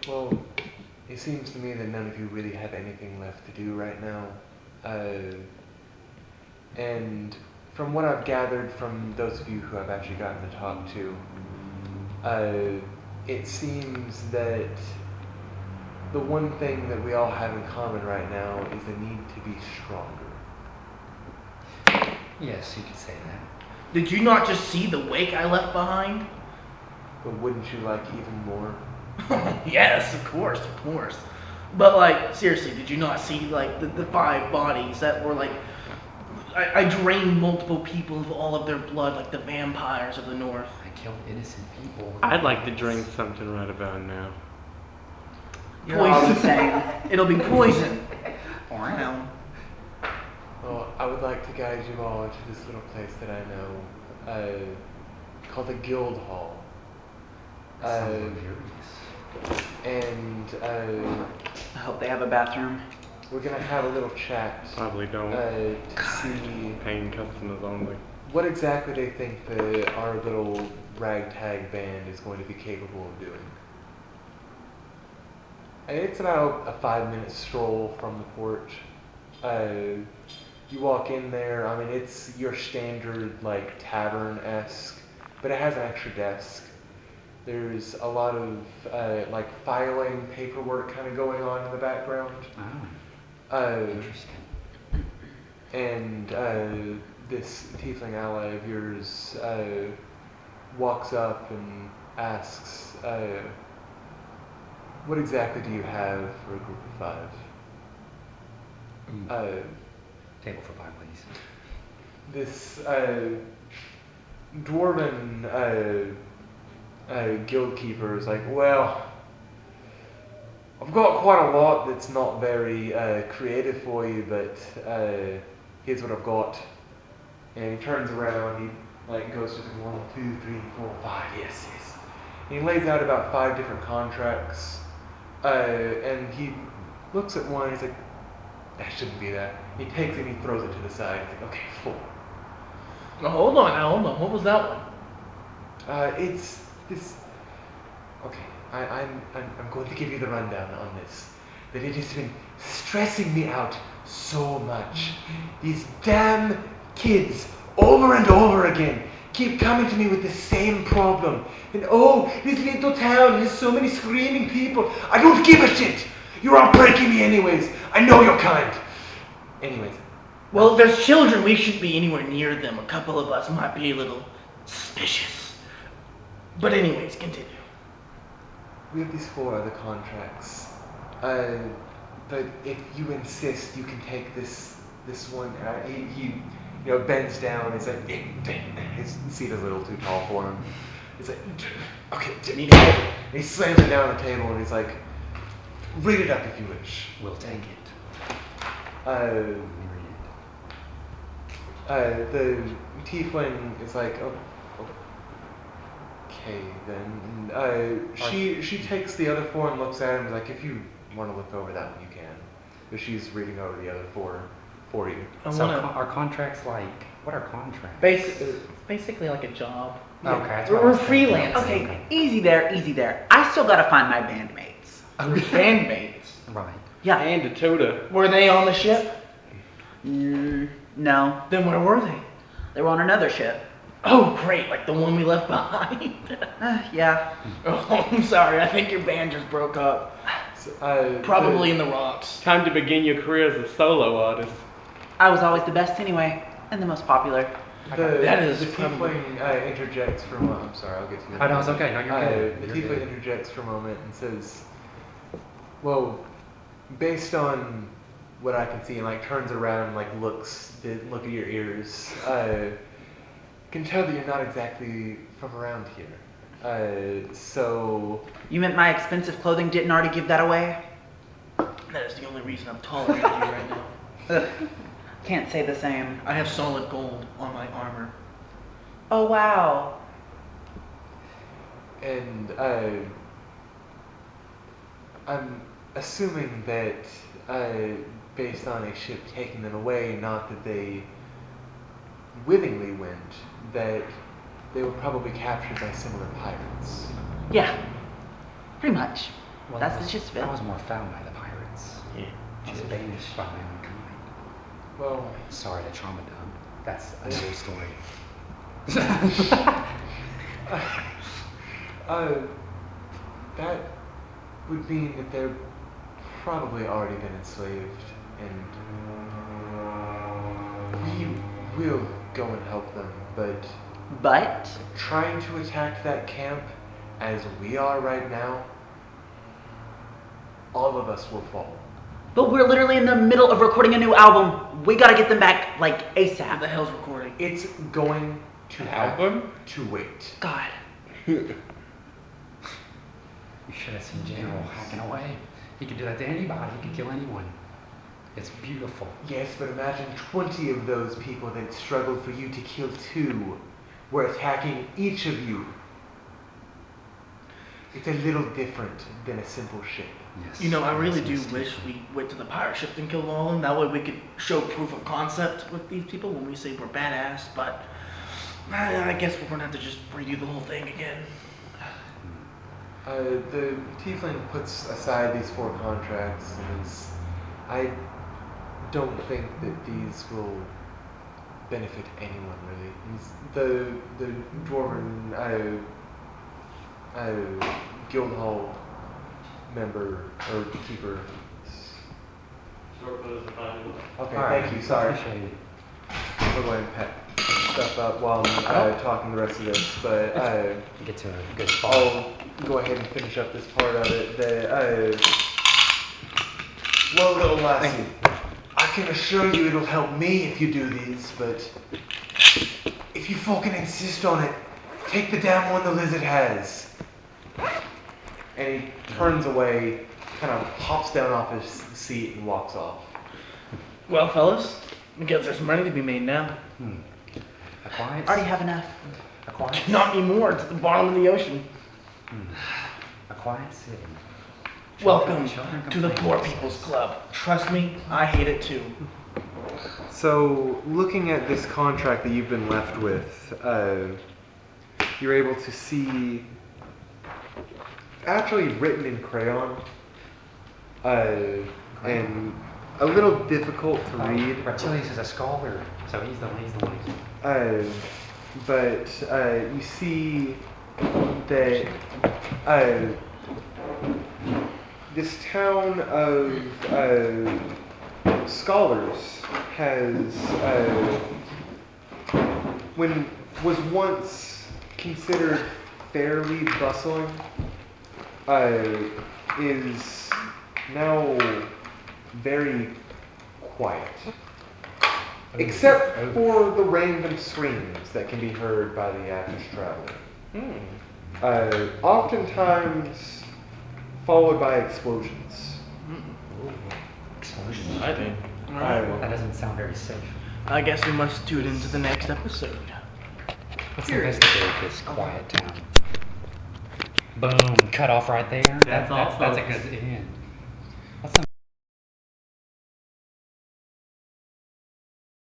well, it seems to me that none of you really have anything left to do right now. And from what I've gathered from those of you who I've actually gotten to talk to, it seems that the one thing that we all have in common right now is the need to be stronger. Yes, you could say that. Did you not just see the wake I left behind? But wouldn't you like even more? Yes, of course, of course. But like, seriously, did you not see like the 5 bodies that were like, I drained multiple people of all of their blood, like the vampires of the north. I killed innocent people. I'd like to drink something right about now. You're all the Poison. same. It'll be poison. Orange? Now, Well, I would like to guide you all into this little place that I know, called the Guild Hall. That sounds luxurious. And I hope they have a bathroom. we're gonna have a little chat Probably don't. to see Paying customers only. what exactly they think our little ragtag band is going to be capable of doing. It's about a 5-minute stroll from the porch. You walk in there, I mean, it's your standard, like, tavern-esque, but it has an extra desk. There's a lot of, like, filing paperwork kind of going on in the background. Oh, interesting. And this tiefling ally of yours walks up and asks, what exactly do you have for a group of 5? Table for 5, please. This dwarven guild keeper is like, well, I've got quite a lot that's not very creative for you, but here's what I've got. And he turns around, he like goes to 1, 2, 3, 4, 5, yes. And he lays out about 5 different contracts, and he looks at one, he's like, that shouldn't be that. He takes it and he throws it to the side. He's like, okay, 4. now, hold on. What was that one? It's this. Okay, I'm going to give you the rundown on this. That it has been stressing me out so much. These damn kids, over and over again, keep coming to me with the same problem. And oh, this little town has so many screaming people. I don't give a shit. You're all breaking me anyways. I know you're kind. Anyways. Well, if there's children, we shouldn't be anywhere near them. A couple of us might be a little suspicious. But anyways, continue. We have these 4 other contracts. But if you insist, you can take this one. He bends down. He's like, his seat is a little too tall for him. He's like, okay, need help? And he slams it down on the table and he's like, read it up if you wish. We'll take it. The tiefling is like, oh, okay then. And, she takes the other 4 and looks at him and is like, if you want to look over that one, you can. But she's reading over the other 4 for you. So our contracts what are contracts? Basically like a job. Okay, that's We're what I was thinking. freelance. Okay, easy there. I still gotta find my bandmates. Bandmates. Right. Yeah. And a Toda. Were they on the ship? No, Then where were they? they were on another ship. Oh, great, like the one we left behind. Yeah. Oh, I'm sorry, I think your band just broke up. So, Probably in the rocks. Time to begin your career as a solo artist. I was always the best anyway, and the most popular. That is the probably- tiefling interjects for a moment. I'm sorry, I'll get to you. Oh, no, it's okay. No, you're good. The You're tiefling good. interjects for a moment and says, "Well, based on what I can see," and like turns around and like look at your ears. Can tell that you're not exactly from around here. So You meant my expensive clothing didn't already give that away? That is the only reason I'm tolerating you right now. Ugh, can't say the same. I have solid gold on my armor. Oh wow. and I'm assuming that based on a ship taking them away, not that they willingly went, that they were probably captured by similar pirates. Yeah, pretty much. Well, That's I the was- gist of it. I was more found by the pirates. Yeah. I was banished by my own kind. Well, Sorry to trauma dump. That's another story. that would mean that they're probably already been enslaved, and we will go and help them, but But trying to attack that camp as we are right now, all of us will fall. we're literally in the middle of recording a new album. We gotta get them back like What the ASAP. hell's recording? It's going to An have album? to wait. God. You should have seen General hacking away. He could do that to anybody. He could kill anyone. It's beautiful. Yes, but imagine 20 of those people that struggled for you to kill 2 were attacking each of you. It's a little different than a simple ship. Yes. You know, I really do Yes, wish we went to the pirate ship and killed all of them. That way we could show proof of concept with these people when we say we're badass, but I guess we're gonna have to just redo the whole thing again. The tiefling puts aside these 4 contracts and is, I don't think that these will benefit anyone really. The dwarven guild hall member or keeper. Okay, All right. thank you. Sorry. Appreciate it. We'll go ahead and pack stuff up while I'm talking the rest of this, but Get to a good spot. I'll go ahead and finish up this part of it. Well, little lassie, I can assure you it'll help me if you do these, but if you fucking insist on it, take the damn one the lizard has. And he turns away, kind of hops down off his seat and walks off. Well, fellas, I guess there's money to be made now. A quiet. Already have enough. A quiet. Not anymore. It's at the bottom of the ocean. A quiet city. Welcome Children to the complain. Poor People's Club. Trust me, I hate it too. So, looking at this contract that you've been left with, you're able to see actually written in crayon, and a little difficult to read. Reptilius is a scholar, so he's the one. but you see that this town of scholars has, when was once considered fairly bustling, is now very quiet. Except for the random screams that can be heard by the average traveler. Oftentimes followed by explosions. Explosions. I think. That doesn't sound very safe. I guess we must tune into the next episode. Let's investigate this quiet town. Boom, cut off right there. That's all, That's a folks. good end.